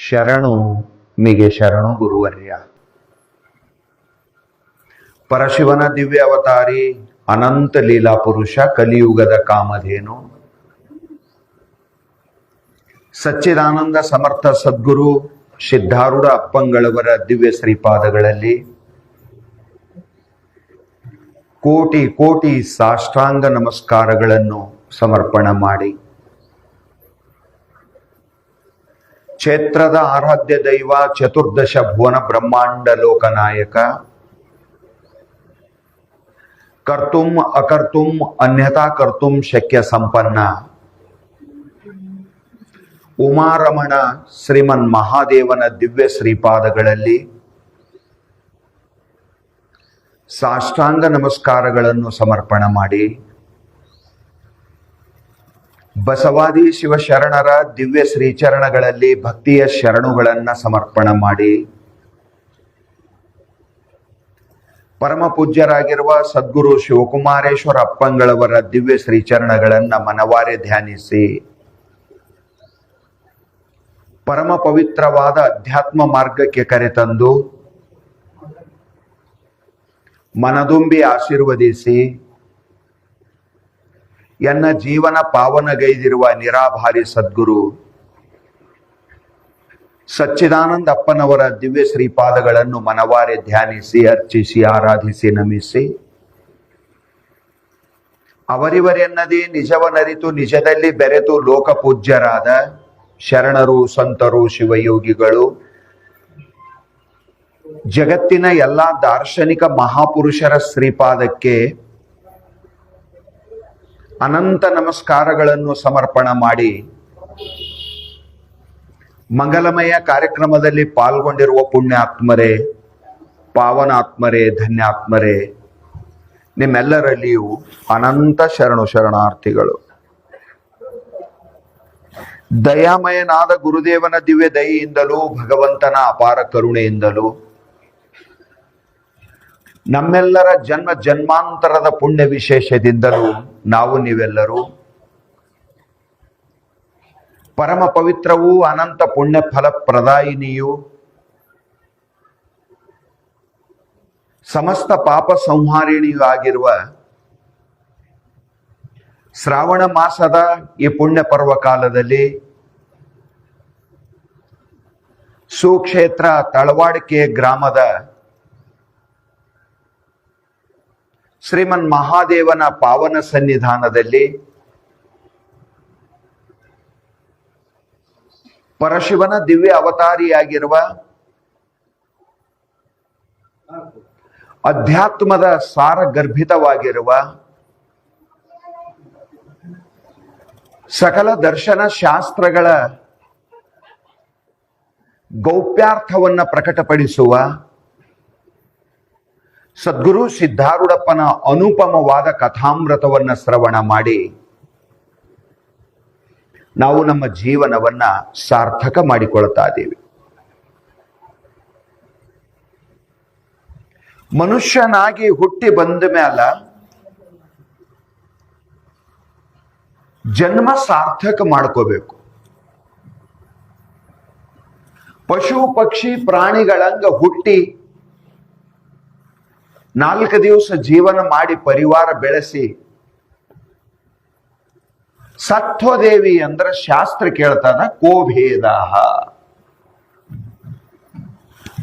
ಶರಣು ಮಿಗೆ ಶರಣು ಗುರುವರ್ಯ. ಪರಶಿವನ ದಿವ್ಯ ಅವತಾರಿ, ಅನಂತ ಲೀಲಾ ಪುರುಷ, ಕಲಿಯುಗದ ಕಾಮಧೇನು, ಸಚ್ಚಿದಾನಂದ ಸಮರ್ಥ ಸದ್ಗುರು ಸಿದ್ಧಾರೂಢ ಅಪ್ಪಂಗಳವರ ದಿವ್ಯ ಶ್ರೀಪಾದಗಳಲ್ಲಿ ಕೋಟಿ ಕೋಟಿ ಸಾಷ್ಟಾಂಗ ನಮಸ್ಕಾರಗಳನ್ನು ಸಮರ್ಪಣೆ ಮಾಡಿ, ಕ್ಷೇತ್ರದ ಆರಾಧ್ಯ ದೈವ, ಚತುರ್ದಶ ಭುವನ ಬ್ರಹ್ಮಾಂಡ ಲೋಕನಾಯಕ, ಕರ್ತುಂ ಅಕರ್ತುಂ ಅನ್ಯಥಾ ಕರ್ತುಂ ಶಕ್ಯ ಸಂಪನ್ನ ಉಮಾರಮಣ ಶ್ರೀಮನ್ ಮಹಾದೇವನ ದಿವ್ಯ ಶ್ರೀಪಾದಗಳಲ್ಲಿ ಸಾಷ್ಟಾಂಗ ನಮಸ್ಕಾರಗಳನ್ನು ಸಮರ್ಪಣೆ ಮಾಡಿ, ಬಸವಾದಿ ಶಿವಶರಣರ ದಿವ್ಯ ಶ್ರೀಚರಣಗಳಲ್ಲಿ ಭಕ್ತಿಯ ಶರಣುಗಳನ್ನು ಸಮರ್ಪಣೆ ಮಾಡಿ, ಪರಮ ಪೂಜ್ಯರಾಗಿರುವ ಸದ್ಗುರು ಶಿವಕುಮಾರೇಶ್ವರ ಅಪ್ಪಂಗಳವರ ದಿವ್ಯ ಶ್ರೀಚರಣಗಳನ್ನು ಮನವಾರೆ ಧ್ಯಾನಿಸಿ, ಪರಮ ಪವಿತ್ರವಾದ ಅಧ್ಯಾತ್ಮ ಮಾರ್ಗಕ್ಕೆ ಕರೆತಂದು ಮನದುಂಬಿ ಆಶೀರ್ವದಿಸಿ, ಎನ್ನ ಜೀವನ ಪಾವನಗೈದಿರುವ ನಿರಾಭಾರಿ ಸದ್ಗುರು ಸಚ್ಚಿದಾನಂದ ಅಪ್ಪನವರ ದಿವ್ಯ ಶ್ರೀಪಾದಗಳನ್ನು ಮನವಾರೆ ಧ್ಯಾನಿಸಿ, ಅರ್ಚಿಸಿ, ಆರಾಧಿಸಿ, ನಮಿಸಿ, ಅವರಿವರೆನ್ನದೇ ನಿಜವನರಿತು ನಿಜದಲ್ಲಿ ಬೆರೆತು ಲೋಕಪೂಜ್ಯರಾದ ಶರಣರು, ಸಂತರು, ಶಿವಯೋಗಿಗಳು, ಜಗತ್ತಿನ ಎಲ್ಲ ದಾರ್ಶನಿಕ ಮಹಾಪುರುಷರ ಶ್ರೀಪಾದಕ್ಕೆ ಅನಂತ ನಮಸ್ಕಾರಗಳನ್ನು ಸಮರ್ಪಣೆ ಮಾಡಿ, ಮಂಗಲಮಯ ಕಾರ್ಯಕ್ರಮದಲ್ಲಿ ಪಾಲ್ಗೊಂಡಿರುವ ಪುಣ್ಯಾತ್ಮರೇ, ಪಾವನಾತ್ಮರೇ, ಧನ್ಯಾತ್ಮರೇ, ನಿಮ್ಮೆಲ್ಲರಲ್ಲಿಯೂ ಅನಂತ ಶರಣಾರ್ಥಿಗಳು. ದಯಾಮಯನಾದ ಗುರುದೇವನ ದಿವ್ಯ ದಯೆಯಿಂದಲೂ ಭಗವಂತನ ಅಪಾರ ಕರುಣೆಯಿಂದಲೂ ನಮ್ಮೆಲ್ಲರ ಜನ್ಮ ಜನ್ಮಾಂತರದ ಪುಣ್ಯ ವಿಶೇಷದಿಂದಲೂ ನಾವು ನೀವೆಲ್ಲರೂ ಪರಮ ಪವಿತ್ರವೂ ಅನಂತ ಪುಣ್ಯ ಫಲಪ್ರದಾಯಿನಿಯೂ ಸಮಸ್ತ ಪಾಪ ಸಂಹಾರಿಣಿಯೂ ಆಗಿರುವ ಶ್ರಾವಣ ಮಾಸದ ಈ ಪುಣ್ಯ ಪರ್ವ ಕಾಲದಲ್ಲಿ ಸುಕ್ಷೇತ್ರ ತಳವಾಡಿಕೆ ಗ್ರಾಮದ ಶ್ರೀಮನ್ ಮಹಾದೇವನ ಪಾವನ ಸನ್ನಿಧಾನದಲ್ಲಿ ಪರಶಿವನ ದಿವ್ಯ ಅವತಾರಿಯಾಗಿರುವ ಅಧ್ಯಾತ್ಮದ ಸಾರಗರ್ಭಿತವಾಗಿರುವ ಸಕಲ ದರ್ಶನ ಶಾಸ್ತ್ರಗಳ ಗೌಪ್ಯಾರ್ಥವನ್ನು ಪ್ರಕಟಪಡಿಸುವ ಸದ್ಗುರು ಸಿದ್ಧಾರೂಢಪ್ಪನ ಅನುಪಮವಾದ ಕಥಾಮೃತವನ್ನು ಶ್ರವಣ ಮಾಡಿ ನಾವು ನಮ್ಮ ಜೀವನವನ್ನ ಸಾರ್ಥಕ ಮಾಡಿಕೊಳ್ತಾ ಇದ್ದೀವಿ. ಮನುಷ್ಯನಾಗಿ ಹುಟ್ಟಿ ಬಂದ ಮೇಲೆ ಜನ್ಮ ಸಾರ್ಥಕ ಮಾಡ್ಕೋಬೇಕು. ಪಶು ಪಕ್ಷಿ ಪ್ರಾಣಿಗಳಂಗ ಹುಟ್ಟಿ 4 ದಿವಸ ಜೀವನ ಮಾಡಿ ಪರಿವಾರ ಬೆಳೆಸಿ ಸತ್ವದೇವಿ ಅಂದ್ರೆ ಶಾಸ್ತ್ರ ಕೇಳ್ತಾನ ಕೋಭೇದ.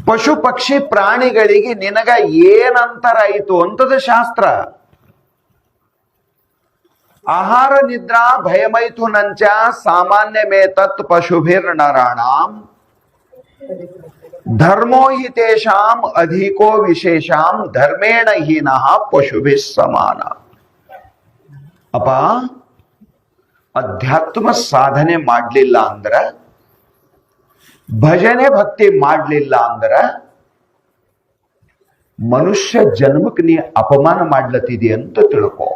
ಪಶು ಪಕ್ಷಿ ಪ್ರಾಣಿಗಳಿಗೆ ನಿನಗ ಏನಂತರ ಆಯಿತು ಅಂತದ ಶಾಸ್ತ್ರ. ಆಹಾರ ನಿದ್ರಾ ಭಯಮೈಥುನಂಚ ಸಾಮಾನ್ಯ ಮೇ ತತ್ ಪಶುಭಿರ್ ನರಾಣಾಂ ಧರ್ಮೋ ಹಿ ತೇಷಾಂ ಅಧಿಕೋ ವಿಶೇಷಾಂ ಧರ್ಮೇಣ ಹೀನಃ ಪಶುಭಿ ಸಮಾನ. ಅಪ್ಪ, ಅಧ್ಯಾತ್ಮ ಸಾಧನೆ ಮಾಡಲಿಲ್ಲ ಅಂದ್ರ, ಭಜನೆ ಭಕ್ತಿ ಮಾಡಲಿಲ್ಲ ಅಂದ್ರ ಮನುಷ್ಯ ಜನ್ಮಕ್ಕೆ ನೀ ಅಪಮಾನ ಮಾಡ್ಲತ್ತಿದಿ ಅಂತ ತಿಳ್ಕೊ.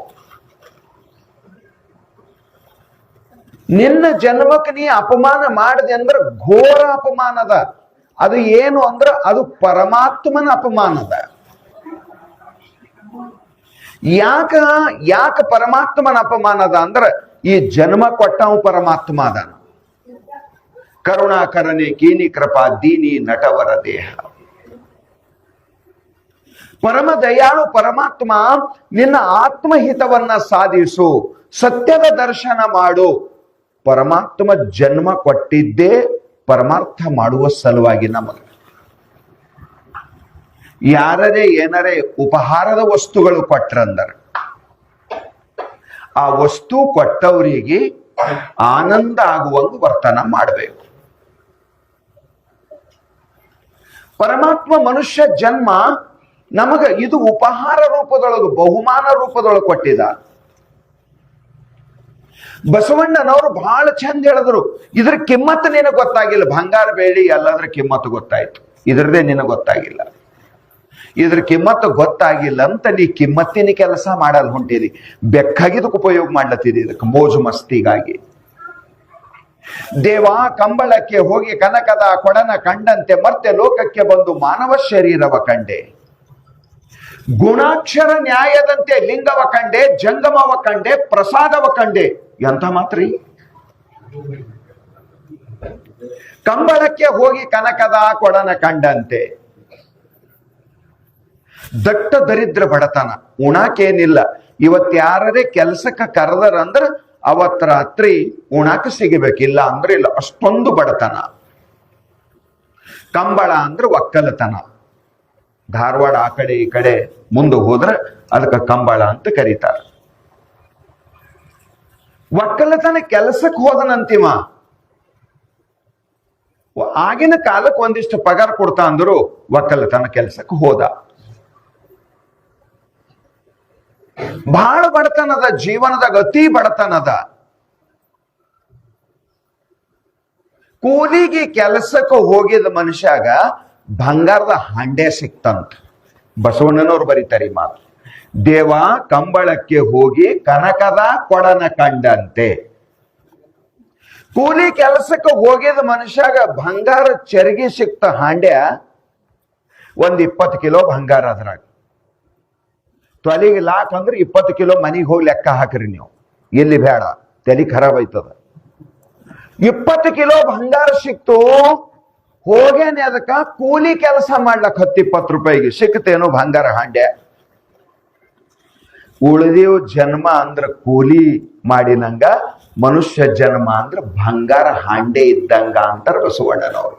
ನಿನ್ನ ಜನ್ಮಕ್ಕೆ ನೀ ಅಪಮಾನ ಮಾಡದೆ ಅಂದ್ರೆ ಘೋರ ಅಪಮಾನದ. ಅದು ಏನು ಅಂದ್ರ ಅದು ಪರಮಾತ್ಮನ ಅಪಮಾನದ. ಯಾಕ ಪರಮಾತ್ಮನ ಅಪಮಾನದ ಅಂದ್ರ ಈ ಜನ್ಮ ಕೊಟ್ಟವ ಪರಮಾತ್ಮ ಅದಾನ, ಕರುಣಾಕರನೆ ಕೀನಿ ಕೃಪಾ ದೀನಿ ನಟವರ ದೇಹ. ಪರಮ ದಯಾಳು ಪರಮಾತ್ಮ ನಿನ್ನ ಆತ್ಮಹಿತವನ್ನ ಸಾಧಿಸು, ಸತ್ಯದ ದರ್ಶನ ಮಾಡು. ಪರಮಾತ್ಮ ಜನ್ಮ ಕೊಟ್ಟಿದ್ದೇ ಪರಮಾರ್ಥ ಮಾಡುವ ಸಲುವಾಗಿ. ನಮಗೆ ಯಾರೇ ಏನರೇ ಉಪಹಾರದ ವಸ್ತುಗಳು ಕೊಟ್ರಂದರ ಆ ವಸ್ತು ಕೊಟ್ಟವರಿಗೆ ಆನಂದ ಆಗುವಂಗ ವರ್ತನ ಮಾಡಬೇಕು. ಪರಮಾತ್ಮ ಮನುಷ್ಯ ಜನ್ಮ ನಮಗ ಇದು ಉಪಹಾರ ರೂಪದೊಳಗೆ, ಬಹುಮಾನ ರೂಪದೊಳಗೆ ಕೊಟ್ಟಿದ. ಬಸವಣ್ಣನವರು ಬಹಳ ಚಂದ ಹೇಳಿದ್ರು, ಇದ್ರ ಕಿಮ್ಮತ್ತು ನಿನಗೆ ಗೊತ್ತಾಗಿಲ್ಲ. ಬಂಗಾರ ಬೆಳ್ಳಿ ಎಲ್ಲದ್ರ ಕಿಮ್ಮತ್ತು ಗೊತ್ತಾಯ್ತು, ಇದ್ರದೇ ನಿನಗೆ ಗೊತ್ತಾಗಿಲ್ಲ. ಇದ್ರ ಕಿಮ್ಮತ್ತು ಗೊತ್ತಾಗಿಲ್ಲ ಅಂತ ನೀ ಕಿಮ್ಮತ್ತಿನ ಕೆಲಸ ಮಾಡಲು ಹೊಂಟಿದಿ. ಬೆಕ್ಕಾಗಿದ್ದಕ್ಕೆ ಉಪಯೋಗ ಮಾಡ್ಲತ್ತಿದಿ, ಇದಕ್ಕೆ ಮೋಜು ಮಸ್ತಿಗಾಗಿ. ದೇವ ಕಂಬಳಕ್ಕೆ ಹೋಗಿ ಕನಕದ ಕೊಡನ ಕಂಡಂತೆ ಮತ್ತೆ ಲೋಕಕ್ಕೆ ಬಂದು ಮಾನವ ಶರೀರವ ಕಂಡೆ. ಗುಣಾಕ್ಷರ ನ್ಯಾಯದಂತೆ ಲಿಂಗವ ಕಂಡೆ, ಜಂಗಮವ ಕಂಡೆ, ಪ್ರಸಾದವ ಕಂಡೆ. ಎಂತ ಮಾತ್ರಿ? ಕಂಬಳಕ್ಕೆ ಹೋಗಿ ಕನಕದ ಕೊಡನ ಕಂಡಂತೆ. ದಟ್ಟ ದರಿದ್ರ ಬಡತನ, ಉಣಾಕೇನಿಲ್ಲ. ಇವತ್ತು ಯಾರೇ ಕೆಲ್ಸಕ್ಕೆ ಕರೆದರಂದ್ರ ಅವತ್ ರಾತ್ರಿ ಉಣಾಕ ಸಿಗಬೇಕಿಲ್ಲ ಅಂದ್ರೆ ಇಲ್ಲ, ಅಷ್ಟೊಂದು ಬಡತನ. ಕಂಬಳ ಅಂದ್ರೆ ಒಕ್ಕಲತನ. ಧಾರವಾಡ ಆ ಕಡೆ ಈ ಕಡೆ ಮುಂದೆ ಹೋದ್ರೆ ಅದಕ್ಕೆ ಕಂಬಳ ಅಂತ ಕರೀತಾರೆ. ಒಕ್ಕಲತನ ಕೆಲಸಕ್ಕೆ ಹೋದನಂತಿಮ. ಆಗಿನ ಕಾಲಕ್ಕೆ ಒಂದಿಷ್ಟು ಪಗಾರ ಕೊಡ್ತಾ ಅಂದ್ರು ಒಕ್ಕಲತನ ಕೆಲಸಕ್ಕೆ ಹೋದ. ಬಹಳ ಬಡತನದ, ಜೀವನದಾಗ ಅತಿ ಬಡತನದ. ಕೂಲಿಗೆ ಕೆಲಸಕ್ಕೆ ಹೋಗಿದ ಮನುಷ್ಯಾಗ ಬಂಗಾರದ ಹಂಡೆ ಸಿಕ್ತಂತ. ಬಸವಣ್ಣನವ್ರು ಬರೀತಾರೆ ಈ ಮಾತು. ದೇವ ಕಂಬಳಕ್ಕೆ ಹೋಗಿ ಕನಕದ ಕೊಡನ ಕಂಡಂತೆ. ಕೂಲಿ ಕೆಲಸಕ್ಕೆ ಹೋಗಿದ ಮನುಷ್ಯಾಗ ಬಂಗಾರ ಚರಗಿ ಸಿಕ್ತ ಹಾಂಡ್ಯ ಒಂದ್ 20 ಕಿಲೋ ಬಂಗಾರ. ಅದ್ರಾಗ ತೊಲಿಗೆ ಲಾಕ್ ಅಂದ್ರೆ 20 ಕಿಲೋ ಮನೆಗೆ ಹೋಗಿ ಲೆಕ್ಕ ಹಾಕ್ರಿ ನೀವು. ಎಲ್ಲಿ ಬೇಡ, ತಲೆ ಖರಾಬ್ ಆಯ್ತದ. 20 ಕಿಲೋ ಬಂಗಾರ ಸಿಕ್ತು. ಹೋಗೇನೆ ಅದಕ್ಕ ಕೂಲಿ ಕೆಲಸ ಮಾಡ್ಲಕ್ 10-20 ರೂಪಾಯಿಗೆ ಸಿಕ್ತೇನೋ ಬಂಗಾರ ಹಾಂಡ್ಯ. ಉಳಿದೇವ್ ಜನ್ಮ ಅಂದ್ರ ಕೂಲಿ ಮಾಡಿನಂಗ, ಮನುಷ್ಯ ಜನ್ಮ ಅಂದ್ರ ಬಂಗಾರ ಹಾಂಡೆ ಇದ್ದಂಗ ಅಂತಾರ ಬಸವಣ್ಣನವರು.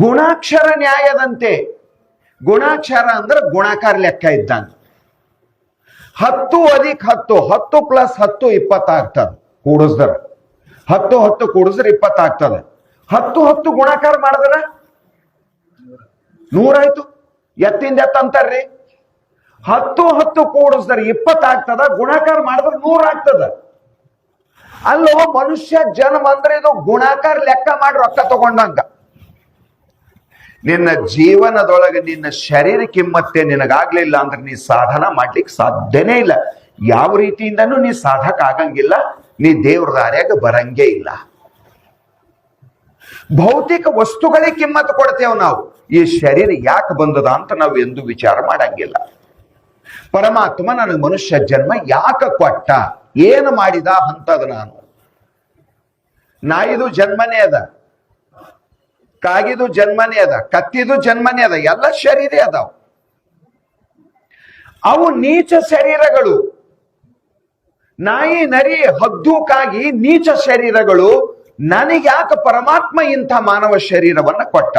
ಗುಣಾಕ್ಷರ ನ್ಯಾಯದಂತೆ. ಗುಣಾಕ್ಷರ ಅಂದ್ರೆ ಗುಣಾಕಾರ ಲೆಕ್ಕ ಇದ್ದಂಗ. 10 + 10 10 + 10 20 ಆಗ್ತದ. ಕೂಡಿಸ್ದರ 10 ಕೂಡಿಸ್ರೆ 20 ಆಗ್ತದೆ. 10 ಗುಣಾಕಾರ ಮಾಡಿದ್ರ 100 ಆಯ್ತು. ಎತ್ತಿಂದ ಎತ್ತ ಅಂತಾರ್ರಿ. 10 ಕೂಡಿಸ್ದ್ರೆ 20 ಆಗ್ತದ, ಗುಣಾಕಾರ ಮಾಡಿದ್ರೆ 100 ಆಗ್ತದ. ಅಲ್ಲೋ ಮನುಷ್ಯ ಜನ್ಮ ಅಂದ್ರೆ ಇದು ಗುಣಾಕಾರ ಲೆಕ್ಕ ಮಾಡಿ ರೊಕ್ಕ ತಗೊಂಡಂಗ. ನಿನ್ನ ಜೀವನದೊಳಗೆ ನಿನ್ನ ಶರೀರ ಕಿಮ್ಮತ್ತೆ ನಿನಗಾಗ್ಲಿಲ್ಲ ಅಂದ್ರೆ ನೀ ಸಾಧನ ಮಾಡ್ಲಿಕ್ಕೆ ಸಾಧ್ಯನೇ ಇಲ್ಲ. ಯಾವ ರೀತಿಯಿಂದನೂ ನೀ ಸಾಧಕ ಆಗಂಗಿಲ್ಲ, ನೀ ದೇವ್ರ ದಾರ್ಯಾಗ ಬರಂಗೇ ಇಲ್ಲ. ಭೌತಿಕ ವಸ್ತುಗಳಿಗೆ ಕಿಮ್ಮತ್ತು ಕೊಡ್ತೇವೆ ನಾವು. ಈ ಶರೀರ ಯಾಕೆ ಬಂದದ ಅಂತ ನಾವು ಎಂದು ವಿಚಾರ ಮಾಡಂಗಿಲ್ಲ. ಪರಮಾತ್ಮ ನನಗೆ ಮನುಷ್ಯ ಜನ್ಮ ಯಾಕೆ ಕೊಟ್ಟ, ಏನು ಮಾಡಿದ ಅಂತದ. ನಾನು ನಾಯಿದು ಜನ್ಮನೇ ಅದ, ಕಾಗಿದು ಜನ್ಮನೇ ಅದ, ಕತ್ತಿದು ಜನ್ಮನೇ ಅದ, ಎಲ್ಲ ಶರೀರ ಅದಾವ. ಅವು ನೀಚ ಶರೀರಗಳು. ನಾಯಿ, ನರಿ, ಹದ್ದು, ಕಾಗಿ ನೀಚ ಶರೀರಗಳು. ನನಗ್ಯಾಕೆ ಪರಮಾತ್ಮ ಇಂಥ ಮಾನವ ಶರೀರವನ್ನ ಕೊಟ್ಟ?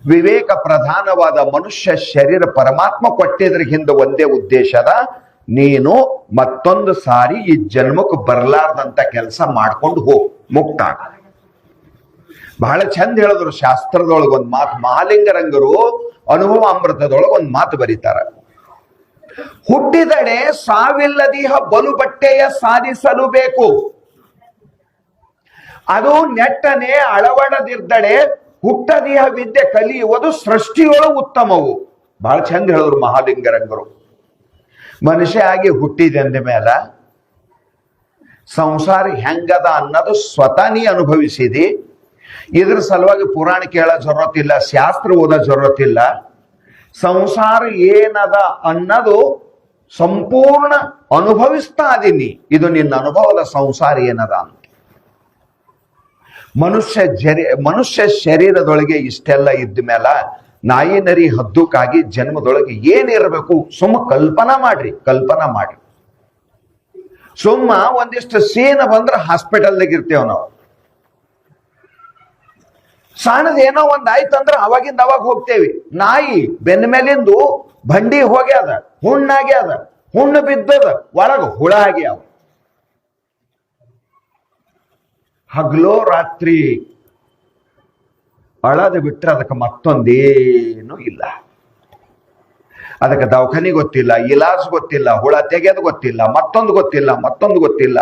ವಿವೇಕ ಪ್ರಧಾನವಾದ ಮನುಷ್ಯ ಶರೀರ ಪರಮಾತ್ಮ ಕೊಟ್ಟಿದ್ರ ಹಿಂದೆ ಒಂದೇ ಉದ್ದೇಶದ, ನೀನು ಮತ್ತೊಂದು ಸಾರಿ ಈ ಜನ್ಮಕ್ಕೆ ಬರಲಾರ್ದಂತ ಕೆಲಸ ಮಾಡ್ಕೊಂಡು ಹೋಗ್, ಮುಕ್ತ. ಬಹಳ ಚಂದ ಹೇಳಿದ್ರು ಶಾಸ್ತ್ರದೊಳಗೆ ಒಂದು ಮಾತು. ಮಹಾಲಿಂಗರಂಗರು ಅನುಭವ ಅಮೃತದೊಳಗೆ ಒಂದು ಮಾತು ಬರೀತಾರ. ಹುಟ್ಟಿದಡೆ ಸಾವಿಲ್ಲದಿಹ ಬಲು ಬಟ್ಟೆಯ ಸಾಧಿಸಲು ಬೇಕು. ಅದು ನೆಟ್ಟನೆ ಅಳವಡದಿರ್ದಡೆ ಹುಟ್ಟದಿಹ ವಿದ್ಯೆ ಕಲಿಯುವುದು ಸೃಷ್ಟಿಯೊಳ ಉತ್ತಮವು. ಬಹಳ ಚಂದ ಹೇಳಿದ್ರು ಮಹಾಲಿಂಗರಂಗರು. ಮನುಷ್ಯ ಆಗಿ ಹುಟ್ಟಿದೆ ಅಂದ ಮೇಲೆ ಸಂಸಾರ ಹೆಂಗದ ಅನ್ನೋದು ಸ್ವತಃ ನೀ ಅನುಭವಿಸಿದಿ. ಇದ್ರ ಸಲುವಾಗಿ ಪುರಾಣ ಕೇಳೋ ಜರೂರತ್ತಿಲ್ಲ, ಶಾಸ್ತ್ರ ಓದೋ ಜರೂರತ್ತಿಲ್ಲ. ಸಂಸಾರ ಏನದ ಅನ್ನೋದು ಸಂಪೂರ್ಣ ಅನುಭವಿಸ್ತಾ ಇದೀನಿ. ಇದು ನಿನ್ನ ಅನುಭವದ ಸಂಸಾರ ಏನದ ಅಂತ. ಮನುಷ್ಯ ಶರೀರದೊಳಗೆ ಇಷ್ಟೆಲ್ಲ ಇದ್ದ ಮೇಲ ನಾಯಿ ನರಿ ಹದ್ದುಕಾಗಿ ಜನ್ಮದೊಳಗೆ ಏನಿರಬೇಕು ಸುಮ್ಮ ಕಲ್ಪನಾ ಮಾಡ್ರಿ. ಸುಮ್ಮ ಒಂದಿಷ್ಟು ಸೀನ ಬಂದ್ರೆ ಹಾಸ್ಪಿಟಲ್ದಾಗ ಇರ್ತೇವ್ ನಾವು. ಸಣ್ಣದ ಏನೋ ಒಂದ್ ಆಯ್ತಂದ್ರ ಅವಾಗಿಂದ ಅವಾಗ ಹೋಗ್ತೇವಿ. ನಾಯಿ ಬೆನ್ನ ಮೇಲಿಂದು ಬಂಡಿ ಹೋಗ್ಯಾದ, ಹುಣ್ಣಾಗ್ಯಾದ, ಹುಣ್ಣು ಬಿದ್ದದ, ಒಳಗ ಹುಳ ಆಗ್ಯಾವ. ಹಗಲೋ ರಾತ್ರಿ ಅಳದ ಬಿಟ್ರೆ ಅದಕ್ಕೆ ಮತ್ತೊಂದೇನು ಇಲ್ಲ. ಅದಕ್ಕೆ ದವಾಖಾನಿ ಗೊತ್ತಿಲ್ಲ, ಇಲಾಜ್ ಗೊತ್ತಿಲ್ಲ, ಹುಳ ತೆಗೆದು ಗೊತ್ತಿಲ್ಲ, ಮತ್ತೊಂದು ಗೊತ್ತಿಲ್ಲ.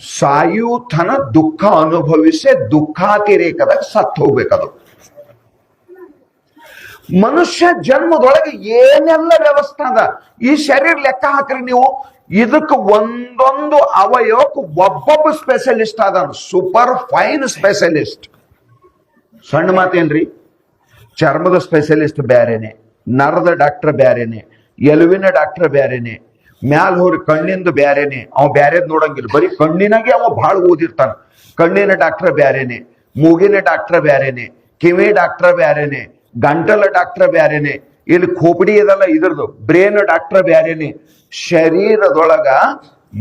ಸಾಯುತನ ದುಃಖ ಅನುಭವಿಸಿ ದುಃಖಾತಿರೇಕದಾಗ ಸತ್ತು ಹೋಗ್ಬೇಕದು. ಮನುಷ್ಯ ಜನ್ಮದೊಳಗೆ ಏನೆಲ್ಲ ವ್ಯವಸ್ಥೆ ಅದ ಈ ಶರೀರ ಲೆಕ್ಕ ಹಾಕ್ರಿ ನೀವು. ಇದಕ್ಕೆ ಒಂದೊಂದು ಅವಯವಕ್ಕೆ ಒಬ್ಬೊಬ್ಬ ಸ್ಪೆಷಲಿಸ್ಟ್ ಅದಾನ, ಸೂಪರ್ ಫೈನ್ ಸ್ಪೆಷಲಿಸ್ಟ್. ಸಣ್ಣ ಮಾತೇನ್ರಿ, ಚರ್ಮದ ಸ್ಪೆಷಲಿಸ್ಟ್ ಬ್ಯಾರೇನೆ, ನರದ ಡಾಕ್ಟರ್ ಬ್ಯಾರೇನೆ, ಎಲುವಿನ ಡಾಕ್ಟರ್ ಬ್ಯಾರೇನೆ, ಮ್ಯಾಲ್ ಹೋರಿ ಕಣ್ಣಿಂದು ಬ್ಯಾರೇನೆ. ಅವ ಬ್ಯಾರೇದ್ ನೋಡಂಗಿಲ್ಲ, ಬರೀ ಕಣ್ಣಿನಾಗೆ ಅವ ಬಹಳ ಓದಿರ್ತಾನ. ಕಣ್ಣಿನ ಡಾಕ್ಟರ್ ಬ್ಯಾರೇನೆ, ಮೂಗಿನ ಡಾಕ್ಟರ್ ಬ್ಯಾರೇನೆ, ಕಿವಿ ಡಾಕ್ಟರ್ ಬ್ಯಾರೇನೆ, ಗಂಟಲ ಡಾಕ್ಟರ್ ಬ್ಯಾರೇನೆ, ಇಲ್ಲಿ ಖೋಪಡಿ ಇದಲ್ಲ ಇದ್ರದ್ದು ಬ್ರೇನ್ ಡಾಕ್ಟರ್ ಬ್ಯಾರೇನೆ. ಶರೀರದೊಳಗ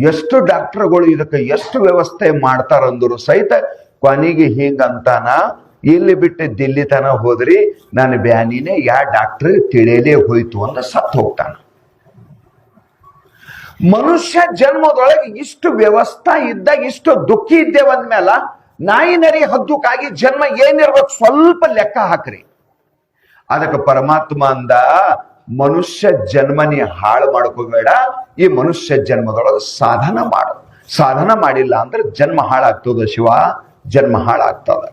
ಎಷ್ಟು ಡಾಕ್ಟರ್ಗಳು ಇದಕ್ಕೆ ಎಷ್ಟು ವ್ಯವಸ್ಥೆ ಮಾಡ್ತಾರಂದ್ರು ಸಹಿತ ಕೊನೆಗೆ ಹಿಂಗಂತಾನ, ಇಲ್ಲಿ ಬಿಟ್ಟು ದಿಲ್ಲಿ ತನ ಹೋದ್ರಿ ನಾನು ಬ್ಯಾನಿನೇ ಯಾ ಡಾಕ್ಟರ್ ತಿಳಿಯಲೇ ಹೋಯ್ತು ಅಂತ ಸತ್ತು ಹೋಗ್ತಾನ. ಮನುಷ್ಯ ಜನ್ಮದೊಳಗೆ ಇಷ್ಟು ವ್ಯವಸ್ಥೆ ಇದ್ದಾಗ ಇಷ್ಟು ದುಃಖಿ ಇದ್ದೇವಂದ್ಮೇಲ ನಾಯಿ ನರಿ ಹದ್ದುಕಾಗಿ ಜನ್ಮ ಏನಿರ್ಬೇಕು ಸ್ವಲ್ಪ ಲೆಕ್ಕ ಹಾಕ್ರಿ. ಅದಕ್ಕೆ ಪರಮಾತ್ಮ ಅಂದ, ಮನುಷ್ಯ ಜನ್ಮನಿ ಹಾಳು ಮಾಡ್ಕೋಬೇಡ, ಈ ಮನುಷ್ಯ ಜನ್ಮದೊಳಗೆ ಸಾಧನ ಮಾಡು. ಸಾಧನ ಮಾಡಿಲ್ಲ ಅಂದ್ರೆ ಜನ್ಮ ಹಾಳಾಗ್ತದ ಶಿವ, ಜನ್ಮ ಹಾಳಾಗ್ತದ.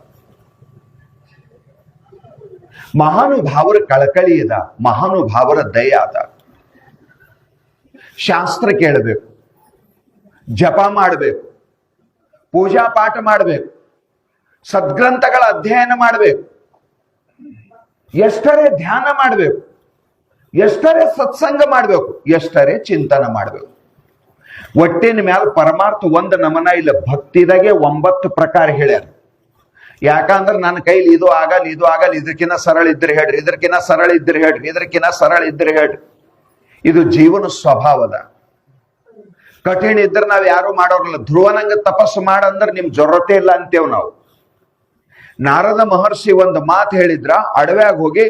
ಮಹಾನುಭಾವರ ಕಳಕಳಿ ಅದ, ಮಹಾನುಭಾವರ ದಯ ಅದ. ಶಾಸ್ತ್ರ ಕೇಳಬೇಕು, ಜಪ ಮಾಡಬೇಕು, ಪೂಜಾ ಪಾಠ ಮಾಡಬೇಕು, ಸದ್ಗ್ರಂಥಗಳ ಅಧ್ಯಯನ ಮಾಡಬೇಕು, ಎಷ್ಟರೇ ಧ್ಯಾನ ಮಾಡಬೇಕು, ಎಷ್ಟರೇ ಸತ್ಸಂಗ ಮಾಡಬೇಕು, ಎಷ್ಟರೇ ಚಿಂತನ ಮಾಡಬೇಕು. ಒಟ್ಟಿನ ಮ್ಯಾಲ ಪರಮಾರ್ಥ ಒಂದು ನಮನ ಇಲ್ಲ. ಭಕ್ತಿದಾಗೆ 9 ಪ್ರಕಾರ ಹೇಳ್ಯಾರ. ಯಾಕಂದ್ರೆ ನನ್ನ ಕೈಲಿ ಇದು ಆಗಲ್ಲ, ಇದಕ್ಕಿನ್ನ ಸರಳ ಇದ್ರೆ ಹೇಳ್ರಿ, ಇದಕ್ಕಿನ್ನ ಸರಳ ಇದ್ರೆ ಹೇಳ್ರಿ. ಇದು ಜೀವನ ಸ್ವಭಾವದ. ಕಠಿಣ ಇದ್ರೆ ನಾವ್ ಯಾರು ಮಾಡೋರಲ್ಲ. ಧ್ರುವನಂಗ ತಪಸ್ಸು ಮಾಡಂದ್ರೆ ನಿಮ್ ಜೊರತೆ ಇಲ್ಲ ಅಂತೇವ್ ನಾವು. ನಾರದ ಮಹರ್ಷಿ ಒಂದು ಮಾತು ಹೇಳಿದ್ರ, ಅಡವ್ಯಾಗ ಹೋಗಿ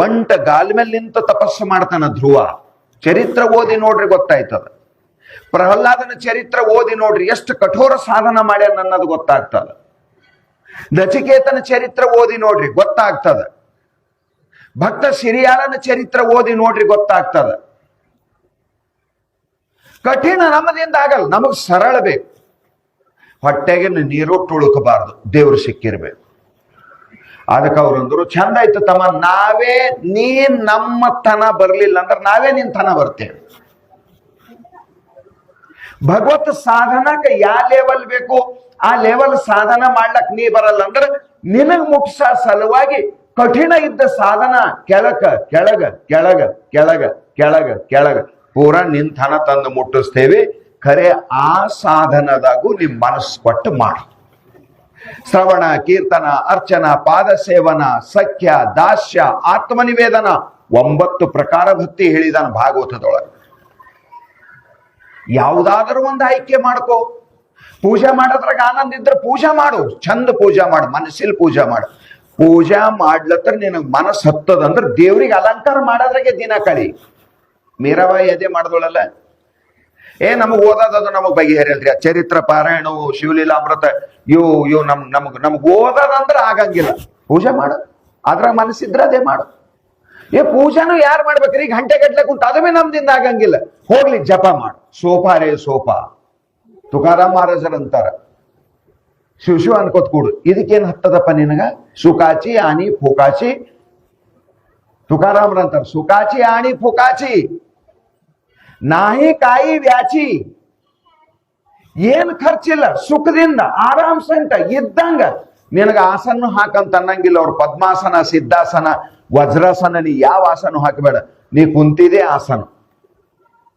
ಒಂಟ ಗಾಲ್ ಮೇಲೆ ನಿಂತ ತಪಸ್ಸು ಮಾಡ್ತಾನ ಧ್ರುವ. ಚರಿತ್ರ ಓದಿ ನೋಡ್ರಿ ಗೊತ್ತಾಯ್ತದ. ಪ್ರಹ್ಲಾದನ ಚರಿತ್ರ ಓದಿ ನೋಡ್ರಿ ಎಷ್ಟು ಕಠೋರ ಸಾಧನ ಮಾಡ್ಯಾನ ಅನ್ನೋದು ಗೊತ್ತಾಗ್ತದ. ನಚಿಕೇತನ ಚರಿತ್ರ ಓದಿ ನೋಡ್ರಿ ಗೊತ್ತಾಗ್ತದ. ಭಕ್ತ ಸಿರಿಯಾಳನ ಚರಿತ್ರ ಓದಿ ನೋಡ್ರಿ ಗೊತ್ತಾಗ್ತದ. ಕಠಿಣ ನಮ್ಮದಿಂದ ಆಗಲ್ಲ, ನಮಗ್ ಸರಳ ಬೇಕು. ಹೊಟ್ಟೆಗೆ ನೀರೊಟ್ಟು ಉಳುಕಬಾರ್ದು, ದೇವ್ರು ಸಿಕ್ಕಿರ್ಬೇಕು. ಅದಕ್ಕೆ ಅವ್ರಂದ್ರು, ಚಂದ ಆಯ್ತು ತಮ್ಮ, ನಾವೇ ನೀನ್ ನಮ್ಮ ತನ ಬರ್ಲಿಲ್ಲ ಅಂದ್ರೆ ನಾವೇ ನಿನ್ ತನ ಬರ್ತೇವೆ. ಭಗವತ್ ಸಾಧನಕ್ಕೆ ಯಾವ ಲೆವೆಲ್ ಬೇಕು ಆ ಲೆವೆಲ್ ಸಾಧನ ಮಾಡ್ಲಕ್ ನೀ ಬರಲ್ಲ ಅಂದ್ರೆ ನಿನಗ್ ಮುಖ್ಯ ಸಲುವಾಗಿ ಕಠಿಣ ಇದ್ದ ಸಾಧನ ಕೆಳಗ ಕೆಳಗ ಕೆಳಗ ಕೆಳಗ ಕೆಳಗ ಕೆಳಗ ಪೂರಾ ನಿಂತನ ತಂದು ಮುಟ್ಟಿಸ್ತೇವೆ. ಖರೆ ಆ ಸಾಧನದಾಗೂ ನಿಮ್ ಮನಸ್ಸು ಕೊಟ್ಟು ಮಾಡಿ. ಶ್ರವಣ, ಕೀರ್ತನ, ಅರ್ಚನ, ಪಾದ ಸೇವನ, ಸಖ್ಯ, ದಾಸ್ಯ, ಆತ್ಮನಿವೇದನ 9 ಪ್ರಕಾರ ಭಕ್ತಿ ಹೇಳಿದಾನ ಭಾಗವತದೊಳಗೆ. ಯಾವುದಾದ್ರೂ ಒಂದು ಆಯ್ಕೆ ಮಾಡ್ಕೋ. ಪೂಜೆ ಮಾಡೋದ್ರಾಗ ಆನಂದ ಇದ್ರೆ ಪೂಜಾ ಮಾಡು, ಚಂದ ಪೂಜಾ ಮಾಡು, ಮನಸ್ಸಿಲ್ ಪೂಜಾ ಮಾಡು. ಪೂಜಾ ಮಾಡ್ಲತ್ರ ನಿನಗ್ ಮನಸ್ಸು ಹತ್ತದಂದ್ರೆ ದೇವ್ರಿಗೆ ಅಲಂಕಾರ ಮಾಡೋದ್ರಾಗೆ ದಿನ ಕಳಿ. ಮೀರಾಬಾಯಿ ಅದೇ ಮಾಡಿದವಳಲ್ಲ, ನಮಗ್ ಓದೋದದು ನಮಗ್ ಬಗೆಹರಿಯಲ್ರಿ. ಚರಿತ್ರ ಪಾರಾಯಣವು, ಶಿವಲೀಲಾಮೃತ ಇವು ನಮಗ್ ಓದೋದಂದ್ರೆ ಆಗಂಗಿಲ್ಲ. ಪೂಜೆ ಮಾಡು, ಅದ್ರಾಗ ಮನಸ್ಸಿದ್ರೆ ಅದೇ ಮಾಡು. ಪೂಜಾನು ಯಾರು ಮಾಡ್ಬೇಕ್ರಿ? ಗಂಟೆ ಗಟ್ಲೆ ಕುಂತ ಅದುವೇ ನಮ್ದಿಂದ ಆಗಂಗಿಲ್ಲ. ಹೋಗ್ಲಿ ಜಪ ಮಾಡು. ಸೋಫಾ ರೇ ಸೋಫಾ, ತುಕಾರಾಮ್ ಮಹಾರಾಜರಂತಾರ. ಶಿವ ಅನ್ಕೋತ್ ಕೂಡು. ಇದಕ್ಕೇನ್ ಹತ್ತದಪ್ಪ ನಿನಗ? ಸುಕಾಚಿ ಆನಿ ಫುಕಾಚಿ. ತುಕಾರಾಮ್ರಂತಾರ, ಸುಕಾಚಿ ಆಣಿ ಫುಕಾಚಿ ನಾಹಿ ಕಾಯಿ ವ್ಯಾಚಿ. ಏನ್ ಖರ್ಚಿಲ್ಲ, ಸುಖದಿಂದ ಆರಾಮ್ ಸಂಟ ಇದ್ದಂಗ ನಿನಗ ಆಸನ ಹಾಕಂತ ಅನ್ನಂಗಿಲ್ಲ. ಅವ್ರು ಪದ್ಮಾಸನ, ಸಿದ್ಧಾಸನ, ವಜ್ರಾಸನ, ನೀ ಯಾವ ಆಸನ ಹಾಕಬೇಡ. ನೀ ಕುಂತಿದೆ ಆಸನ.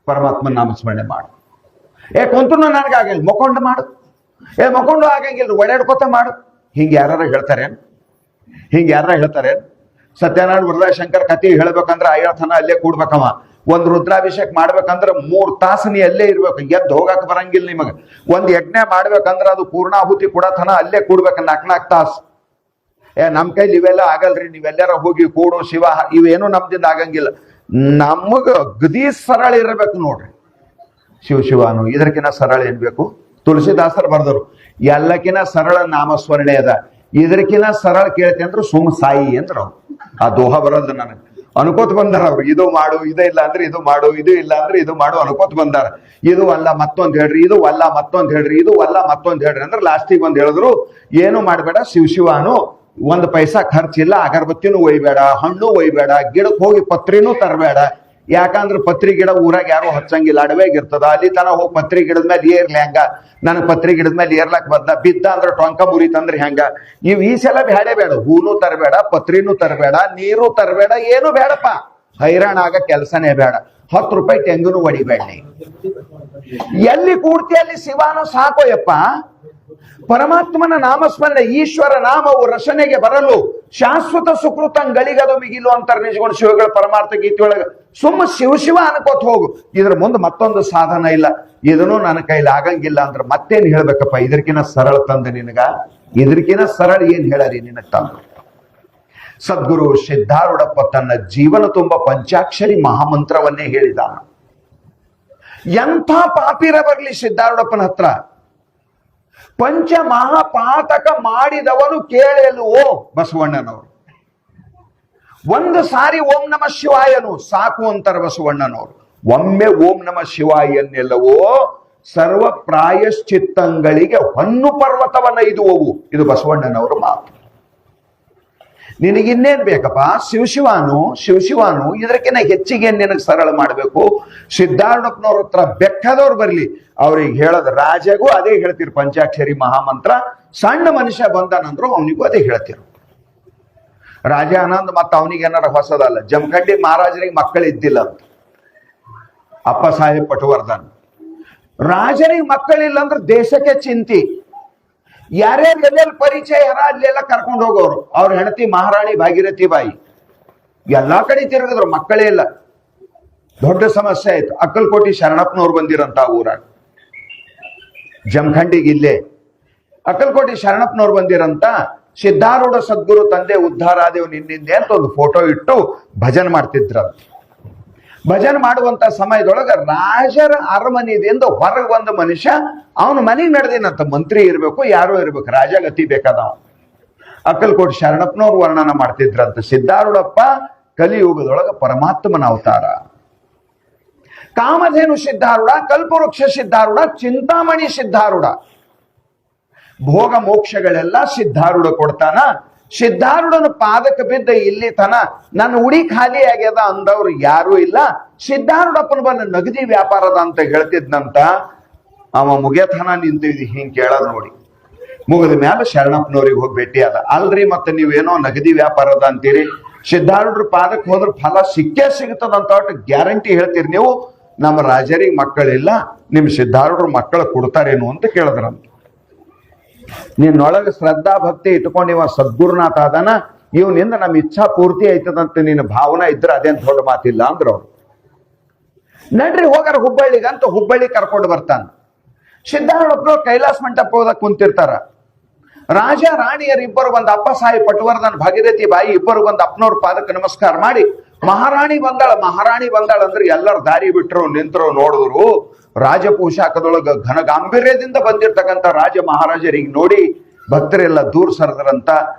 ಪರಮಾತ್ಮ ನಾಮಸ್ಮರಣೆ ಮಾಡು. ಕುಂತನು ನನಗಾಗಲ್ಲ, ಮೊಕೊಂಡು ಮಾಡು. ಮೊಕೊಂಡು ಆಗಂಗಿಲ್ಲ, ಒಡ್ಯಾಡ್ಕೊತ ಮಾಡು. ಹಿಂಗೆ ಯಾರು ಹೇಳ್ತಾರೇನು? ಹಿಂಗೆ ಯಾರ ಹೇಳ್ತಾರೆ? ಸತ್ಯನಾರಾಯಣ ವರದಾಶಂಕರ್ ಕಥೆ ಹೇಳ್ಬೇಕಂದ್ರೆ ಆಯಥನ ಅಲ್ಲೇ ಕೂಡ್ಬೇಕವ. ಒಂದ್ ರುದ್ರಾಭಿಷೇಕ ಮಾಡ್ಬೇಕಂದ್ರೆ 3 ತಾಸು ನೀ ಅಲ್ಲೇ ಇರ್ಬೇಕು, ಎದ್ದು ಹೋಗಕ್ ಬರಂಗಿಲ್ಲ ನಿಮಗ. ಒಂದ್ ಯಜ್ಞ ಮಾಡ್ಬೇಕಂದ್ರ ಅದು ಪೂರ್ಣಾಹುತಿ ಕೊಡತನ ಅಲ್ಲೇ ಕೂಡ್ಬೇಕ 4 ತಾಸು. ನಮ್ ಕೈಲಿ ಇವೆಲ್ಲ ಆಗಲ್ರಿ, ನೀವೆಲ್ಲಾರ ಹೋಗಿ ಕೂಡು ಶಿವ ಇವೇನು ನಮ್ದಿಂದ ಆಗಂಗಿಲ್ಲ. ನಮಗ ಗದಿ ಸರಳ ಇರಬೇಕು ನೋಡ್ರಿ. ಶಿವನು ಇದಕ್ಕಿನ್ನ ಸರಳ ಏನ್ ಬೇಕು? ತುಳಸಿದಾಸರು ಬರ್ದರು, ಎಲ್ಲಕ್ಕಿನ್ನ ಸರಳ ನಾಮಸ್ಮರಣೆ ಅದ, ಇದಕ್ಕಿನ್ನ ಸರಳ ಕೇಳ್ತಿ ಅಂದ್ರು ಸುಮ್ ಸಾಯಿ ಅಂದ್ರ ಅವ್ರು. ಆ ದೋಹ ಬರೋದು ನನಗೆ ಅನ್ಕೋತ ಬಂದಾರ ಅವ್ರು. ಇದು ಮಾಡು, ಇದೇ ಇಲ್ಲ ಅಂದ್ರೆ ಇದು ಮಾಡು, ಇದು ಇಲ್ಲ ಅಂದ್ರೆ ಇದು ಮಾಡು ಅನ್ಕೋತ ಬಂದಾರ. ಇದು ಅಲ್ಲ ಮತ್ತೊಂದ್ ಹೇಳ್ರಿ, ಇದು ಅಲ್ಲ ಮತ್ತೊಂದ್ ಹೇಳ್ರಿ, ಇದು ಅಲ್ಲ ಮತ್ತೊಂದ್ ಹೇಳ್ರಿ ಅಂದ್ರೆ ಲಾಸ್ಟಿಗೆ ಒಂದ್ ಹೇಳಿದ್ರು, ಏನು ಮಾಡ್ಬೇಡ ಶಿವನು, 1 ಪೈಸಾ ಖರ್ಚಿಲ್ಲ, ಅಗರಬತ್ತಿನೂ ಒಯ್ಬೇಡ, ಹಣ್ಣು ಒಯ್ಬೇಡ, ಗಿಡಕ್ಕೆ ಹೋಗಿ ಪತ್ರಿನೂ ತರಬೇಡ. ಯಾಕಂದ್ರೆ ಪತ್ರಿ ಗಿಡ ಊರಾಗ ಯಾರು ಹಚ್ಚಂಗಿಲ್ಲ, ಅಡವೆಗೆ ಇರ್ತದ. ಅಲ್ಲಿ ತನ ಹೋಗಿ ಪತ್ರಿ ಗಿಡದ ಮೇಲೆ ಏರ್ಲಿ ಹೆಂಗ? ನನಗೆ ಪತ್ರಿ ಗಿಡದ ಮೇಲೆ ಏರ್ಲಾಕ್ ಬಿದ್ದ ಅಂದ್ರೆ ಟೊಂಕ ಮುರಿತಂದ್ರೆ ಹೆಂಗ? ಈ ಸಲ ಬೇಡೇ ಬೇಡ, ಹೂನು ತರಬೇಡ, ಪತ್ರಿನೂ ತರಬೇಡ, ನೀರು ತರಬೇಡ, ಏನು ಬೇಡಪ್ಪ. ಹೈರಾಣ ಆಗ ಕೆಲಸನೇ ಬೇಡ. 10 ರೂಪಾಯಿ ತೆಂಗುನು ಹೊಡಿಬೇಡ. ಎಲ್ಲಿ ಕೂಡ್ತಿ ಅಲ್ಲಿ ಶಿವಾನು ಸಾಕೋಯಪ್ಪ. ಪರಮಾತ್ಮನ ನಾಮಸ್ಮರಣೆ, ಈಶ್ವರ ನಾಮವು ರಚನೆಗೆ ಬರಲು ಶಾಶ್ವತ ಸುಕೃತಂಗಳಿಗದು ಮಿಗಿಲು ಅಂತಾರೆ ನಿಜಗೊಂಡು ಶಿವಗಳ ಪರಮಾರ್ಥ ಗೀತೆಯೊಳಗ. ಸುಮ್ಮ ಶಿವ ಅನ್ಕೋತ ಹೋಗು, ಇದ್ರ ಮುಂದೆ ಮತ್ತೊಂದು ಸಾಧನ ಇಲ್ಲ, ಇದನ್ನು ನನ್ನ ಕೈಲಿ ಆಗಂಗಿಲ್ಲ ಅಂದ್ರೆ ಮತ್ತೇನ್ ಹೇಳ್ಬೇಕಪ್ಪ? ಇದಕ್ಕಿನ ಸರಳ ತಂದ ನಿನಗ, ಇದಕ್ಕಿನ ಸರಳ ಏನ್ ಹೇಳರಿ ನಿನಗ ತಂದ? ಸದ್ಗುರು ಸಿದ್ಧಾರೂಢಪ್ಪ ತನ್ನ ಜೀವನ ತುಂಬ ಪಂಚಾಕ್ಷರಿ ಮಹಾಮಂತ್ರವನ್ನೇ ಹೇಳಿದಾನ. ಎಂಥ ಪಾಪಿರ ಬರ್ಲಿ ಸಿದ್ಧಾರೂಢಪ್ಪನ ಹತ್ರ, ಪಂಚ ಮಹಾಪಾತಕ ಮಾಡಿದವನು ಕೇಳಲು ಬಸವಣ್ಣನವರು. 1 ಸಾರಿ ಓಂ ನಮ ಶಿವಾಯನು ಸಾಕು ಅಂತಾರೆ ಬಸವಣ್ಣನವರು. ಒಮ್ಮೆ ಓಂ ನಮ ಶಿವಾಯನ್ನೆಲ್ಲವೋ ಸರ್ವ ಪ್ರಾಯಶ್ಚಿತ್ತಂಗಳಿಗೆ ಹೊನ್ನು ಪರ್ವತವನ್ನ ಇದುವವು. ಇದು ಬಸವಣ್ಣನವರು ಮಾತು. ನಿನಗಿನ್ನೇನ್ ಬೇಕಪ್ಪ? ಶಿವಶಿವಾನು ಇದಕ್ಕಿಂತ ಹೆಚ್ಚಿಗೆ ನಿನಗೆ ಸರಳ ಮಾಡ್ಬೇಕು. ಸಿದ್ಧಾರೂಢಪ್ಪನವ್ರ ಹತ್ರ ಬೆಕ್ಕದವ್ರು ಬರ್ಲಿ, ಅವ್ರಿಗೆ ಹೇಳೋದು ರಾಜಗೂ ಅದೇ ಹೇಳ್ತಿರು, ಪಂಚಾಕ್ಷರಿ ಮಹಾಮಂತ್ರ. ಸಣ್ಣ ಮನುಷ್ಯ ಬಂದಾನಂದ್ರು ಅವನಿಗೂ ಅದೇ ಹೇಳ್ತಿರು. ರಾಜ ಆನಂದ್ ಮತ್ತ ಅವನಿಗೆ ಏನಾರ ಹೊಸದಲ್ಲ. ಜಮಖಂಡಿ ಮಹಾರಾಜರಿಗೆ ಮಕ್ಕಳು ಇದ್ದಿಲ್ಲ ಅಂತ ಅಪ್ಪ ಸಾಹೇಬ್ ಪಟವರ್ಧನ್. ರಾಜರಿಗೆ ಮಕ್ಕಳಿಲ್ಲ ಅಂದ್ರೆ ದೇಶಕ್ಕೆ ಚಿಂತಿ. ಯಾರ್ಯಾರು ಎಲ್ಲೆಲ್ಲಿ ಪರಿಚಯ ಯಾರ ಅಲ್ಲೆಲ್ಲ ಕರ್ಕೊಂಡು ಹೋಗೋರು. ಅವ್ರ ಹೆಂಡತಿ ಮಹಾರಾಣಿ ಭಾಗೀರಥಿ ಬಾಯಿ ಎಲ್ಲಾ ಕಡೆ ತಿರುಗಿದ್ರು, ಮಕ್ಕಳೇ ಇಲ್ಲ. ದೊಡ್ಡ ಸಮಸ್ಯೆ ಆಯ್ತು. ಅಕ್ಕಲಕೋಟಿ ಶರಣಪ್ಪನವ್ರು ಬಂದಿರಂತ ಊರಾಗ, ಜಮಖಂಡಿಗೆ ಇಲ್ಲೇ ಅಕ್ಕಲಕೋಟಿ ಶರಣಪ್ಪನವ್ರು ಬಂದಿರಂತ. ಸಿದ್ಧಾರೂಢ ಸದ್ಗುರು ತಂದೆ ಉದ್ಧಾರ ಆದೇವ್ ನಿನ್ನಿಂದೆ ಅಂತ ಒಂದು ಫೋಟೋ ಇಟ್ಟು ಭಜನ್ ಮಾಡ್ತಿದ್ರಂತ. ಭಜನ್ ಮಾಡುವಂತ ಸಮಯದೊಳಗ ರಾಜರ ಅರಮನೆಯಿಂದ ಹೊರಗೆ ಬಂದ ಮನುಷ್ಯ, ಅವನ ಮನೆಗೆ ನಡೆದಿನಂತ. ಮಂತ್ರಿ ಇರ್ಬೇಕು, ಯಾರೋ ಇರ್ಬೇಕು, ರಾಜಗತಿ ಬೇಕಾದವ. ಅಕ್ಕಲಕೋಟಿ ಶರಣಪ್ಪನವ್ರು ವರ್ಣನ ಮಾಡ್ತಿದ್ರಂತ. ಸಿದ್ಧಾರೂಢಪ್ಪ ಕಲಿಯುಗದೊಳಗ ಪರಮಾತ್ಮನ ಅವತಾರ. ಕಾಮಧೇನು ಸಿದ್ಧಾರೂಢ, ಕಲ್ಪವೃಕ್ಷ ಸಿದ್ಧಾರೂಢ, ಚಿಂತಾಮಣಿ ಸಿದ್ಧಾರೂಢ. ಭೋಗ ಮೋಕ್ಷಗಳೆಲ್ಲ ಸಿದ್ಧಾರೂಢ ಕೊಡ್ತಾನ. ಸಿದ್ಧಾರೂಢನ ಪಾದಕ್ಕೆ ಬಿದ್ದ ಇಲ್ಲಿ ತನ ನನ್ನ ಉಡಿ ಖಾಲಿ ಆಗ್ಯದ ಅಂದವ್ರು ಯಾರೂ ಇಲ್ಲ. ಸಿದ್ಧಾರೂಢಪ್ಪನ ಬಂದ ನಗದಿ ವ್ಯಾಪಾರದ ಅಂತ ಹೇಳ್ತಿದ್ನಂತ. ಅವ ಮುಗಿಯತನ ನಿಂತಿದ್ವಿ ಹಿಂಗ್ ಕೇಳೋದ್ ನೋಡಿ. ಮುಗಿದ ಮ್ಯಾಲ ಶರಣಪ್ಪನವ್ರಿಗೆ ಹೋಗಿ ಭೇಟಿ ಅದ. ಅಲ್ರಿ ಮತ್ತೆ ನೀವೇನೋ ನಗದಿ ವ್ಯಾಪಾರದ ಅಂತೀರಿ, ಸಿದ್ಧಾರೂಢರ ಪಾದಕ್ಕೆ ಹೋದ್ರ ಫಲ ಸಿಕ್ಕೇ ಸಿಗ್ತದಂತ ಒಟ್ಟು ಗ್ಯಾರಂಟಿ ಹೇಳ್ತೀರಿ ನೀವು. ನಮ್ಮ ರಾಜರಿಗೆ ಮಕ್ಕಳಿಲ್ಲ, ನಿಮ್ ಸಿದ್ಧಾರೂಢರ ಮಕ್ಕಳು ಕೊಡ್ತಾರೇನು ಅಂತ ಕೇಳಿದ್ರಂತ. ನಿನ್ನೊಳಗ ಶ್ರದ್ಧಾ ಭಕ್ತಿ ಇಟ್ಕೊಂಡಿವ ಸದ್ಗುರುನಾಥ ಅದಾನ, ಇವನಿಂದ ನಮ್ಮ ಇಚ್ಛಾ ಪೂರ್ತಿ ಆಯ್ತದಂತ ನಿನ್ನ ಭಾವನಾ ಇದ್ರೆ ಅದೇನ್ ದೊಡ್ಡ ಮಾತಿಲ್ಲ ಅಂದ್ರ ಅವ್ರು. ನಡ್ರಿ ಹೋಗಾರ ಹುಬ್ಬಳ್ಳಿಗಂತ ಹುಬ್ಬಳ್ಳಿ ಕರ್ಕೊಂಡು ಬರ್ತಾನ. ಸಿದ್ಧಾರೂಢಪ್ಪನವ್ರು ಕೈಲಾಸ ಮಂಟಪ ಹೋದಾಗ ಕುಂತಿರ್ತಾರ. ರಾಜ ರಾಣಿಯರ್ ಇಬ್ಬರು ಬಂದ, ಅಪ್ಪ ಸಾಹೇಬ್ ಪಟವರ್ಧನ್ ಭಾಗೀರಥಿ ಬಾಯಿ ಇಬ್ಬರು ಬಂದ ಅಪ್ಪನವ್ರ ಪಾದಕ್ಕೆ ನಮಸ್ಕಾರ ಮಾಡಿ, ಮಹಾರಾಣಿ ಬಂದಾಳ ಅಂದ್ರೆ ಎಲ್ಲರ ದಾರಿ ಬಿಟ್ರು, ನಿಂತರು, ನೋಡಿದ್ರು. ರಾಜ ಪೋಷಾಕದೊಳಗ ಘನ ಗಾಂಭೀರ್ಯದಿಂದ ಬಂದಿರ್ತಕ್ಕಂಥ ರಾಜ ಮಹಾರಾಜರಿಗೆ ನೋಡಿ ಭಕ್ತರೆಲ್ಲ ದೂರ ಸರದ್ರಂತ.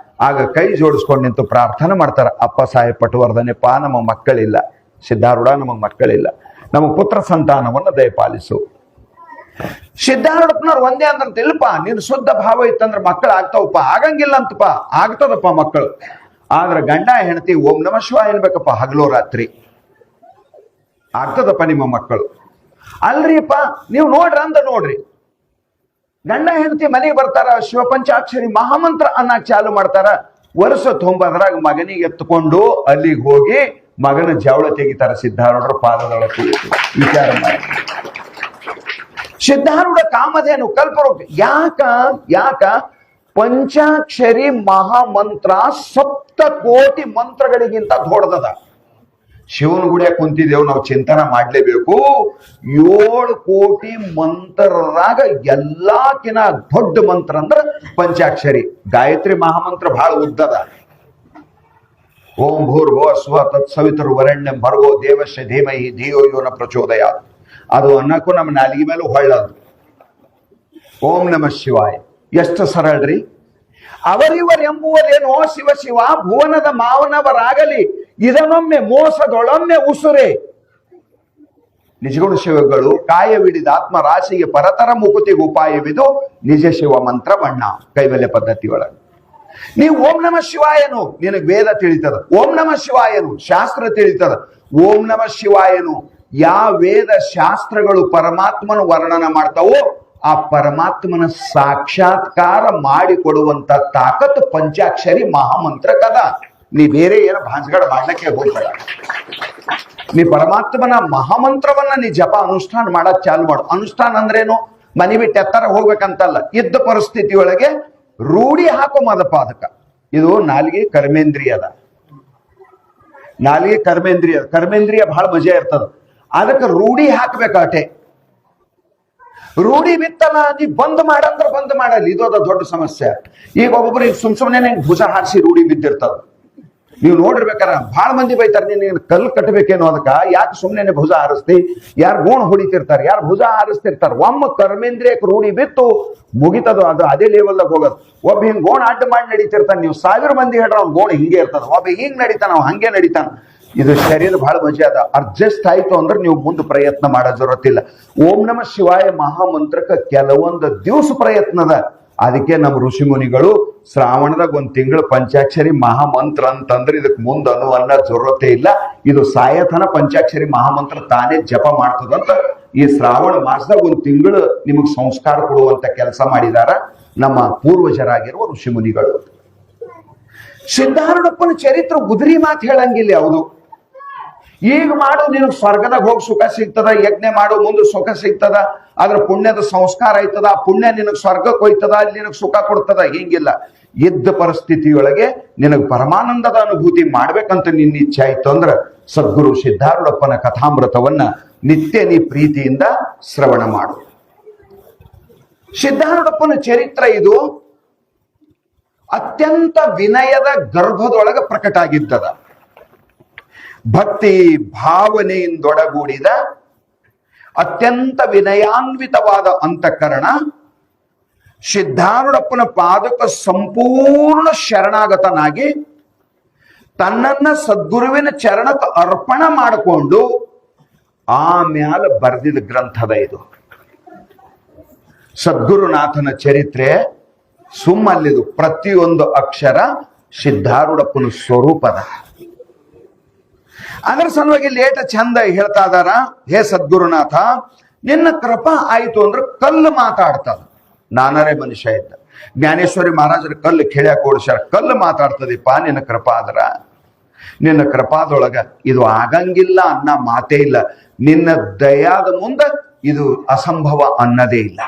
ಆಗ ಕೈ ಜೋಡಿಸ್ಕೊಂಡು ನಿಂತು ಪ್ರಾರ್ಥನೆ ಮಾಡ್ತಾರ, ಅಪ್ಪ ಸಾಹೇಬ್ ಪಟವರ್ಧನೆಪ್ಪ, ನಮ್ಮ ಮಕ್ಕಳಿಲ್ಲ, ಸಿದ್ಧಾರೂಢ ನಮಗ್ ಮಕ್ಕಳಿಲ್ಲ, ನಮ್ಮ ಪುತ್ರ ಸಂತಾನವನ್ನು ದಯಪಾಲಿಸು. ಸಿದ್ಧಾರೂಢಪ್ಪನವ್ರು ಒಂದೇ ಅಂದ್ರಂತ, ಇಲ್ಲಪ್ಪ ನೀನು ಶುದ್ಧ ಭಾವ ಇತ್ತಂದ್ರೆ ಮಕ್ಕಳು ಆಗ್ತಾವಪ್ಪ. ಆಗಂಗಿಲ್ಲ ಅಂತಪ್ಪ, ಆಗ್ತದಪ್ಪ ಮಕ್ಕಳು. ಆದ್ರೆ ಗಂಡ ಹೆಂಡತಿ ಓಂ ನಮ ಶಿವ ಏನ್ಬೇಕಪ್ಪ, ಹಗಲು ರಾತ್ರಿ ಆಗ್ತದಪ್ಪ ನಿಮ್ಮ ಮಕ್ಕಳು. ಅಲ್ರಿಪ್ಪ ನೀವು ನೋಡ್ರಿ, ಗಂಡ ಹೆಂಡತಿ ಮನೆಗೆ ಬರ್ತಾರ, ಶಿವಪಂಚಾಕ್ಷರಿ ಮಹಾಮಂತ್ರ ಅನ್ನಕ್ ಚಾಲು ಮಾಡ್ತಾರ. ವರ್ಷ 9 ಮಗನಿಗೆ ಎತ್ತುಕೊಂಡು ಅಲ್ಲಿಗೆ ಹೋಗಿ ಮಗನ ಜವಳ ತೆಗಿತಾರ. ಸಿದ್ಧಾರೂಢರ ಪಾದದೊಳಗೆ ವಿಚಾರ ಮಾಡಿ. ಸಿದ್ಧಾರೂಢ ಕಾಮಧೇನು ಕಲ್ಪವೃಕ್ಷ ಯಾಕ ಪಂಚಾಕ್ಷರಿ ಮಹಾಮಂತ್ರ 7 ಕೋಟಿ ಮಂತ್ರಗಳಿಗಿಂತ ದೊಡ್ಡದದ. ಶಿವನ ಗುಡಿಯಾಗ ಕುಂತಿದ್ದೇವು, ನಾವು ಚಿಂತನ ಮಾಡ್ಲೇಬೇಕು. 7 ಕೋಟಿ ಮಂತ್ರದಾಗ ಎಲ್ಲಾಕಿನ ದೊಡ್ಡ ಮಂತ್ರ ಅಂದ್ರ ಪಂಚಾಕ್ಷರಿ. ಗಾಯತ್ರಿ ಮಹಾಮಂತ್ರ ಬಹಳ ಉದ್ದದ. ಓಂ ಭೂರ್ಭುವ ಸ್ವ ತತ್ಸವಿತರು ವರೆಣ್ಯಂ ಭರ್ಗೋ ದೇವಶ್ಯ ಧೀಮಹಿ ಧಿಯೋ ಯೋ ನ ಪ್ರಚೋದಯಾತ್. ಅದು ಅನ್ನಕ್ಕೂ ನಮ್ಮ ನಾಲಿಗೆ ಮೇಲೂ ಹೊಳ್ಳದು. ಓಂ ನಮಃ ಶಿವಾಯ. ಎಷ್ಟು ಸರಳ್ರಿ. ಅವರಿವರೆಂಬುವುದೇನೋ ಶಿವ ಶಿವ ಭುವನದ ಮಾವನವರಾಗಲಿ, ಇದನ್ನೊಮ್ಮೆ ಮೋಸದೊಳೊಮ್ಮೆ ಉಸುರೆ. ನಿಜಗುಣ ಶಿವಗಳು ಕಾಯವಿಡಿದ ಆತ್ಮರಾಶಿಗೆ ಪರತರ ಮುಕುತಿಗೆ ಉಪಾಯವಿದು ನಿಜ ಶಿವ ಮಂತ್ರ ಬಣ್ಣ. ಕೈವಲ್ಯ ಪದ್ಧತಿ ಒಳಗೆ ನೀವು ಓಂ ನಮಃ ಶಿವಾಯನು, ನಿನಗೆ ವೇದ ತಿಳಿತದ. ಓಂ ನಮಃ ಶಿವಾಯನು ಶಾಸ್ತ್ರ ತಿಳಿತದ. ಓಂ ನಮಃ ಶಿವಾಯನು ಯಾವ ವೇದ ಶಾಸ್ತ್ರಗಳು ಪರಮಾತ್ಮನ ವರ್ಣನ ಮಾಡ್ತಾವೋ ಆ ಪರಮಾತ್ಮನ ಸಾಕ್ಷಾತ್ಕಾರ ಮಾಡಿಕೊಡುವಂತ ತಾಕತ್ತು ಪಂಚಾಕ್ಷರಿ ಮಹಾಮಂತ್ರಕ್ಕದ. ನೀ ಬೇರೆ ಏನೋ ಭಾಂಸ್ಗಡ ಮಾಡ್ಲಿಕ್ಕೆ ಹೋಗ್ಬೇಡ. ನೀ ಪರಮಾತ್ಮನ ಮಹಾಮಂತ್ರವನ್ನ ನೀ ಜಪ ಅನುಷ್ಠಾನ ಮಾಡಕ್ ಚಾಲು ಮಾಡು. ಅನುಷ್ಠಾನ ಅಂದ್ರೇನು? ಮನೆ ಬಿಟ್ಟು ಎತ್ತರ ಹೋಗ್ಬೇಕಂತಲ್ಲ, ಇದ್ದ ಪರಿಸ್ಥಿತಿ ಒಳಗೆ ರೂಢಿ ಹಾಕೋ ಮದಪಾದಕ. ಇದು ನಾಲಿಗೆ ಕರ್ಮೇಂದ್ರಿಯದ. ನಾಲಿಗೆ ಕರ್ಮೇಂದ್ರಿಯ ಬಹಳ ಮಜಾ ಇರ್ತದ. ಅದಕ್ಕೆ ರೂಢಿ ಹಾಕ್ಬೇಕಾಟೆ. ರೂಢಿ ಬಿತ್ತಲ್ಲ, ನೀ ಬಂದ್ ಮಾಡಂದ್ರ ಬಂದ್ ಮಾಡಲ್ಲ. ಇದೋದ ದೊಡ್ಡ ಸಮಸ್ಯೆ. ಈಗ ಒಬ್ಬೊಬ್ರಿಗೆ ಸುಮ್ನೆ ಭುಜ ಹಾರಿಸಿ ರೂಢಿ ಬಿದ್ದಿರ್ತದ. ನೀವು ನೋಡಿರ್ಬೇಕಾರ ಬಹಳ ಮಂದಿ ಬೈತಾರೆ, ನೀನು ಕಲ್ಲು ಕಟ್ಟಬೇಕೇನೋ ಅದಕ್ಕ, ಯಾಕೆ ಸುಮ್ಮನೆ ಭುಜ ಹಾರಿಸ್ತಿ, ಯಾರು ಗೋಣ ಹೊಡಿತಿರ್ತಾರೆ, ಯಾರು ಭುಜ ಹಾರಿಸ್ತಿರ್ತಾರೆ. ಒಮ್ಮ ಕರ್ಮೇಂದ್ರಿಯಕ್ಕೆ ರೂಢಿ ಬಿತ್ತು ಮುಗಿತದ, ಅದು ಅದೇ ಲೆವೆಲ್ದಾಗ ಹೋಗೋದು. ಒಬ್ಬ ಹಿಂಗ್ ಗೋಣ ಅಡ್ಡ ಮಾಡಿ ನಡೀತಿರ್ತಾನೆ. ನೀವು 1000 ಮಂದಿ ಹೇಳ್ರ ಅವ್ನ ಗೋಣ ಹಿಂಗೆ ಇರ್ತದ. ಒಬ್ಬ ಹಿಂಗ್ ನಡೀತಾನ, ಅವ್ ಹಂಗೆ ನಡೀತಾನ. ಇದು ಶರೀರ ಬಹಳ ಮಜಾ ಅದ. ಅಡ್ಜಸ್ಟ್ ಆಯ್ತು ಅಂದ್ರೆ ನೀವು ಮುಂದೆ ಪ್ರಯತ್ನ ಮಾಡೋ ಜರೂರತ್ತಿಲ್ಲ. ಓಂ ನಮಃ ಶಿವಾಯ ಮಹಾಮಂತ್ರಕ್ಕೆ ಕೆಲವೊಂದು ದಿವಸ ಪ್ರಯತ್ನದ. ಅದಕ್ಕೆ ನಮ್ಮ ಋಷಿ ಮುನಿಗಳು ಶ್ರಾವಣದಾಗ 1 ತಿಂಗಳು ಪಂಚಾಕ್ಷರಿ ಮಹಾಮಂತ್ರ ಅಂತಂದ್ರೆ ಇದಕ್ಕೆ ಮುಂದೆ ಅನ್ನೋ ಜರೂರತೆ ಇಲ್ಲ. ಇದು ಸಾಯತನ ಪಂಚಾಕ್ಷರಿ ಮಹಾಮಂತ್ರ ತಾನೇ ಜಪ ಮಾಡ್ತದಂತ ಈ ಶ್ರಾವಣ ಮಾಸದಾಗ 1 ತಿಂಗಳು ನಿಮಗೆ ಸಂಸ್ಕಾರ ಕೊಡುವಂತ ಕೆಲಸ ಮಾಡಿದಾರ ನಮ್ಮ ಪೂರ್ವಜರಾಗಿರುವ ಋಷಿ ಮುನಿಗಳು. ಸಿದ್ಧಾರೂಢಪ್ಪನ ಚರಿತ್ರೆ ಗುದರಿ ಮಾತು ಹೇಳಂಗಿಲ್ಲ ಯಾವುದು. ಈಗ ಮಾಡು ನಿನಗೆ ಸ್ವರ್ಗದಾಗ ಹೋಗಿ ಸುಖ ಸಿಗ್ತದ, ಯಜ್ಞ ಮಾಡು ಮುಂದೆ ಸುಖ ಸಿಗ್ತದ, ಅದ್ರ ಪುಣ್ಯದ ಸಂಸ್ಕಾರ ಆಯ್ತದ, ಆ ಪುಣ್ಯ ನಿನಗೆ ಸ್ವರ್ಗಕ್ಕೆ ಹೋಯ್ತದ, ಅಲ್ಲಿ ನಿನಗೆ ಸುಖ ಕೊಡ್ತದ. ಹಿಂಗಿಲ್ಲ. ಇದ್ದ ಪರಿಸ್ಥಿತಿಯೊಳಗೆ ನಿನಗೆ ಪರಮಾನಂದದ ಅನುಭೂತಿ ಮಾಡ್ಬೇಕಂತ ನಿನ್ನ ಇಚ್ಛೆ ಆಯ್ತು ಅಂದ್ರೆ ಸದ್ಗುರು ಸಿದ್ಧಾರೂಢಪ್ಪನ ಕಥಾಮೃತವನ್ನ ನಿತ್ಯ ನೀ ಪ್ರೀತಿಯಿಂದ ಶ್ರವಣ ಮಾಡು. ಸಿದ್ಧಾರೂಢಪ್ಪನ ಚರಿತ್ರೆ ಇದು ಅತ್ಯಂತ ವಿನಯದ ಗರ್ಭದೊಳಗೆ ಪ್ರಕಟ ಆಗಿದ್ದದ. ಭಕ್ತಿ ಭಾವನೆಯಿಂದೊಡಗೂಡಿದ ಅತ್ಯಂತ ವಿನಯಾನ್ವಿತವಾದ ಅಂತಃಕರಣ. ಸಿದ್ಧಾರೂಢಪ್ಪನ ಪಾದಕ ಸಂಪೂರ್ಣ ಶರಣಾಗತನಾಗಿ ತನ್ನನ್ನ ಸದ್ಗುರುವಿನ ಚರಣಕ್ಕೆ ಅರ್ಪಣ ಮಾಡಿಕೊಂಡು ಆಮ್ಯಾಲ ಬರೆದಿದ್ದ ಗ್ರಂಥದ ಇದು. ಸದ್ಗುರುನಾಥನ ಚರಿತ್ರೆ ಸುಮ್ಮಲ್ಲಿದು. ಪ್ರತಿಯೊಂದು ಅಕ್ಷರ ಸಿದ್ಧಾರೂಢಪ್ಪನ ಸ್ವರೂಪದ. ಅದರ ಸಲುವಾಗಿ ಲೇಟ ಚಂದ ಹೇಳ್ತಾ ಇದಾರ, ಹೇ ಸದ್ಗುರುನಾಥ, ನಿನ್ನ ಕೃಪಾ ಆಯ್ತು ಅಂದ್ರೆ ಕಲ್ಲು ಮಾತಾಡ್ತದ. ನಾನರೇ ಮನುಷ್ಯ ಇದ್ದ. ಜ್ಞಾನೇಶ್ವರಿ ಮಹಾರಾಜರ ಕಲ್ಲು ಕೇಳ್ಯಾಕ ಓಡಿಸ್ಯಾರ. ಕಲ್ಲು ಮಾತಾಡ್ತದಿಪ್ಪ ನಿನ್ನ ಕೃಪಾ ಆದ್ರ. ನಿನ್ನ ಕೃಪಾದೊಳಗ ಇದು ಆಗಂಗಿಲ್ಲ ಅನ್ನ ಮಾತೇ ಇಲ್ಲ. ನಿನ್ನ ದಯಾದ ಮುಂದೆ ಇದು ಅಸಂಭವ ಅನ್ನದೇ ಇಲ್ಲ.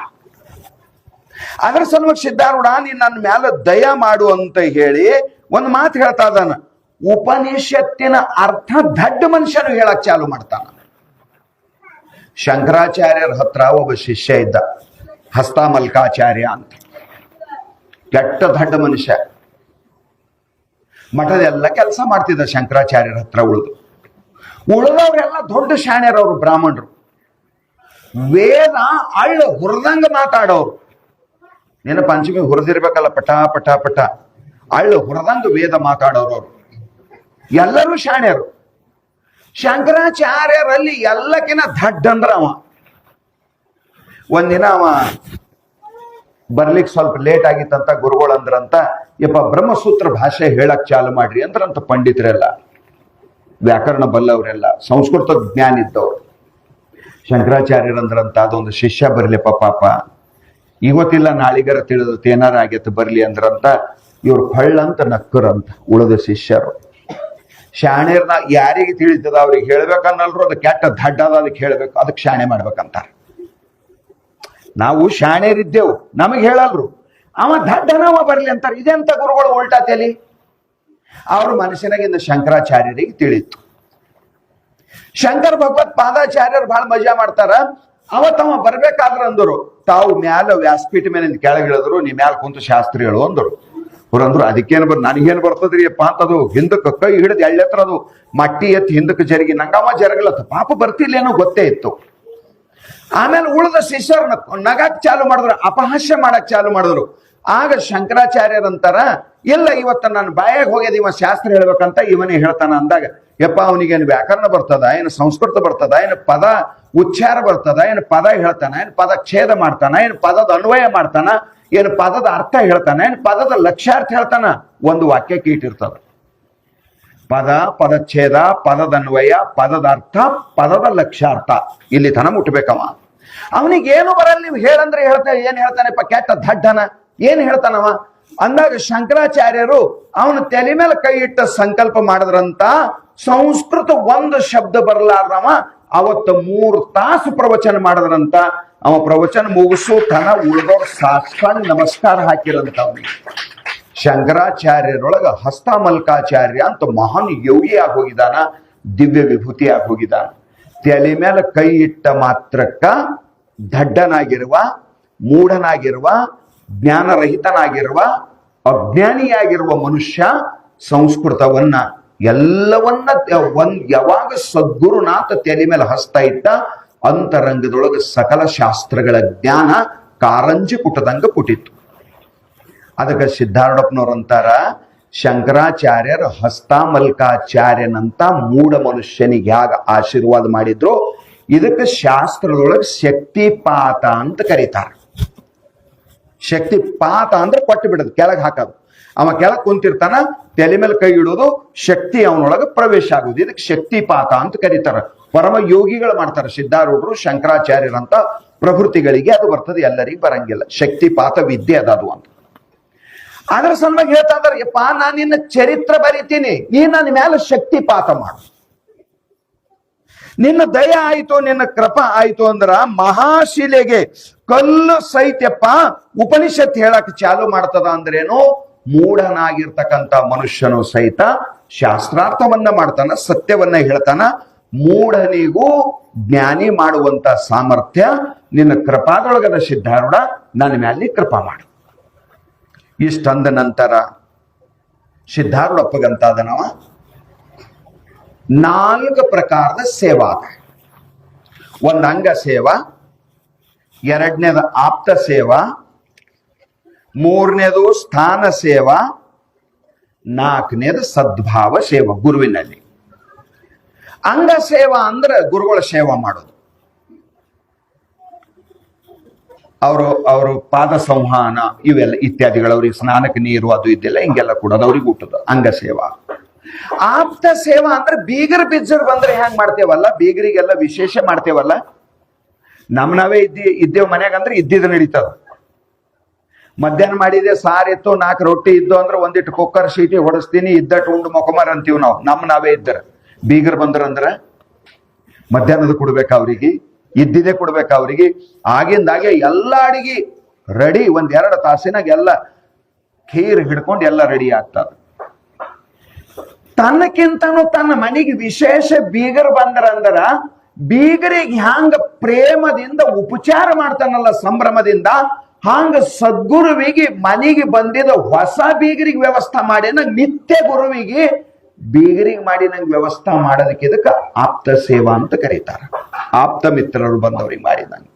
ಅದರ ಸಲುವಾಗಿ ಸಿದ್ಧಾರೂಢ ನೀನ್ ನನ್ನ ಮ್ಯಾಲ ದಯ ಮಾಡು ಅಂತ ಹೇಳಿ ಒಂದು ಮಾತು ಹೇಳ್ತಾ ಇದ್ದಾನ. ಉಪನಿಷತ್ತಿನ ಅರ್ಥ ದಡ್ಡ ಮನುಷ್ಯನು ಹೇಳಕ್ ಚಾಲು ಮಾಡ್ತಾನ. ಶಂಕರಾಚಾರ್ಯರ ಹತ್ರ ಒಬ್ಬ ಶಿಷ್ಯ ಇದ್ದ, ಹಸ್ತಮಲ್ಕಾಚಾರ್ಯ ಅಂತ. ಕೆಟ್ಟ ದಡ್ಡ ಮನುಷ್ಯ. ಮಠದ ಎಲ್ಲ ಕೆಲಸ ಮಾಡ್ತಿದ್ದ ಶಂಕರಾಚಾರ್ಯರ ಹತ್ರ. ಉಳಿದವ್ರೆಲ್ಲ ದೊಡ್ಡ ಶಾಣ್ಯರವ್ರು, ಬ್ರಾಹ್ಮಣರು. ವೇದ ಅಳ್ಳ ಹುರಿದಂಗ ಮಾತಾಡೋರು. ನಿನ್ನ ಪಂಚಮಿ ಹುರಿದಿರ್ಬೇಕಲ್ಲ, ಪಟ ಪಟ ಪಟ ಅಳ್ಳ ಹುರಿದಂಗ ವೇದ ಮಾತಾಡೋರು ಅವ್ರು. ಎಲ್ಲರೂ ಶಾಣ್ಯರು. ಶಂಕರಾಚಾರ್ಯರಲ್ಲಿ ಎಲ್ಲಕ್ಕಿಂತ ದಡ್ಡ ಅಂದ್ರ ಅವ. ಒಂದಿನ ಅವ ಬರ್ಲಿಕ್ಕೆ ಸ್ವಲ್ಪ ಲೇಟ್ ಆಗಿತ್ತಂತ ಗುರುಗಳು ಅಂದ್ರಂತ, ಯಪ್ಪ ಬ್ರಹ್ಮಸೂತ್ರ ಭಾಷೆ ಹೇಳಕ್ ಚಾಲು ಮಾಡ್ರಿ ಅಂದ್ರಂತ ಪಂಡಿತರೆಲ್ಲ, ವ್ಯಾಕರಣ ಬಲ್ಲವರೆಲ್ಲ, ಸಂಸ್ಕೃತ ಜ್ಞಾನ ಇದ್ದವ್ರು. ಶಂಕರಾಚಾರ್ಯರಂದ್ರಂತ ಅದೊಂದು ಶಿಷ್ಯ ಬರ್ಲಿಪ್ಪ ಪಾಪ, ಇವತ್ತಿಲ್ಲ ನಾಳಿಗರ ತಿಳಿದತ್ ಏನಾರ ಆಗೈತೆ ಬರ್ಲಿ ಅಂದ್ರಂತ. ಇವ್ರು ಹೊಳ್ಳಂತ ನಕ್ಕರಂತ ಉಳಿದ ಶಿಷ್ಯರು. ಶಾಣೆರ್ನ ಯಾರಿಗೆ ತಿಳಿತದ ಅವ್ರಿಗೆ ಹೇಳ್ಬೇಕನ್ನಲ್ರು, ಅದು ಕೆಟ್ಟ ದಡ್ಡದ, ಅದಕ್ಕೆ ಹೇಳ್ಬೇಕು, ಅದಕ್ಕೆ ಶಾಣೆ ಮಾಡ್ಬೇಕಂತಾರ. ನಾವು ಶಾಣೆರಿದ್ದೆವು, ನಮಗೆ ಹೇಳಲ್ರು. ಅವ ದಡ್ಡನವ ಬರ್ಲಿ ಅಂತಾರೆ. ಇದೆಂತ ಗುರುಗಳು ಉಲ್ಟಾ ತಲಿ. ಅವ್ರ ಮನಸ್ಸಿನಾಗಿಂದ ಶಂಕರಾಚಾರ್ಯರಿಗೆ ತಿಳಿತು. ಶಂಕರ ಭಗವತ್ ಪಾದಾಚಾರ್ಯರು ಬಹಳ ಮಜಾ ಮಾಡ್ತಾರ. ಅವತ್ತವ ಬರ್ಬೇಕಾದ್ರ ಅಂದರು, ತಾವು ಮ್ಯಾಲ ವ್ಯಾಸಪೀಠ ಮೇಲೆ ಕೆಳಗಿಳಿದ್ರು, ನೀ ಮ್ಯಾಲ ಕುಂತು ಶಾಸ್ತ್ರಿ ಹೇಳು ಅಂದರು. ಅವ್ರಂದ್ರು ಅದಕ್ಕೇನು ನನಗೇನು ಬರ್ತದ್ರಿ ಅಪ್ಪ ಅಂತದು. ಹಿಂದಕ್ಕೆ ಕೈ ಹಿಡಿದು ಎಳ್ಳೆತ್ರ ಅದು ಮಟ್ಟಿ ಎತ್ತಿ ಹಿಂದಕ್ಕೆ ಜರುಗಿ ನಂಗವ ಜರಗಲತ್ತ. ಪಾಪ ಬರ್ತಿಲ್ಲೇನೋ ಗೊತ್ತೇ ಇತ್ತು. ಆಮೇಲೆ ಉಳಿದ ಶಿಷ್ಯರನ್ನ ನಗಾಕ್ ಚಾಲು ಮಾಡಿದ್ರು, ಅಪಹಾಸ್ಯ ಮಾಡಕ್ ಚಾಲು ಮಾಡಿದ್ರು. ಆಗ ಶಂಕರಾಚಾರ್ಯರಂತಾರ, ಇಲ್ಲ ಇವತ್ತ ನನ್ನ ಬಾಯಾಗ ಹೋಗ್ಯದ, ಇವ ಶಾಸ್ತ್ರ ಹೇಳ್ಬೇಕಂತ ಇವನೇ ಹೇಳ್ತಾನ ಅಂದಾಗ, ಯಪ್ಪ ಅವನಿಗೇನು ವ್ಯಾಕರಣ ಬರ್ತದ, ಏನು ಸಂಸ್ಕೃತ ಬರ್ತದ, ಏನು ಪದ ಉಚ್ಚಾರ ಬರ್ತದ, ಏನು ಪದ ಹೇಳ್ತಾನ, ಏನು ಪದ ಛೇದ ಮಾಡ್ತಾನ, ಏನು ಪದದ ಅನ್ವಯ ಮಾಡ್ತಾನ, ಏನು ಪದದ ಅರ್ಥ ಹೇಳ್ತಾನ, ಏನು ಪದದ ಲಕ್ಷ್ಯಾರ್ಥ ಹೇಳ್ತಾನ. ಒಂದು ವಾಕ್ಯಕ್ಕೆ ಇಟ್ಟಿರ್ತದ ಪದ, ಪದಚ್ಛೇದ, ಪದದನ್ವಯ, ಪದದ ಅರ್ಥ, ಪದದ ಲಕ್ಷ್ಯಾರ್ಥ. ಇಲ್ಲಿ ತನ ಮುಟ್ಬೇಕವ. ಅವನಿಗೆ ಏನು ಬರಲ್ಲ, ನೀವು ಹೇಳಂದ್ರೆ ಹೇಳ್ತಾನೆ. ಏನ್ ಹೇಳ್ತಾನೆಪ್ಪ ಕೆಟ್ಟ ದಡ್ಡನ, ಏನ್ ಹೇಳ್ತಾನವ ಅಂದಾಗ ಶಂಕರಾಚಾರ್ಯರು ಅವನ ತಲೆ ಮೇಲೆ ಕೈ ಇಟ್ಟ ಸಂಕಲ್ಪ ಮಾಡಿದ್ರಂತ. ಸಂಸ್ಕೃತ ಒಂದು ಶಬ್ದ ಬರಲಾರ್ದವ ಅವತ್ತು 3 ತಾಸು ಪ್ರವಚನ ಮಾಡಿದ್ರಂತ. ಅವ ಪ್ರವಚನ ಮುಗಿಸು ತನ ಉಳಿದವ್ರು ಸಾಷ್ಟಾಂಗ ನಮಸ್ಕಾರ ಹಾಕಿರಂತ. ಅವನಿಗೆ ಶಂಕರಾಚಾರ್ಯರೊಳಗ ಹಸ್ತಮಲ್ಕಾಚಾರ್ಯ ಅಂತ ಮಹಾನ್ ಯೋಗಿ ಆಗೋಗಿದಾನ, ದಿವ್ಯ ವಿಭೂತಿ ಆಗೋಗಿದಾನ. ತಲೆ ಮೇಲೆ ಕೈ ಇಟ್ಟ ಮಾತ್ರಕ್ಕ ದಡ್ಡನಾಗಿರುವ, ಮೂಢನಾಗಿರುವ, ಜ್ಞಾನರಹಿತನಾಗಿರುವ, ಅಜ್ಞಾನಿಯಾಗಿರುವ ಮನುಷ್ಯ ಸಂಸ್ಕೃತವನ್ನ ಎಲ್ಲವನ್ನ ಯಾವಾಗ ಸದ್ಗುರುನಾಥ ತಲೆ ಮೇಲೆ ಹಸ್ತ ಇಟ್ಟ, ಅಂತರಂಗದೊಳಗೆ ಸಕಲ ಶಾಸ್ತ್ರಗಳ ಜ್ಞಾನ ಕಾರಂಜಿ ಪುಟದಂಗ ಪುಟಿತ್ತು. ಅದಕ್ಕೆ ಸಿದ್ಧಾರೂಢಪ್ಪನವ್ರಂತಾರ, ಶಂಕರಾಚಾರ್ಯರ ಹಸ್ತಮಲ್ಕಾಚಾರ್ಯನಂತ ಮೂಢ ಮನುಷ್ಯನಿಗೆ ಯಾಗ ಆಶೀರ್ವಾದ ಮಾಡಿದ್ರು, ಇದಕ್ಕೆ ಶಾಸ್ತ್ರದೊಳಗೆ ಶಕ್ತಿಪಾತ ಅಂತ ಕರೀತಾರ. ಶಕ್ತಿಪಾತ ಅಂದ್ರೆ ಕೊಟ್ಟು ಬಿಡೋದು, ಕೆಳಗೆ ಹಾಕೋದು. ಅವ ಕೆಳಗೆ ಕುಂತಿರ್ತಾನ, ತಲೆ ಮೇಲೆ ಕೈ ಇಡೋದು, ಶಕ್ತಿ ಅವನೊಳಗೆ ಪ್ರವೇಶ ಆಗೋದು. ಇದಕ್ಕೆ ಶಕ್ತಿಪಾತ ಅಂತ ಕರೀತಾರ. ಪರಮ ಯೋಗಿಗಳು ಮಾಡ್ತಾರೆ. ಸಿದ್ಧಾರೂಢರು, ಶಂಕರಾಚಾರ್ಯರಂತ ಪ್ರವೃತ್ತಿಗಳಿಗೆ ಅದು ಬರ್ತದೆ, ಎಲ್ಲರಿಗೂ ಬರಂಗಿಲ್ಲ. ಶಕ್ತಿಪಾತ ವಿದ್ಯೆ ಅದು ಅಂತ. ಅದ್ರ ಸಲುವಾಗಿ ಹೇಳ್ತಾ ಇದಾರೆ, ಯಪ್ಪ ನಾನು ನಿನ್ನ ಚರಿತ್ರೆ ಬರೀತೀನಿ, ನೀ ನನ್ನ ಮೇಲೆ ಶಕ್ತಿಪಾತ ಮಾಡು. ನಿನ್ನ ದಯ ಆಯ್ತು, ನಿನ್ನ ಕೃಪಾ ಆಯ್ತು ಅಂದ್ರ ಮಹಾಶಿಲೆಗೆ ಕಲ್ಲು ಸೈತ್ಯಪ್ಪ ಉಪನಿಷತ್ ಹೇಳಕ್ ಚಾಲು ಮಾಡ್ತದ ಅಂದ್ರೇನು, ಮೂಢನಾಗಿರ್ತಕ್ಕಂಥ ಮನುಷ್ಯನು ಸಹಿತ ಶಾಸ್ತ್ರಾರ್ಥವನ್ನ ಮಾಡ್ತಾನ, ಸತ್ಯವನ್ನ ಹೇಳ್ತಾನ. ಮೂಢನಿಗೂ ಜ್ಞಾನಿ ಮಾಡುವಂತ ಸಾಮರ್ಥ್ಯ ನಿನ್ನ ಕೃಪಾದೊಳಗದ ಸಿದ್ಧಾರೂಢ, ನನ್ನ ಮ್ಯಾಲೆ ಕೃಪಾ ಮಾಡು. ಇಷ್ಟಂದ ನಂತರ ಸಿದ್ಧಾರೂಢಪ್ಪಗಂತಾದನವ 4 ಪ್ರಕಾರದ ಸೇವಾ ಅದ. ಒಂದು ಅಂಗ ಸೇವಾ, 2ನೇದು ಆಪ್ತ ಸೇವಾ, 3ನೇದು ಸ್ಥಾನ ಸೇವಾ, 4ನೇದು ಸದ್ಭಾವ ಸೇವಾ ಗುರುವಿನಲ್ಲಿ. ಅಂಗ ಸೇವಾ ಅಂದ್ರೆ ಗುರುಗಳ ಸೇವಾ ಮಾಡೋದು. ಅವರು ಪಾದ ಸಂವಹನ ಇವೆಲ್ಲ ಇತ್ಯಾದಿಗಳು, ಅವ್ರಿಗೆ ಸ್ನಾನಕ್ಕೆ ನೀರು ಅದು ಇದೆಲ್ಲ ಹಿಂಗೆಲ್ಲ ಕೊಡೋದು, ಅವ್ರಿಗೆ ಊಟದ ಅಂಗ ಸೇವಾ. ಆಪ್ತ ಸೇವಾ ಅಂದ್ರೆ ಬೀಗರ್ ಬಿಜ್ಜರ್ ಬಂದ್ರೆ ಹೆಂಗ್ ಮಾಡ್ತೇವಲ್ಲ, ಬೀಗರಿಗೆಲ್ಲ ವಿಶೇಷ ಮಾಡ್ತೇವಲ್ಲ, ನಾವೇ ಇದ್ದೇವ್ ಮನ್ಯಾಗ ಅಂದ್ರೆ ಇದ್ದಿದ್ದು ನಡೀತದ. ಮಧ್ಯಾಹ್ನ ಮಾಡಿದೆ ಸಾರ್ ಇತ್ತು, 4 ರೊಟ್ಟಿ ಇದ್ದು ಅಂದ್ರೆ ಒಂದಿಟ್ಟು ಕುಕ್ಕರ್ ಶೀಟಿ ಹೊಡಿಸ್ತೀನಿ, ಇದ್ದಟ್ಟು ಉಂಡು ಮೊಕಮಾರ್ ಅಂತೀವಿ ನಾವು. ನಾವೇ ಇದ್ದರ ಬೀಗರ್ ಬಂದ್ರಂದ್ರ ಮಧ್ಯಾಹ್ನದ ಕೊಡ್ಬೇಕ ಅವ್ರಿಗೆ, ಇದ್ದಿದೆ ಕೊಡ್ಬೇಕ ಅವ್ರಿಗೆ. ಆಗಿಂದಾಗೆ ಎಲ್ಲ ಅಡಿಗೆ ರೆಡಿ, 1-2 ತಾಸಿನಾಗ ಎಲ್ಲ ಖೀರ್ ಹಿಡ್ಕೊಂಡು ಎಲ್ಲ ರೆಡಿ ಆಗ್ತದ. ತನ್ನಕ್ಕಿಂತನೂ ತನ್ನ ಮನೆಗೆ ವಿಶೇಷ ಬೀಗರ್ ಬಂದ್ರಂದ್ರ ಬೀಗರಿಗೆ ಹ್ಯಾಂಗ ಪ್ರೇಮದಿಂದ ಉಪಚಾರ ಮಾಡ್ತಾನಲ್ಲ ಸಂಭ್ರಮದಿಂದ, ಹಾಂಗ ಸದ್ಗುರುವಿಗೆ ಮನೆಗೆ ಬಂದಿದ್ದ ಹೊಸ ಬೀಗರಿಗೆ ವ್ಯವಸ್ಥೆ ಮಾಡಿ ನಿತ್ಯ ಗುರುವಿಗೆ ಬೀಗರಿಗೆ ಮಾಡಿ ನಂಗೆ ವ್ಯವಸ್ಥೆ ಮಾಡೋದಕ್ಕೆ ಇದಕ್ಕೆ ಆಪ್ತ ಸೇವಾ ಅಂತ ಕರೀತಾರ. ಆಪ್ತ ಮಿತ್ರರು ಬಂದವ್ರಿಗೆ ಮಾಡಿದಂಗೆ.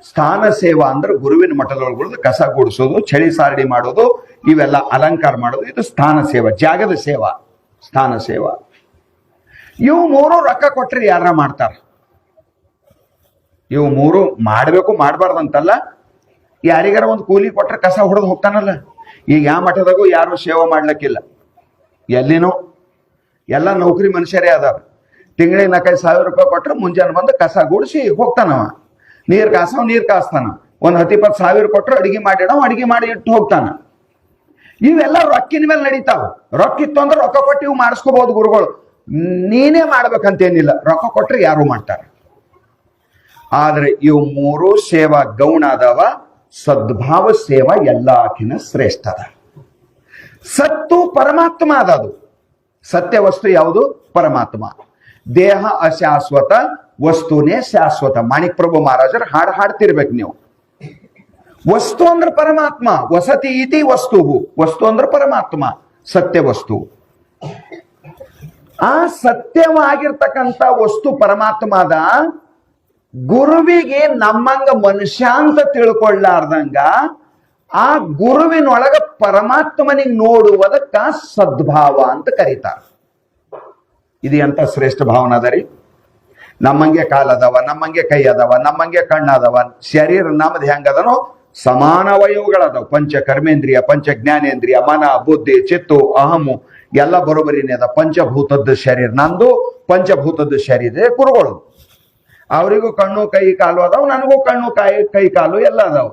ಸ್ಥಾನ ಸೇವಾ ಅಂದ್ರೆ ಗುರುವಿನ ಮಠದೊಳಗೆ ಕಸ ಗುಡಿಸೋದು, ಚಳಿ ಸಾರಡಿ ಮಾಡೋದು, ಇವೆಲ್ಲ ಅಲಂಕಾರ ಮಾಡೋದು, ಇದು ಸ್ಥಾನ ಸೇವಾ, ಜಾಗದ ಸೇವಾ, ಸ್ಥಾನ ಸೇವಾ. ಇವು 3 ರೊಕ್ಕ ಕೊಟ್ರೆ ಯಾರ ಮಾಡ್ತಾರ. ಇವು 3 ಮಾಡ್ಬೇಕು ಮಾಡಬಾರ್ದಂತಲ್ಲ, ಯಾರಿಗಾರ ಒಂದು ಕೂಲಿ ಕೊಟ್ರೆ ಕಸ ಹೊಡೆದು ಹೋಗ್ತಾನಲ್ಲ. ಈಗ ಯಾವ ಮಠದಾಗೂ ಯಾರು ಸೇವಾ ಮಾಡ್ಲಿಕ್ಕಿಲ್ಲ, ಎಲ್ಲಿನೋ ಎಲ್ಲ ನೌಕರಿ ಮನುಷ್ಯರೇ ಅದಾರ. ತಿಂಗಳಿಗೆ 4,000 ರೂಪಾಯಿ ಕೊಟ್ರೆ ಮುಂಜಾನೆ ಬಂದು ಕಸ ಗುಡಿಸಿ ಹೋಗ್ತಾನವ. ನೀರ್ ಕಾಸ್ತಾನ. ಒಂದು 10-20 ಸಾವಿರ ಕೊಟ್ರೆ ಅಡಿಗೆ ಅಡಿಗೆ ಮಾಡಿ ಇಟ್ಟು ಹೋಗ್ತಾನ. ಇವೆಲ್ಲ ರೊಕ್ಕಿನ ಮೇಲೆ ನಡೀತಾವ. ರೊಕ್ಕ ಇತ್ತು ಅಂದ್ರೆ ರೊಕ್ಕ ಕೊಟ್ಟು ಇವು ಮಾಡಿಸ್ಕೋಬಹುದು ಗುರುಗಳು. ನೀನೇ ಮಾಡ್ಬೇಕಂತೇನಿಲ್ಲ, ರೊಕ್ಕ ಕೊಟ್ರೆ ಯಾರು ಮಾಡ್ತಾರ. ಆದ್ರೆ ಇವು 3 ಸೇವಾ ಗೌಣ ಅದಾವ, ಸದ್ಭಾವ ಸೇವಾ ಎಲ್ಲಾಕಿನ ಶ್ರೇಷ್ಠದ. ಸತ್ತು ಪರಮಾತ್ಮ ಅದದು. ಸತ್ಯ ವಸ್ತು ಯಾವುದು? ಪರಮಾತ್ಮ. ದೇಹ ಅಶಾಶ್ವತ, ವಸ್ತುನೇ ಶಾಶ್ವತ. ಮಾಣಿಕ್ ಪ್ರಭು ಮಹಾರಾಜರು ಹಾಡ್ತಿರ್ಬೇಕು ನೀವು. ವಸ್ತು ಅಂದ್ರೆ ಪರಮಾತ್ಮ. ವಸತಿ ಇತಿ ವಸ್ತು. ವಸ್ತು ಅಂದ್ರೆ ಪರಮಾತ್ಮ, ಸತ್ಯ ವಸ್ತು. ಆ ಸತ್ಯವಾಗಿರ್ತಕ್ಕಂಥ ವಸ್ತು ಪರಮಾತ್ಮದ ಗುರುವಿಗೆ ನಮ್ಮಂಗ ಮನುಷ್ಯ ಅಂತ ತಿಳ್ಕೊಳ್ಳಾರ್ದಂಗ ಆ ಗುರುವಿನೊಳಗ ಪರಮಾತ್ಮನಿಗೆ ನೋಡುವುದಕ್ಕ ಸದ್ಭಾವ ಅಂತ ಕರೀತಾರೆ. ಇದು ಎಂತ ಶ್ರೇಷ್ಠ ಭಾವನ ಅದ ರೀ. ನಮ್ಮಂಗೆ ಕಾಲದವ, ನಮ್ಮಂಗೆ ಕೈ ಅದಾವ, ನಮ್ಮಂಗೆ ಕಣ್ಣದವ. ಶರೀರ ನಮ್ದು ಹೆಂಗದನೋ ಸಮಾನ ಅವಯವಗಳದಾವ. ಪಂಚ ಕರ್ಮೇಂದ್ರಿಯ, ಪಂಚ ಜ್ಞಾನೇಂದ್ರಿಯ, ಮನ, ಬುದ್ಧಿ, ಚಿತ್ತು, ಅಹಮು ಎಲ್ಲ ಬರೋಬರಿನೇ ಅದ. ಪಂಚಭೂತದ ಶರೀರ ನಂದು, ಪಂಚಭೂತದ ಶರೀರ ಕುರುಗಳು. ಅವರಿಗೂ ಕಣ್ಣು ಕೈ ಕಾಲು ಅದಾವ, ನನಗೂ ಕಣ್ಣು ಕೈ ಕಾಲು ಎಲ್ಲ ಅದಾವ.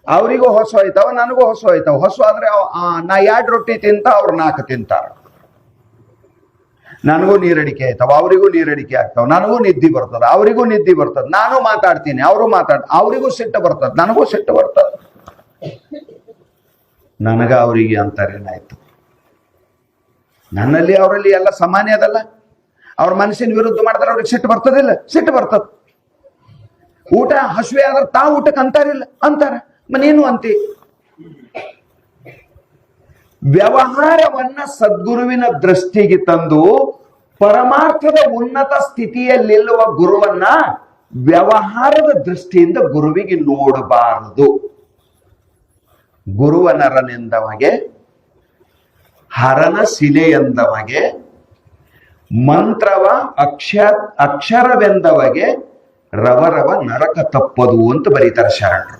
ಅವರಿಗೂ ಹೊಸ ಹೋಯ್ತಾವ, ನನಗೂ ಹೊಸ ಹೋಯ್ತಾವ. ಹೊಸ ಆದ್ರೆ ನಾ 2 ರೊಟ್ಟಿ ತಿಂತ, ಅವ್ರು 4 ತಿಂತಾರ. ನನಗೂ ನೀರಡಿಕೆ ಆಯ್ತಾವ, ಅವರಿಗೂ ನೀರಡಿಕೆ ಆಗ್ತಾವ. ನನಗೂ ನಿದ್ದೆ ಬರ್ತದ, ಅವರಿಗೂ ನಿದ್ದೆ ಬರ್ತದ. ನಾನು ಮಾತಾಡ್ತೀನಿ, ಅವರು ಅವರಿಗೂ ಸಿಟ್ಟು ಬರ್ತದ, ನನಗೂ ಸಿಟ್ಟು ಬರ್ತದ. ನನಗ ಅವರಿಗೆ ಅಂತಾರೇನಾಯ್ತು? ನನ್ನಲ್ಲಿ ಅವರಲ್ಲಿ ಎಲ್ಲ ಸಮಾನ ಅದಲ್ಲ. ಅವ್ರ ಮನಸ್ಸಿನ ವಿರುದ್ಧ ಮಾಡಿದ್ರೆ ಅವ್ರಿಗೆ ಸಿಟ್ಟು ಬರ್ತದಿಲ್ಲ? ಸಿಟ್ಟು ಬರ್ತದ. ಊಟ ಹಸುವೆ ಆದ್ರೆ ತಾವು ಊಟಕ್ಕೆ ಅಂತಾರಿಲ್ಲ? ಅಂತಾರ. ನೀನು ಅಂತಿ. ವ್ಯವಹಾರವನ್ನ ಸದ್ಗುರುವಿನ ದೃಷ್ಟಿಗೆ ತಂದು ಪರಮಾರ್ಥದ ಉನ್ನತ ಸ್ಥಿತಿಯಲ್ಲಿರುವ ಗುರುವನ್ನ ವ್ಯವಹಾರದ ದೃಷ್ಟಿಯಿಂದ ಗುರುವಿಗೆ ನೋಡಬಾರದು. ಗುರುವನರನೆಂದವಗೆ, ಹರನ ಶಿಲೆಯೆಂದವಗೆ, ಮಂತ್ರವ ಅಕ್ಷರವೆಂದವಗೆ ರವರವ ನರಕ ತಪ್ಪದು ಅಂತ ಬರೀತಾರೆ ಶರಣರು.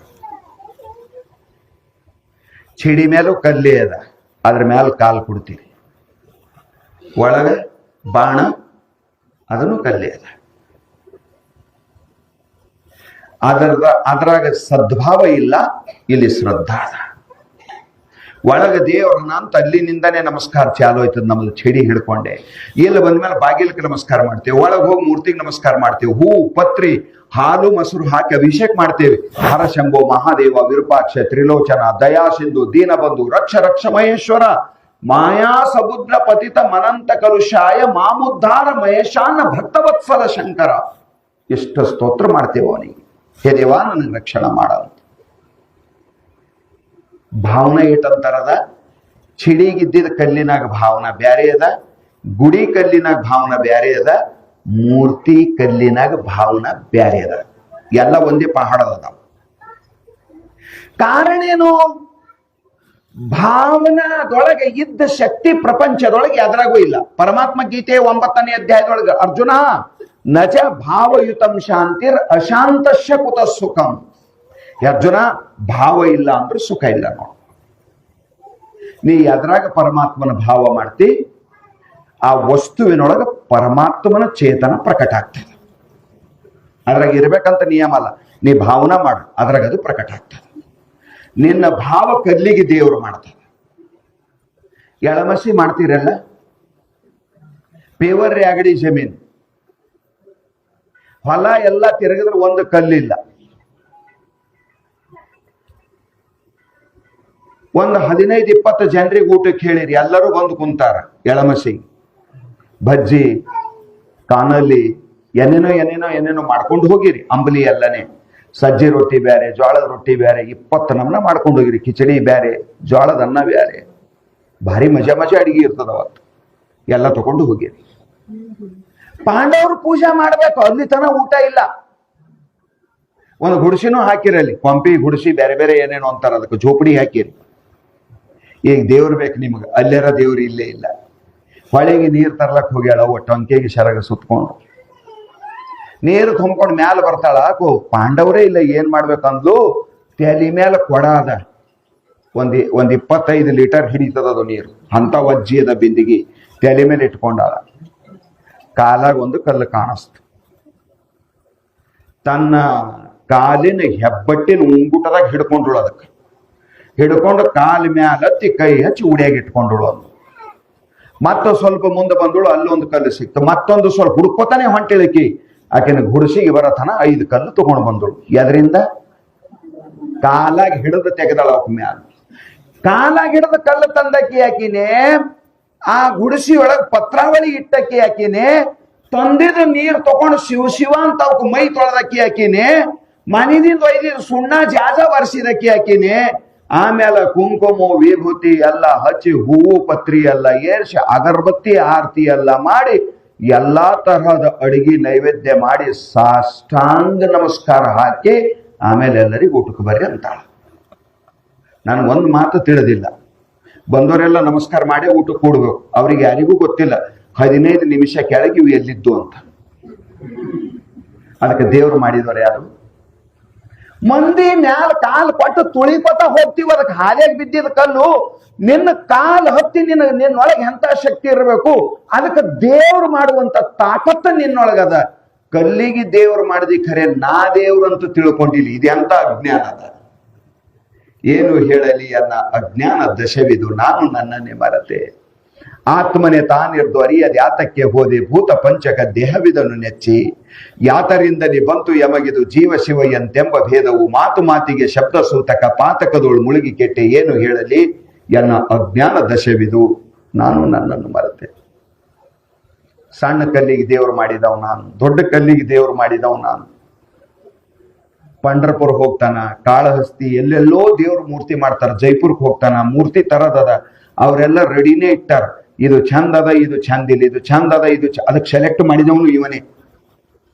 ಚಿಡಿ ಮೇಲೂ ಕಲ್ಲೇ ಅದ, ಅದ್ರ ಮೇಲೆ ಕಾಲು ಕೊಡ್ತೀರಿ. ಒಳಗೆ ಬಾಣ, ಅದನ್ನು ಕಲ್ಲೇ ಅದ. ಅದ್ರಾಗ ಸದ್ಭಾವ ಇಲ್ಲ, ಇಲ್ಲಿ ಶ್ರದ್ಧಾ ಅದ. ಒಳಗ ದೇವ್ರನ್ನ ಅಂತ ಅಲ್ಲಿನಿಂದಾನೇ ನಮಸ್ಕಾರ ಚಾಲು ಆಯ್ತದ ನಮ್ದು. ಚಿಡಿ ಹಿಡ್ಕೊಂಡೆ ಇಲ್ಲಿ ಬಂದ್ಮೇಲೆ ಬಾಗಿಲಕ್ಕೆ ನಮಸ್ಕಾರ ಮಾಡ್ತೇವೆ. ಒಳಗೆ ಹೋಗಿ ಮೂರ್ತಿಗೆ ನಮಸ್ಕಾರ ಮಾಡ್ತೇವೆ. ಹೂ ಪತ್ರಿ ಹಾಲು ಮೊಸರು ಹಾಕಿ ಅಭಿಷೇಕ ಮಾಡ್ತೇವೆ. ಹರಶಂಭೋ ಮಹಾದೇವ ವಿರೂಪಾಕ್ಷ ತ್ರಿಲೋಚನ ದಯಾ ಸಿಂಧು ದೀನಬಂಧು ರಕ್ಷ ರಕ್ಷ ಮಹೇಶ್ವರ ಮಾಯಾ ಸಮುದ್ರ ಪತಿತ ಮನಂತ ಕಲುಷಾಯ ಮಾಮುದ್ಧಾರ ಮಹೇಶಾನ ಭಕ್ತವತ್ಸಲ ಶಂಕರ. ಎಷ್ಟು ಸ್ತೋತ್ರ ಮಾಡ್ತೇವೆ ಅವನಿಗೆ. ಹೇ ದೇವಾ, ನನಗೆ ರಕ್ಷಣೆ ಮಾಡ. ಭಾವನೆ ಏಟಂತಾರದ? ಚಿಡಿಗಿದ್ದಿದ ಕಲ್ಲಿನಾಗ ಭಾವನಾ ಬ್ಯಾರೆ ಅದ, ಗುಡಿ ಕಲ್ಲಿನಾಗ ಭಾವನಾ ಬ್ಯಾರೆ ಅದ, ಮೂರ್ತಿ ಕಲ್ಲಿನಾಗ ಭಾವನಾ ಬ್ಯಾರೆ ಅದ. ಎಲ್ಲ ಒಂದೇ ಪಹಾಡದ ಅದಾವ. ಕಾರಣ ಏನು? ಭಾವನಾದೊಳಗೆ ಇದ್ದ ಶಕ್ತಿ ಪ್ರಪಂಚದೊಳಗೆ ಅದ್ರಾಗೂ ಇಲ್ಲ. ಪರಮಾತ್ಮ ಗೀತೆ 9ನೇ ಅಧ್ಯಾಯದೊಳಗೆ ಅರ್ಜುನ ನಜ ಭಾವಯುತಂ ಶಾಂತಿರ್ ಅಶಾಂತಶ್ಯ ಕುತ ಸುಖಂ. ಅರ್ಜುನ, ಭಾವ ಇಲ್ಲ ಅಂದ್ರೆ ಸುಖ ಇಲ್ಲ ನೋಡು. ನೀ ಅದ್ರಾಗ ಪರಮಾತ್ಮನ ಭಾವ ಮಾಡ್ತಿ, ಆ ವಸ್ತುವಿನೊಳಗ ಪರಮಾತ್ಮನ ಚೇತನ ಪ್ರಕಟ ಆಗ್ತದೆ. ಅದ್ರಾಗ ಇರ್ಬೇಕಂತ ನಿಯಮ ಅಲ್ಲ. ನೀ ಭಾವನಾ ಮಾಡು, ಅದ್ರಾಗ ಅದು ಪ್ರಕಟ ಆಗ್ತದೆ. ನಿನ್ನ ಭಾವ ಕಲ್ಲಿಗೆ ದೇವರು ಮಾಡ್ತದೆ. ಎಳಮಸಿ ಮಾಡ್ತೀರಲ್ಲ, ಪೇವರ್ ಅಗಡಿ ಜಮೀನ್ ಹೊಲ ಎಲ್ಲ ತಿರುಗಿದ್ರೆ ಒಂದು ಕಲ್ಲಿಲ್ಲ. ಒಂದು 15-20 ಜನರಿಗೆ ಊಟಕ್ಕೆ ಹೇಳಿರಿ, ಎಲ್ಲರೂ ಬಂದು ಕುಂತಾರ. ಎಳಮಸಿ ಬಜ್ಜಿ ಕಾನಲ್ಲಿ ಏನೇನೋ ಮಾಡ್ಕೊಂಡು ಹೋಗಿರಿ. ಅಂಬಲಿ ಎಲ್ಲನೇ, ಸಜ್ಜಿ ರೊಟ್ಟಿ ಬ್ಯಾರೆ, ಜೋಳದ ರೊಟ್ಟಿ ಬ್ಯಾರೆ, 20 ನಮನ ಮಾಡ್ಕೊಂಡು ಹೋಗಿರಿ. ಕಿಚಡಿ ಬ್ಯಾರೆ, ಜೋಳದ ಅನ್ನ ಬ್ಯಾರೆ. ಭಾರಿ ಮಜಾ ಅಡಿಗೆ ಇರ್ತದ ಅವತ್ತು. ಎಲ್ಲ ತಗೊಂಡು ಹೋಗಿರಿ. ಪಾಂಡವರು ಪೂಜೆ ಮಾಡ್ಬೇಕು, ಅಲ್ಲಿ ತನ ಊಟ ಇಲ್ಲ. ಒಂದು ಗುಡಿಸಿನೂ ಹಾಕಿರಲ್ಲಿ, ಪಂಪಿ ಗುಡಿಸಿ ಬೇರೆ ಬೇರೆ ಏನೇನೋ ಅಂತಾರ, ಅದಕ್ಕೆ ಜೋಪಡಿ ಹಾಕಿರಿ. ಈಗ ದೇವ್ರು ಬೇಕು ನಿಮ್ಗೆ, ಅಲ್ಲೆರ ದೇವ್ರು ಇಲ್ಲೇ ಇಲ್ಲ. ಹೊಳೆಗೆ ನೀರು ತರ್ಲಕ್ ಹೋಗ್ಯಾಳ, ಟೊಂಕೆಗೆ ಸೆರಗ ಸುತ್ಕೊಂಡು ನೀರು ತುಂಬ್ಕೊಂಡು ಮ್ಯಾಲ ಬರ್ತಾಳ. ಹಾಕು ಪಾಂಡವರೇ ಇಲ್ಲ, ಏನ್ ಮಾಡ್ಬೇಕಂದ್ಲು. ತಲೆ ಮೇಲೆ ಕೊಡ ಅದ, ಒಂದ್ 25 ಲೀಟರ್ ಹಿಡಿತದದು ನೀರು. ಅಂತ ವಜ್ಜಿ ಅದ ಬಿಂದಿಗಿ, ತಲೆ ಮೇಲೆ ಇಟ್ಕೊಂಡಾಳ. ಕಾಲಾಗ ಒಂದು ಕಲ್ಲು ಕಾಣಿಸ್ತು. ತನ್ನ ಕಾಲಿನ ಹೆಬ್ಬಟ್ಟಿನ ಉಂಗುಟದಾಗ ಹಿಡ್ಕೊಂಡ್ಳು. ಅದಕ್ಕೆ ಹಿಡ್ಕೊಂಡು ಕಾಲ ಮ್ಯಾಲ ಹತ್ತಿ ಕೈ ಹಚ್ಚಿ ಉಡಿಯಾಗಿ ಇಟ್ಕೊಂಡಳು. ಅದು ಮತ್ತ ಸ್ವಲ್ಪ ಮುಂದೆ ಬಂದಳು, ಅಲ್ಲೊಂದು ಕಲ್ಲು ಸಿಕ್ತು. ಮತ್ತೊಂದು ಸ್ವಲ್ಪ ಹುಡ್ಕೋತಾನೆ ಹೊಂಟಿಳಕಿ. ಆಕೆನ ಗುಡಿಸಿಗೆ ಬರತನ 5 ಕಲ್ಲು ತಗೊಂಡು ಬಂದಳು. ಎದರಿಂದ? ಕಾಲಾಗಿ ಹಿಡಿದು ತೆಗೆದಳ ಅವಕ್ ಮ್ಯಾಲ. ಕಾಲಾಗಿ ಹಿಡಿದ ಕಲ್ಲು ತಂದಕ್ಕಿ ಆಕಿನೇ, ಆ ಗುಡಿಸಿ ಒಳಗ್ ಪತ್ರಾವಳಿ ಇಟ್ಟಕ್ಕಿ ಆಕಿನೇ, ತಂದಿದ ನೀರ್ ತಗೊಂಡು ಶಿವ ಅಂತ ಅವಕ್ ಮೈ ತೊಳೆದಕ್ಕಿ ಆಕಿನೇ, ಮನಿದಿಂದ ಒಯ್ದಿದ್ ಸುಣ್ಣ ಜಾಜ ಬರ್ಸಿದಕ್ಕಿ ಆಕಿನೇ, ಆಮೇಲೆ ಕುಂಕುಮ ವಿಭೂತಿ ಎಲ್ಲ ಹಚ್ಚಿ ಹೂವು ಪತ್ರಿ ಎಲ್ಲ ಏರ್ಸಿ ಅಗರಬತ್ತಿ ಆರತಿ ಎಲ್ಲ ಮಾಡಿ ಎಲ್ಲಾ ತರಹದ ಅಡಿಗೆ ನೈವೇದ್ಯ ಮಾಡಿ ಸಾಷ್ಟಾಂಗ ನಮಸ್ಕಾರ ಹಾಕಿ ಆಮೇಲೆ ಎಲ್ಲರಿಗೂ ಊಟಕ್ಕೆ ಬರ್ರಿ ಅಂತಾಳ. ನನ್ಗೊಂದು ಮಾತು ತಿಳಿದಿಲ್ಲ, ಬಂದವರೆಲ್ಲ ನಮಸ್ಕಾರ ಮಾಡಿ ಊಟಕ್ಕೆ ಕೂಡ್ಬೇಕು. ಅವ್ರಿಗೆ ಯಾರಿಗೂ ಗೊತ್ತಿಲ್ಲ 15 ನಿಮಿಷ ಕೆಳಗೆ ಇವು ಎಲ್ಲಿದ್ದು ಅಂತ. ಅದಕ್ಕೆ ದೇವ್ರು ಮಾಡಿದವರು ಯಾರು? ಮಂದಿ ಮ್ಯಾಲ ಕಾಲ್ ಕೊಟ್ಟು ತುಳಿಕೊತ ಹೋಗ್ತೀವಿ, ಅದಕ್ಕೆ ಹಾಲಿಯಾಗಿ ಬಿದ್ದಿದ ಕಲ್ಲು. ನಿನ್ನ ಕಾಲ್ ಹತ್ತಿ ನಿನ್ನೊಳಗೆ ಎಂತ ಶಕ್ತಿ ಇರಬೇಕು, ಅದಕ್ಕೆ ದೇವ್ರು ಮಾಡುವಂತ ತಾಕತ್ತ ನಿನ್ನೊಳಗದ. ಕಲ್ಲಿಗೆ ದೇವ್ರು ಮಾಡಿದಿ ಖರೆ, ನಾ ದೇವ್ರು ಅಂತ ತಿಳ್ಕೊಂಡಿಲ್ಲ. ಇದೆಂತ ಅಜ್ಞಾನ ಅದ, ಏನು ಹೇಳಲಿ ಅನ್ನ ಅಜ್ಞಾನ ದಶವಿದು, ನಾನು ನನ್ನನ್ನೇ ಮರತೆ. ಆತ್ಮನೆ ತಾನಿರ್ದು ಅರಿಯದೆ ಯಾತಕ್ಕೆ ಹೋದೆ, ಭೂತ ಪಂಚಕ ದೇಹವಿದನು ನೆಚ್ಚಿ. ಯಾತರಿಂದಲೇ ಬಂತು ಯಮಗಿದು ಜೀವ ಶಿವ ಎಂತೆಂಬ ಭೇದವು, ಮಾತು ಮಾತಿಗೆ ಶಬ್ದ ಸೂತಕ ಪಾತಕದೋಳು ಮುಳುಗಿ ಕೆಟ್ಟೆ. ಏನು ಹೇಳಲಿ ಎನ್ನ ಅಜ್ಞಾನ ದಶವಿದು, ನಾನು ನನ್ನನ್ನು ಮರತೆ. ಸಣ್ಣ ಕಲ್ಲಿಗೆ ದೇವರು ಮಾಡಿದವ್ ನಾನು, ದೊಡ್ಡ ಕಲ್ಲಿಗೆ ದೇವರು ಮಾಡಿದವ್ ನಾನು. ಪಂಡ್ರಪುರ ಹೋಗ್ತಾನ, ಕಾಳಹಸ್ತಿ ಎಲ್ಲೆಲ್ಲೋ ದೇವ್ರ ಮೂರ್ತಿ ಮಾಡ್ತಾರ. ಜೈಪುರ್ಗೆ ಹೋಗ್ತಾನ, ಮೂರ್ತಿ ತರದದ, ಅವರೆಲ್ಲ ರೆಡಿನೇ ಇಟ್ಟಾರ. ಇದು ಚಂದ ಅದ, ಇದು ಚಂದಿಲ್ಲ, ಇದು ಚಂದ ಅದ, ಇದು ಅದಕ್ಕೆ ಸೆಲೆಕ್ಟ್ ಮಾಡಿದವನು ಇವನೇ,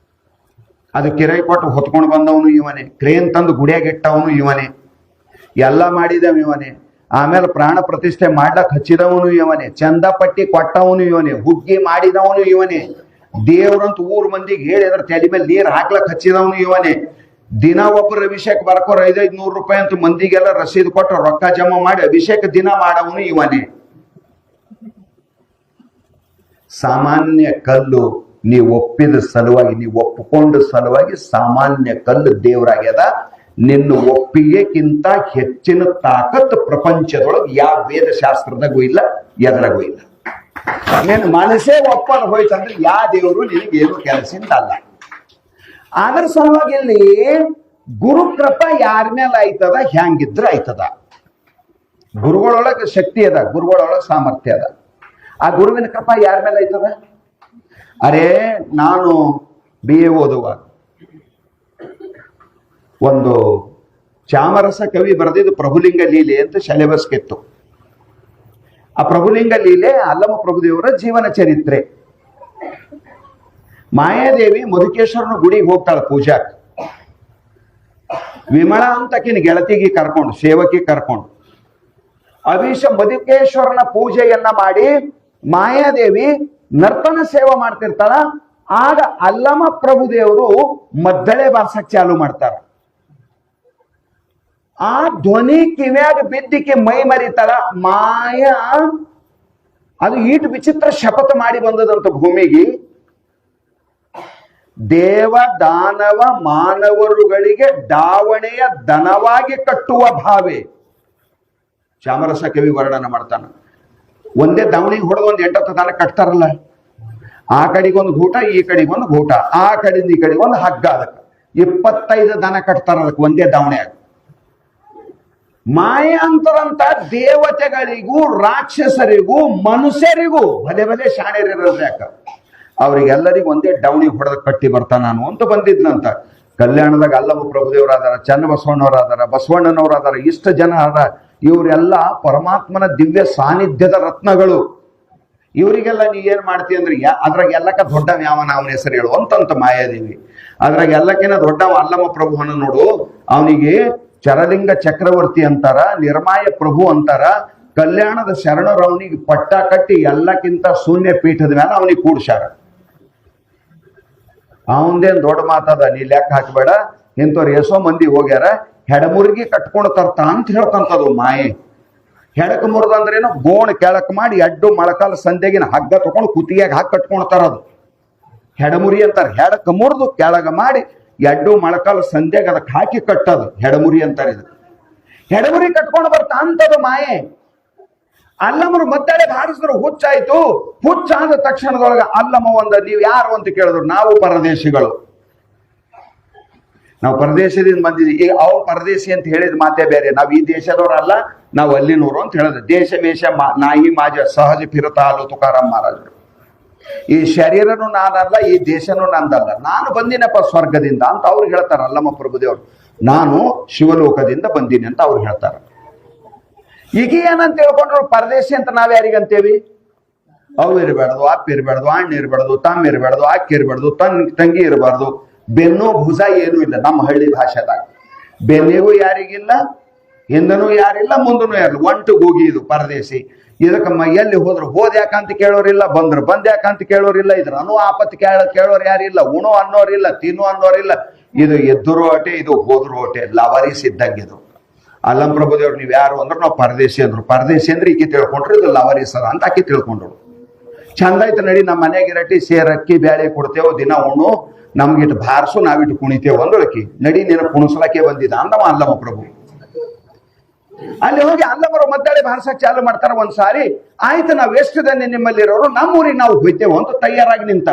ಅದಕ್ಕೆ ಕಿರಾಯಿ ಕೊಟ್ಟು ಹೊತ್ಕೊಂಡು ಬಂದವನು ಇವನೇ, ಕ್ರೇನ್ ತಂದು ಗುಡಿಯಾಗ ಇಟ್ಟವನು ಇವನೇ, ಎಲ್ಲ ಮಾಡಿದವ ಇವನೇ. ಆಮೇಲೆ ಪ್ರಾಣ ಪ್ರತಿಷ್ಠೆ ಮಾಡ್ಲಕ್ ಹಚ್ಚಿದವನು ಇವನೇ, ಚಂದ ಪಟ್ಟಿ ಕೊಟ್ಟವನು ಇವನೇ, ಹುಗ್ಗಿ ಮಾಡಿದವನು ಇವನೇ, ದೇವ್ರಂತ ಊರ್ ಮಂದಿಗೆ ಹೇಳಿದ್ರ ತಲೆ ಮೇಲೆ ನೀರ್ ಹಾಕ್ಲಕ್ ಹಚ್ಚಿದವನು ಇವನೇ. ದಿನ ಒಬ್ಬರು ಅಭಿಷೇಕ ಬರ್ಕೋರ್ 500 ರೂಪಾಯಿ ಅಂತ ಮಂದಿಗೆಲ್ಲ ರಸೀದ್ ಕೊಟ್ಟು ರೊಕ್ಕ ಜಮಾ ಮಾಡಿ ಅಭಿಷೇಕ ದಿನ ಮಾಡವನು ಇವನೇ. ಸಾಮಾನ್ಯ ಕಲ್ಲು ನೀವು ಒಪ್ಪಿದ ಸಲುವಾಗಿ, ನೀವು ಒಪ್ಪಿಕೊಂಡ ಸಲುವಾಗಿ ಸಾಮಾನ್ಯ ಕಲ್ಲು ದೇವರಾಗ್ಯದ. ನಿನ್ನ ಒಪ್ಪಿಗೆಕ್ಕಿಂತ ಹೆಚ್ಚಿನ ತಾಕತ್ ಪ್ರಪಂಚದೊಳಗೆ ಯಾವ ವೇದಶಾಸ್ತ್ರದಾಗೂ ಇಲ್ಲ, ಎದರಾಗೂ ಇಲ್ಲ. ನೀನು ಮನಸ್ಸೇ ಒಪ್ಪದ ಹೋಯ್ತಂದ್ರೆ ಯಾವ ದೇವರು ನಿನಗೇನು ಕೆಲಸದಿಂದ ಅಲ್ಲ. ಅದ್ರ ಸಲುವಾಗಿ ಇಲ್ಲಿ ಗುರು ಕೃಪಾ ಯಾರ ಮೇಲೆ ಆಯ್ತದ, ಹೆಂಗಿದ್ರ ಆಯ್ತದ. ಗುರುಗಳೊಳಗೆ ಶಕ್ತಿ ಅದ, ಗುರುಗಳೊಳಗೆ ಸಾಮರ್ಥ್ಯ ಅದ. ಆ ಗುರುವಿನ ಕೃಪಾ ಯಾರ ಮೇಲೆ ಆಯ್ತದ? ಅರೇ ನಾನು BA ಓದುವಾಗ ಒಂದು ಚಾಮರಸ ಕವಿ ಬರೆದಿದ್ದು ಪ್ರಭುಲಿಂಗ ಲೀಲೆ ಅಂತ ಸಿಲೆಬಸ್ಗಿತ್ತು. ಆ ಪ್ರಭುಲಿಂಗ ಲೀಲೆ ಅಲ್ಲಮ ಪ್ರಭುದೇವರ ಜೀವನ ಚರಿತ್ರೆ. ಮಾಯಾದೇವಿ ಮಧುಕೇಶ್ವರನ ಗುಡಿಗೆ ಹೋಗ್ತಾಳ ಪೂಜಾಕ್. ವಿಮಳ ಅಂತಕಿನ ಗೆಳತಿಗೆ ಕರ್ಕೊಂಡು, ಸೇವಕಿ ಕರ್ಕೊಂಡು ಮಧುಕೇಶ್ವರನ ಪೂಜೆಯನ್ನ ಮಾಡಿ ಮಾಯಾದೇವಿ ನರ್ತನ ಸೇವೆ ಮಾಡ್ತಿರ್ತಾಳ. ಆಗ ಅಲ್ಲಮ ಪ್ರಭುದೇವರು ಮದ್ದಳೆ ಬಾರ್ಸಕ್ ಚಾಲು ಮಾಡ್ತಾರ. ಆ ಧ್ವನಿ ಕಿವ್ಯಾಗ ಬಿದ್ದಿಕ್ಕೆ ಮೈ ಮರಿತಾಳ. ಮಾಯಾ ಅದು ಈಟ್ ವಿಚಿತ್ರ ಶಪಥ ಮಾಡಿ ಬಂದದಂತ ಭೂಮಿಗೆ, ದೇವ ದಾನವ ಮಾನವರುಗಳಿಗೆ ದಾವಣೆಯ ದನವಾಗಿ ಕಟ್ಟುವ ಭಾವೆ. ಚಾಮರಸ ಕವಿ ವರ್ಣನ ಮಾಡ್ತಾನ. ಒಂದೇ ದಾವಣಿಗೆ ಹೊಡೆದು ಒಂದು 8 ದನ ಕಟ್ತಾರಲ್ಲ, ಆ ಕಡೆಗೊಂದು ಗೂಟ, ಈ ಕಡೆಗೊಂದು ಗೂಟ, ಆ ಕಡೆಯಿಂದ ಈ ಕಡೆಗೊಂದು ಹಗ್ಗ, ಅದಕ್ಕೆ 25 ದನ ಕಟ್ತಾರ ಅದಕ್ಕೆ ಒಂದೇ ದಾವಣೆಯಾಗ. ಮಾಯಾಂತರಂತ ದೇವತೆಗಳಿಗೂ ರಾಕ್ಷಸರಿಗೂ ಮನುಷ್ಯರಿಗೂ ಭಲೆ ಭಲೆ ಶಾಣೆರಿರೋದು ಯಾಕ, ಅವ್ರಿಗೆಲ್ಲರಿಗೂ ಒಂದೇ ಡೌಣಿ ಹೊಡೆದ ಕಟ್ಟಿ ಬರ್ತಾನ ನಾನು ಅಂತ ಬಂದಿದ್ನಂತ. ಕಲ್ಯಾಣದಾಗ ಅಲ್ಲಮ ಪ್ರಭುದೇವರಾದಾರ, ಚನ್ನಬಸವಣ್ಣವರಾದಾರ, ಬಸವಣ್ಣನವರಾದಾರ, ಇಷ್ಟ ಜನ ಅದ. ಇವರೆಲ್ಲ ಪರಮಾತ್ಮನ ದಿವ್ಯ ಸಾನ್ನಿಧ್ಯದ ರತ್ನಗಳು. ಇವರಿಗೆಲ್ಲ ನೀ ಏನ್ ಮಾಡ್ತಿ ಅಂದ್ರೆ, ಅದ್ರಾಗ ಎಲ್ಲಕ್ಕ ದೊಡ್ಡವ ಯಾವನ, ಅವನ ಹೆಸರು ಹೇಳು ಅಂತಂತ ಮಾಯಾದೇವಿ. ಅದ್ರಾಗ ಎಲ್ಲಕ್ಕಿಂತ ದೊಡ್ಡವ ಅಲ್ಲಮ ಪ್ರಭುವನ್ನ ನೋಡು, ಅವನಿಗೆ ಚರಲಿಂಗ ಚಕ್ರವರ್ತಿ ಅಂತಾರ, ನಿರ್ಮಾಯ ಪ್ರಭು ಅಂತಾರ. ಕಲ್ಯಾಣದ ಶರಣರು ಅವನಿಗೆ ಪಟ್ಟ ಕಟ್ಟಿ ಎಲ್ಲಕ್ಕಿಂತ ಶೂನ್ಯ ಪೀಠದ ಮೇಲೆ ಅವನಿಗೆ ಕೂಡ್ಸ್ಯಾರ. ಅವಂದೇನ್ ದೊಡ್ಡ ಮಾತದ, ನೀ ಲೆಕ್ಕ ಹಾಕಬೇಡ. ಇಂಥವ್ರು ಎಷ್ಟೋ ಮಂದಿ ಹೋಗ್ಯಾರ, ಹೆಡಮುರ್ಗಿ ಕಟ್ಕೊಂಡು ತರ್ತ ಅಂತ ಹೇಳ್ತಂತದು ಮಾಯೆ. ಹೆಡಕ್ ಮುರಿದಂದ್ರೇನು, ಗೋಣ ಕೆಳಕ್ ಮಾಡಿ ಎಡ್ಡು ಮೊಳಕಾಲ ಸಂದೆಗಿನ ಹಗ್ಗ ತಗೊಂಡು ಕುತ್ತಿಗೆಯಾಗ ಹಾಕಿ ಕಟ್ಕೊಳ್ತಾರ. ಅದು ಹೆಡಮುರಿ ಅಂತಾರೆ. ಹೆಡಕ್ ಮುರಿದು ಕೆಳಗ ಮಾಡಿ ಎಡ್ಡು ಮೊಳಕಾಲ ಸಂದೆಗೆ ಅದಕ್ಕೆ ಹಾಕಿ ಕಟ್ಟದು ಹೆಡಮುರಿ ಅಂತಾರೆ. ಇದು ಹೆಡಮುರಿ ಕಟ್ಕೊಂಡು ಬರ್ತಾ ಅಂತದು ಮಾಯೆ. ಅಲ್ಲಮರು ಮದ್ದಳೆ ಬಾರಿಸಿದ್ರು ಹುಚ್ಚಾಯ್ತು. ಹುಚ್ಚಾದ ತಕ್ಷಣದೊಳಗ ಅಲ್ಲಮ್ಮ ಒಂದ, ನೀವು ಯಾರು ಅಂತ ಕೇಳಿದ್ರು, ನಾವು ಪರದೇಶಿಗಳು, ನಾವು ಪರದೇಶದಿಂದ ಬಂದಿದ್ವಿ. ಈಗ ಅವ್ರು ಪರದೇಶಿ ಅಂತ ಹೇಳಿದ ಮಾತೇ ಬೇರೆ. ನಾವು ಈ ದೇಶದವರಲ್ಲ, ನಾವು ಅಲ್ಲಿನವರು ಅಂತ ಹೇಳಿದ್ರೆ. ದೇಶ ಮೇಷ ನಾಯಿ ಮಾಜ ಸಹಜ ಫಿರತ ಅಲ್ಲೋ ತುಕಾರಾಮ್ ಮಹಾರಾಜರು. ಈ ಶರೀರನು ನಾನಲ್ಲ, ಈ ದೇಶನು ನಂದಲ್ಲ, ನಾನು ಬಂದಿನಪ್ಪ ಸ್ವರ್ಗದಿಂದ ಅಂತ ಅವ್ರು ಹೇಳ್ತಾರ. ಅಲ್ಲಮ್ಮ ಪ್ರಭುದೇವರು ನಾನು ಶಿವಲೋಕದಿಂದ ಬಂದೀನಿ ಅಂತ ಅವ್ರು ಹೇಳ್ತಾರ. ಈಗ ಏನಂತ ಹೇಳ್ಕೊಂಡ್ರು ಪರದೇಶಿ ಅಂತ ನಾವ್ ಯಾರಿಗಂತೇವಿ? ಅವು ಇರಬಾರ್ದು, ಅಪ್ಪ ಇರಬಾರ್ದು, ಅಣ್ಣ ಇರಬಾರ್ದು, ತಮ್ಮ ಇರಬಾರ್ದು, ಅಕ್ಕಿ ಇರಬಾರ್ದು, ತಂಗಿ ಇರಬಾರ್ದು, ಬೆನ್ನು ಭುಜ ಏನೂ ಇಲ್ಲ ನಮ್ಮ ಹಳ್ಳಿ ಭಾಷೆದಾಗ. ಬೆನ್ನಿಗೂ ಯಾರಿಗಿಲ್ಲ, ಹಿಂದನೂ ಯಾರಿಲ್ಲ, ಮುಂದನೂ ಯಾರಿಲ್ಲ, ಒಂಟು ಗೂಗಿ ಇದು ಪರದೇಶಿ. ಇದಕ್ಕೆ ಎಲ್ಲಿ ಹೋದ್ರು ಹೋದ್ಯಾಕಂತ ಕೇಳೋರಿಲ್ಲ, ಬಂದ್ಯಾಕಂತ ಕೇಳೋರಿಲ್ಲ, ಇದ್ರ ಆಪತ್ತು ಕೇಳೋರು ಯಾರಿಲ್ಲ, ಉಣೋ ಅನ್ನೋರಿಲ್ಲ, ತಿನ್ನೋ ಅನ್ನೋರಿಲ್ಲ. ಇದು ಎದ್ದರು ಹೊಟೆ, ಇದು ಹೋದ್ರು ಹೊಟೆ, ಲವರೀಸ್ ಇದ್ದಂಗೆ ಇದು. ಅಲ್ಲಂ ಪ್ರಭುದೇವ್ರು ನೀವ್ ಯಾರು ಅಂದ್ರೆ ನಾವು ಪರದೇಶಿ ಅಂದ್ರು. ಪರದೇಶಿ ಅಂದ್ರೆ ಈಕೆ ತಿಳ್ಕೊಂಡ್ರು ಇದು ಲವರೀಸ್ ಅದ ಅಂತ ಆಕಿ ತಿಳ್ಕೊಂಡ್ರು. ಚಂದ ಆಯ್ತು ನಡಿ, ನಮ್ಮ ಮನೆಗೆ ಇರಟ್ಟಿ ಸೇರಕ್ಕಿ ಬ್ಯಾಳೆ ಕೊಡ್ತೇವೆ, ದಿನ ಉಣ್ಣು, ನಮ್ಗಿಟ್ಟು ಬಾರ್ಸು, ನಾವಿಟ್ಟು ಕುಣಿತೇವೆ ಅಂದೊಳಕಿ. ನಡಿ ನೀನು ಕುಣಿಸ್ಲಕ್ಕೆ ಬಂದಿದ್ದ ಅಂದವ ಅಲ್ಲಮ್ಮ ಪ್ರಭು. ಅಲ್ಲಿ ಹೋಗಿ ಅಲ್ಲಮರು ಮದ್ದಾಳೆ ಬಾರ್ಸಕ್ ಚಾಲು ಮಾಡ್ತಾರ. ಒಂದ್ಸಾರಿ ಆಯ್ತು ನಾವ್ ಎಷ್ಟು ಜನ ನಿಮ್ಮಲ್ಲಿರೋರು ನಮ್ಮೂರಿಗೆ ನಾವು ಹೋಯ್ತೇವೆ ಅಂತ ತಯಾರಾಗಿ ನಿಂತ.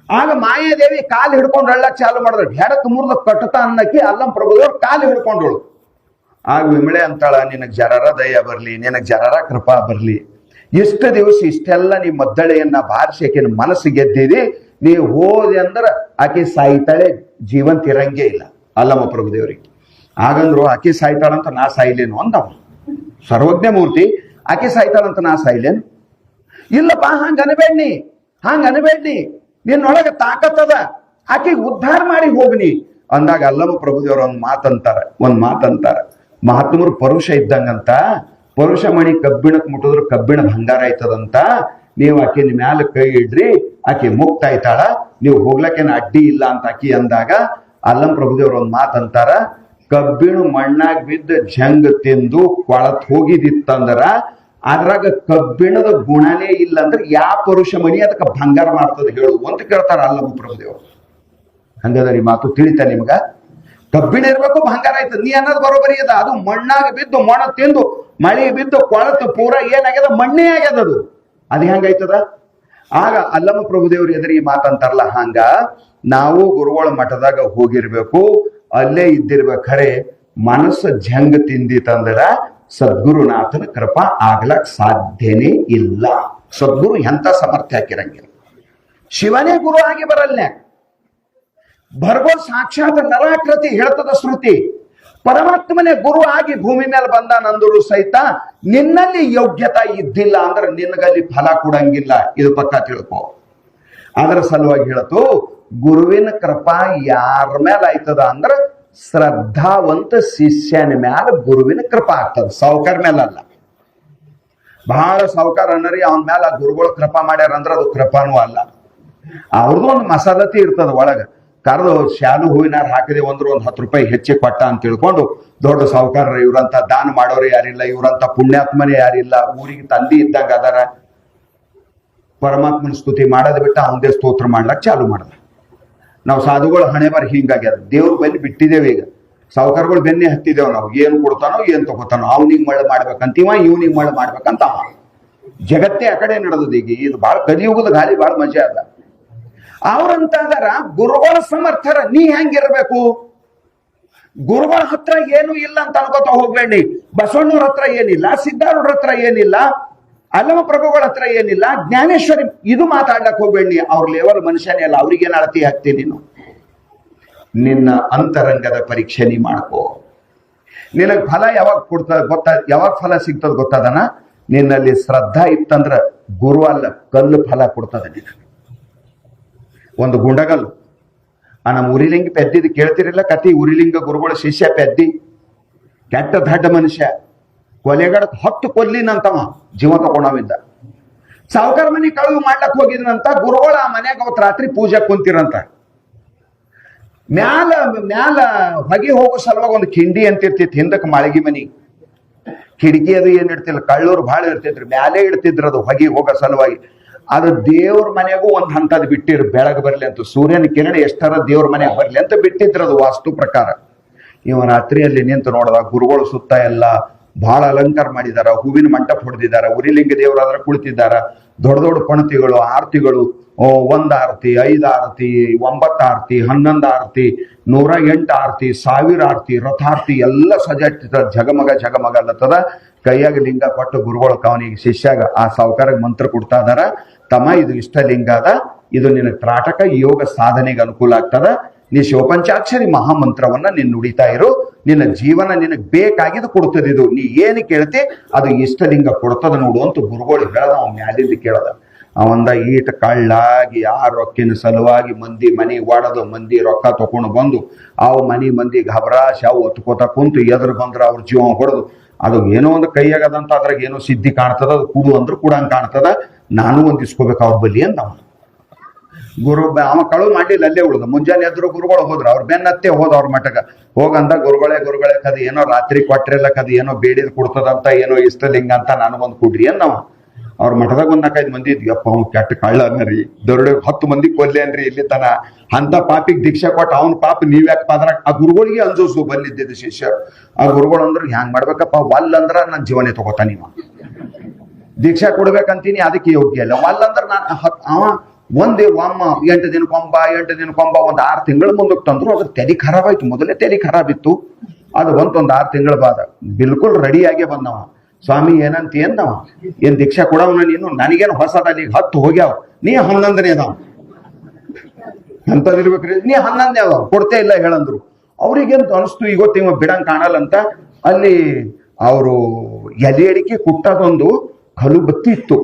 ಆಗ ಮಾಯಾದೇವಿ ಕಾಲು ಹಿಡ್ಕೊಂಡು ಅಳ್ಳಕ್ ಚಾಲು ಮಾಡಿದ್ರು. ಹೆಡಕ್ ಮುರಿದ ಕಟ್ಟುತ್ತ ಅನ್ನಕ್ಕೆ ಅಲ್ಲಂ ಪ್ರಭುದವ್ರು ಕಾಲು ಹಿಡ್ಕೊಂಡಳು. ಆಗ ವಿಮಳೆ ಅಂತಾಳ, ನಿನಗ್ ಜರರ ದಯ ಬರ್ಲಿ, ನಿನಗ್ ಜರರ ಕೃಪಾ ಬರ್ಲಿ. ಇಷ್ಟು ದಿವಸ ಇಷ್ಟೆಲ್ಲ ನೀ ಮದ್ದಳೆಯನ್ನ ಬಾರಿಸಿ ಆಕಿನ ಮನಸ್ಸು ಗೆದ್ದಿದಿ, ನೀವು ಹೋದೆ ಅಂದ್ರ ಆಕೆ ಸಾಯ್ತಾಳೆ, ಜೀವಂತ ಇರಂಗೇ ಇಲ್ಲ. ಅಲ್ಲಮ್ಮ ಪ್ರಭುದೇವ್ರಿಗೆ ಆಗಂದ್ರು ಆಕೆ ಸಾಯ್ತಾಳಂತ ನಾ ಸಾಯ್ಲೇನು ಅಂದವ. ಸರ್ವಜ್ಞ ಮೂರ್ತಿ ಆಕೆ ಸಾಯ್ತಾಳಂತ ನಾ ಸಾಯ್ಲೇನು? ಇಲ್ಲಪ್ಪ, ಹಂಗ ಅನಬೇಡ್ನಿ, ನಿನ್ನೊಳಗೆ ತಾಕತ್ತದ, ಆಕೆಗೆ ಉದ್ಧಾರ ಮಾಡಿ ಹೋಗ್ನಿ ಅಂದಾಗ ಅಲ್ಲಮ್ಮ ಪ್ರಭುದೇವ್ರ ಒಂದ್ ಮಾತಂತಾರ. ಮಹಾತ್ಮರು ಪರುಷ ಇದ್ದಂಗಂತ, ಪರುಷ ಮಣಿ ಕಬ್ಬಿಣಕ್ ಮುಟ್ಟಿದ್ರು ಕಬ್ಬಿಣ ಭಂಗಾರ ಆಯ್ತದಂತ. ನೀವು ಆಕಿನ ಮ್ಯಾಲ ಕೈ ಇಡ್ರಿ, ಆಕೆ ಮುಕ್ತ ಆಯ್ತಾಳ, ನೀವು ಹೋಗ್ಲಕ್ಕೇನ ಅಡ್ಡಿ ಇಲ್ಲ ಅಂತ ಆಕಿ ಅಂದಾಗ ಅಲ್ಲಂ ಪ್ರಭುದೇವ್ರ ಒಂದ್ ಮಾತಂತಾರ, ಕಬ್ಬಿಣ ಮಣ್ಣಾಗ ಬಿದ್ದ ಜಂಗ್ ತಿಂದು ಕೊಳತ್ ಹೋಗಿದಿತ್ತಂದ್ರ ಅದ್ರಾಗ ಕಬ್ಬಿಣದ ಗುಣನೇ ಇಲ್ಲ ಅಂದ್ರೆ ಯಾವ ಪರುಷ ಮಣಿ ಅದಕ್ಕೆ ಭಂಗಾರ ಮಾಡ್ತದ ಹೇಳು ಅಂತ ಕೇಳ್ತಾರ ಅಲ್ಲಮ್ಮ ಪ್ರಭುದೇವ್ರು. ಹಂಗದ ಈ ಮಾತು ತಿಳಿತಾ ನಿಮ್ಗ? ಕಬ್ಬಿಣ ಇರ್ಬೇಕು, ಭಂಗಾರ ಆಯ್ತದ, ನೀ ಅನ್ನೋದು ಬರೋಬರಿ ಅದ. ಅದು ಮಣ್ಣಾಗ ಬಿದ್ದು ಮೊಣ ತಿಂದು ಮಳೆ ಬಿದ್ದು ಕೊಳತು ಪೂರ ಏನಾಗ್ಯದ, ಮಣ್ಣೇ ಆಗ್ಯದ ಅದು. ಅದು ಹೆಂಗಾಯ್ತದ? ಆಗ ಅಲ್ಲಮ್ಮ ಪ್ರಭುದೇವ್ರು ಎದುರು ಈ ಮಾತಂತಾರಲ್ಲ, ಹಂಗ ನಾವು ಗುರುಗಳ ಮಠದಾಗ ಹೋಗಿರ್ಬೇಕು, ಅಲ್ಲೇ ಇದ್ದಿರ್ಬೇಕು. ಖರೆ ಮನಸ್ಸು ಜಂಗ್ ತಿಂದಿತ್ತಂದ್ರ ಸದ್ಗುರುನಾಥನ ಕೃಪಾ ಆಗ್ಲಕ್ ಸಾಧ್ಯನೇ ಇಲ್ಲ. ಸದ್ಗುರು ಎಂತ ಸಮರ್ಥ್ಯ ಹಾಕಿರಂಗಿಲ್ಲ. ಶಿವನೇ ಗುರು ಆಗಿ ಬರಲ್ಲ. ಭರ್ಗೋ ಸಾಕ್ಷಾತ್ ನರಾಕೃತಿ ಹೇಳ್ತದ ಶ್ರುತಿ. ಪರಮಾತ್ಮನೇ ಗುರು ಆಗಿ ಭೂಮಿ ಮೇಲೆ ಬಂದಾನಂದರು ಸಹಿತ ನಿನ್ನಲ್ಲಿ ಯೋಗ್ಯತಾ ಇದ್ದಿಲ್ಲ ಅಂದ್ರೆ ನಿನಗಲ್ಲಿ ಫಲ ಕೊಡಂಗಿಲ್ಲ. ಇದು ಪಕ್ಕ ತಿಳ್ಕೊ. ಅದರ ಸಲುವಾಗಿ ಹೇಳತು, ಗುರುವಿನ ಕೃಪಾ ಯಾರ ಮೇಲೆ ಆಯ್ತದ ಅಂದ್ರ ಶ್ರದ್ಧಾವಂತ ಶಿಷ್ಯನ ಮ್ಯಾಲ ಗುರುವಿನ ಕೃಪಾ ಆಗ್ತದ, ಸಾವುಕಾರ ಮೇಲಲ್ಲ. ಬಹಳ ಸಾವುಕಾರ ಅನ್ನರಿ ಅವನ ಮ್ಯಾಲ ಗುರುಗಳು ಕೃಪಾ ಮಾಡ್ಯಾರ ಅಂದ್ರ ಅದು ಕೃಪಾನೂ ಅಲ್ಲ. ಅವ್ರದ್ದು ಒಂದು ಮಸಾಲತಿ ಇರ್ತದ ಒಳಗ. ಕರೆದು ಶಾಲು ಹೂವಿನಾರ ಹಾಕಿದೆ ಒಂದ್ರ ಒಂದ್ 10 ರೂಪಾಯಿ ಹೆಚ್ಚಿ ಕೊಟ್ಟ ಅಂತ ತಿಳ್ಕೊಂಡು ದೊಡ್ಡ ಸಾವುಕಾರ, ಇವ್ರಂತ ದಾನ ಮಾಡೋರು ಯಾರಿಲ್ಲ, ಇವ್ರಂತ ಪುಣ್ಯಾತ್ಮನೇ ಯಾರಿಲ್ಲ, ಊರಿಗೆ ತಂದಿ ಇದ್ದಂಗ ಅದಾರ. ಪರಮಾತ್ಮನ ಸ್ತುತಿ ಮಾಡೋದ್ ಬಿಟ್ಟ ಅವಂದೇ ಸ್ತೋತ್ರ ಮಾಡ್ಲಕ್ ಚಾಲು ಮಾಡ್ದ. ನಾವು ಸಾಧುಗಳು ಹಣೆ ಬಾರಿ ಹಿಂಗಾಗ್ಯದ. ದೇವ್ರ ಬೆನ್ನಿ ಬಿಟ್ಟಿದ್ದೇವೆ. ಈಗ ಸಾವುಕಾರಗಳು ಬೆನ್ನೆ ಹತ್ತಿದ್ದೇವ್. ನಾವು ಏನ್ ಕೊಡ್ತಾನೋ ಏನ್ ತಗೋತಾನೋ, ಅವ್ನಿಗೆ ಮಳೆ ಮಾಡ್ಬೇಕಂತೀವ, ಇವ್ನಿಗೆ ಮಳೆ ಮಾಡ್ಬೇಕಂತ ಜಗತ್ತೇ ಆ ಕಡೆ ನಡೆದದ. ಈಗ ಇದು ಬಹಳ ಕಲಿಯುಗದ ಗಾಳಿ, ಬಹಳ ಮಜಾ ಅದ. ಅವ್ರಂತಾದಾರ ಗುರುಗಳ ಸಮರ್ಥರ. ನೀ ಹೆಂಗಿರ್ಬೇಕು? ಗುರುಗಳ ಹತ್ರ ಏನು ಇಲ್ಲ ಅಂತ ಅನ್ಕೋತ ಹೋಗ್ಬೇಡಿ. ಬಸವಣ್ಣವ್ರ ಹತ್ರ ಏನಿಲ್ಲ, ಸಿದ್ಧಾರೂಢರ ಹತ್ರ ಏನಿಲ್ಲ, ಅಲ್ಲಮ ಪ್ರಭುಗಳ ಹತ್ರ ಏನಿಲ್ಲ, ಜ್ಞಾನೇಶ್ವರಿ ಇದು ಮಾತಾಡ್ಲಕ್ ಹೋಗ್ಬೇಡಿ. ಅವ್ರ ಲೆವೆಲ್ ಮನುಷ್ಯನೇ ಅಲ್ಲ, ಅವ್ರಿಗೇನು ಅಳತಿ ಹಾಕ್ತೀನಿ ನೀನು. ನಿನ್ನ ಅಂತರಂಗದ ಪರೀಕ್ಷೆ ನೀ ಮಾಡ್ಕೋ. ನಿನಗ್ ಫಲ ಯಾವಾಗ ಕೊಡ್ತದ ಯಾವಾಗ ಫಲ ಸಿಗ್ತದ ಗೊತ್ತದನ? ನಿನ್ನಲ್ಲಿ ಶ್ರದ್ಧಾ ಇತ್ತಂದ್ರ ಗುರು ಅಲ್ಲ, ಕಲ್ಲು ಫಲ ಕೊಡ್ತದ ನಿನಗೆ. ಒಂದು ಗುಂಡಗಲ್ಲು ನಮ್ಮ ಉರಿಲಿಂಗ ಪೆದ್ದಿದ್ ಕೇಳ್ತಿರಿಲ್ಲ ಕತಿ? ಉರಿಲಿಂಗ ಗುರುಗಳ ಶಿಷ್ಯ ಪೆದ್ದಿ, ಕೆಟ್ಟ ದಡ್ಡ ಮನುಷ್ಯ, ಕೊಲೆಗಡ 10 ಕೊಲ್ಲಿನಂತವ, ಜೀವ ತಗೊಂಡವಿದ್ದ. ಸಾವುಕಾರ ಮನೆ ಕಳುವು ಮಾಡ್ಲಕ್ ಹೋಗಿದ್ನಂತ. ಗುರುಗಳ ಆ ಮನ್ಯಾಗ ಅವತ್ ರಾತ್ರಿ ಪೂಜೆ ಕುಂತಿರಂತ. ಮ್ಯಾಲ ಹೊಗೆ ಹೋಗೋ ಸಲುವಾಗಿ ಒಂದು ಕಿಂಡಿ ಅಂತ ಇರ್ತಿತ್ತು ಹಿಂದಕ್ಕೆ, ಮಾಳಿಗೆ ಮನಿ ಕಿಟಕಿ ಅದು ಏನ್ ಇಡ್ತಿಲ್ಲ, ಕಳ್ಳೂರು ಬಹಳ ಇರ್ತಿದ್ರು, ಮ್ಯಾಲೆ ಇಡ್ತಿದ್ರು ಅದು ಹೊಗೆ ಹೋಗೋ ಸಲುವಾಗಿ. ಅದು ದೇವ್ರ ಮನೆಗೂ ಒಂದ್ ಹಂತದ್ ಬಿಟ್ಟಿರು, ಬೆಳಗ್ ಬರ್ಲಿ ಅಂತ, ಸೂರ್ಯನ ಕಿರಣ ಎಷ್ಟರ ದೇವ್ರ ಮನೆಗೆ ಬರ್ಲಿ ಅಂತ ಬಿಟ್ಟಿದ್ರು ಅದು ವಾಸ್ತು ಪ್ರಕಾರ. ಇವ ರಾತ್ರಿಯಲ್ಲಿ ನಿಂತು ನೋಡಿದ ಗುರುಗಳು ಸುತ್ತ ಎಲ್ಲ ಬಹಳ ಅಲಂಕಾರ ಮಾಡಿದಾರ, ಹೂವಿನ ಮಂಟಪ ಹೊಡೆದಿದ್ದಾರೆ, ಉರಿಲಿಂಗ ದೇವರಾದ್ರ ಕುಳಿತಿದ್ದಾರ, ದೊಡ್ಡ ದೊಡ್ಡ ಪಣತಿಗಳು, ಆರತಿಗಳು, 1 ಆರತಿ, 5 ಆರತಿ, 9 ಆರತಿ, 11 ಆರತಿ, 108 ಆರತಿ, 1000 ಆರತಿ, ರಥಾರ್ತಿ ಎಲ್ಲ ಸಜಾಡ್ತಿದ, ಜಗಮಗ ಜಗಮಗ ಅಲ್ಲತ್ತದ. ಕೈಯಾಗ ಲಿಂಗ ಕೊಟ್ಟು ಗುರುಗಳು ಅವನಿಗೆ ಶಿಷ್ಯಾಗ ಆ ಸಾವುಕಾರಗೆ ಮಂತ್ರ ಕೊಡ್ತಾ ಇದಾರ. ತಮ್ಮ ಇದು ಇಷ್ಟಲಿಂಗ ಅದ, ಇದು ನಿನ್ನ ತ್ರಾಟಕ ಯೋಗ ಸಾಧನೆಗೆ ಅನುಕೂಲ ಆಗ್ತದ. ನೀ ಶಿವಪಂಚಾಕ್ಷರಿ ಮಹಾಮಂತ್ರವನ್ನ ನೀನ್ ನುಡಿತಾ ಇರು, ನಿನ್ನ ಜೀವನ ನಿನಗೆ ಬೇಕಾಗಿದ್ದು ಕೊಡ್ತದ. ಇದು ನೀ ಏನು ಕೇಳ್ತಿ ಅದು ಇಷ್ಟಲಿಂಗ ಕೊಡ್ತದ ನೋಡು ಅಂತ ಗುರುಗಳು ಹೇಳದ. ಅವ್ನ ಮ್ಯಾಲಿಂದ ಕೇಳದ. ಅವಂದ ಈಟ ಕಳ್ಳಾಗಿ ಆ ರೊಕ್ಕಿನ ಸಲುವಾಗಿ ಮಂದಿ ಮನಿ ಒಡದು, ಮಂದಿ ರೊಕ್ಕ ತಕೊಂಡು ಬಂದು ಅವು ಮಂದಿ ಘಬರಾಶಿ ಅವು ಒತ್ಕೋತ ಕುಂತು ಎದುರು ಬಂದ್ರ ಅವ್ರ ಜೀವ ಹೊಡೆದು ಅದು ಏನೋ ಒಂದು ಕೈಯಾಗದಂತ ಅದ್ರಾಗ ಏನೋ ಸಿದ್ಧಿ ಕಾಣ್ತದ. ಅದು ಕುಡು ಅಂದ್ರೆ ಕೂಡಂಗ್ ಕಾಣ್ತದ. ನಾನು ಒಂದ್ ಇಸ್ಕೋಬೇಕು ಅವ್ರ ಬಲ್ಲಿ ಅಂತ ಅವ ಕಳು ಮಾಡ್ಲಿಲ್ಲ, ಅಲ್ಲೇ ಉಳ್ದ. ಮುಂಜಾನೆ ಎದ್ರು ಗುರುಗಳು ಹೋದ್ರು, ಅವ್ರ ಬೆನ್ನತ್ತೆ ಹೋದ ಅವ್ರ ಮಠಗ. ಹೋಗಂದ ಗುರುಗಳೇ ಕದ ಏನೋ ರಾತ್ರಿ ಕೊಟ್ರೆಲ್ಲ ಕದ ಏನೋ ಬೇಡಿದ್ ಕೊಡ್ತದಂತ, ಏನೋ ಇಷ್ಟಲಿಂಗ ಅಂತ ನನಗೊಂದು ಕೊಡ್ರಿ ಅನ್ನವ. ಅವ್ರ ಮಠದಾಗ 1-4-5 ಮಂದಿ ಇದ್ಯಪ್ಪ, ಅವ್ನು ಕೆಟ್ಟ ಕಳ್ಳ ಅನ್ನರಿ, ದೊರಡೆ 10 ಮಂದಿ ಕೊಲ್ಲೆ ಅನ್ರಿ ಇಲ್ಲಿ ತನ. ಅಂತ ಪಾಪಿಗೆ ದೀಕ್ಷಾ ಕೊಟ್ಟ ಅವ್ನ ಪಾಪ ನೀವ್ಯಾಕ ಪಾದ್ರ. ಆ ಗುರುಗಳಿಗೆ ಅಂಜೋಸು ಬಲ್ಲಿದ್ದಿದ್ದು ಶಿಷ್ಯರು. ಆ ಗುರುಗಳು ಅಂದ್ರು ಹ್ಯಾಂಗ್ ಮಾಡ್ಬೇಕಪ್ಪ, ವಲ್ ಅಂದ್ರ ನನ್ ಜೀವನೇ ತಗೋತಾನ ಇವ. ದೀಕ್ಷಾ ಕೊಡ್ಬೇಕಂತೀನಿ ಅದಕ್ಕೆ ಯೋಗ್ಯ ಇಲ್ಲ. ವಲ್ ಅಂದ್ರ ಅವ ಒಂದೇ ಒಮ್ಮ 8 ದಿನಕ್ಕೊಂಬ 8 ದಿನಕ್ಕೊಂಬ 6 ತಿಂಗಳ ಮುಂದಕ್ಕೆ ತಂದ್ರು. ಅದ್ರ ತಲೆ ಖರಾಬ್ ಆಯ್ತು. ಮೊದಲೇ ತಲೆ ಖರಾಬ್ ಇತ್ತು. ಅದು ಒಂದು 6 ತಿಂಗಳ ಬಾದ ಬಿಲ್ಕುಲ್ ರೆಡಿಯಾಗೆ ಬಂದವ. ಸ್ವಾಮಿ ಏನಂತ ಎಂದವ, ಏನ್ ದೀಕ್ಷಾ ಕೊಡವನ ನೀನು? ನನಗೇನು ಹೊಸದಲ್ಲಿ 10 ಹೋಗ್ಯಾವ, ನೀ 11ನೇ ಅದಾವ ಅಂತದಿರ್ಬೇಕ್ರಿ. ನೀ 11ನೇ ಅದಾವ ಕೊಡ್ತೇ ಇಲ್ಲ ಹೇಳಂದ್ರು. ಅವ್ರಿಗೇಂತ ಅನಿಸ್ತು, ಇವತ್ತು ಇವ ಬಿಡಂಗ್ ಕಾಣಲ್ಲ ಅಂತ. ಅಲ್ಲಿ ಅವರು ಎಲೆ ಅಡಿಕೆ ಕುಟ್ಟದೊಂದು ಕಲುಬತ್ತಿ ಇತ್ತು.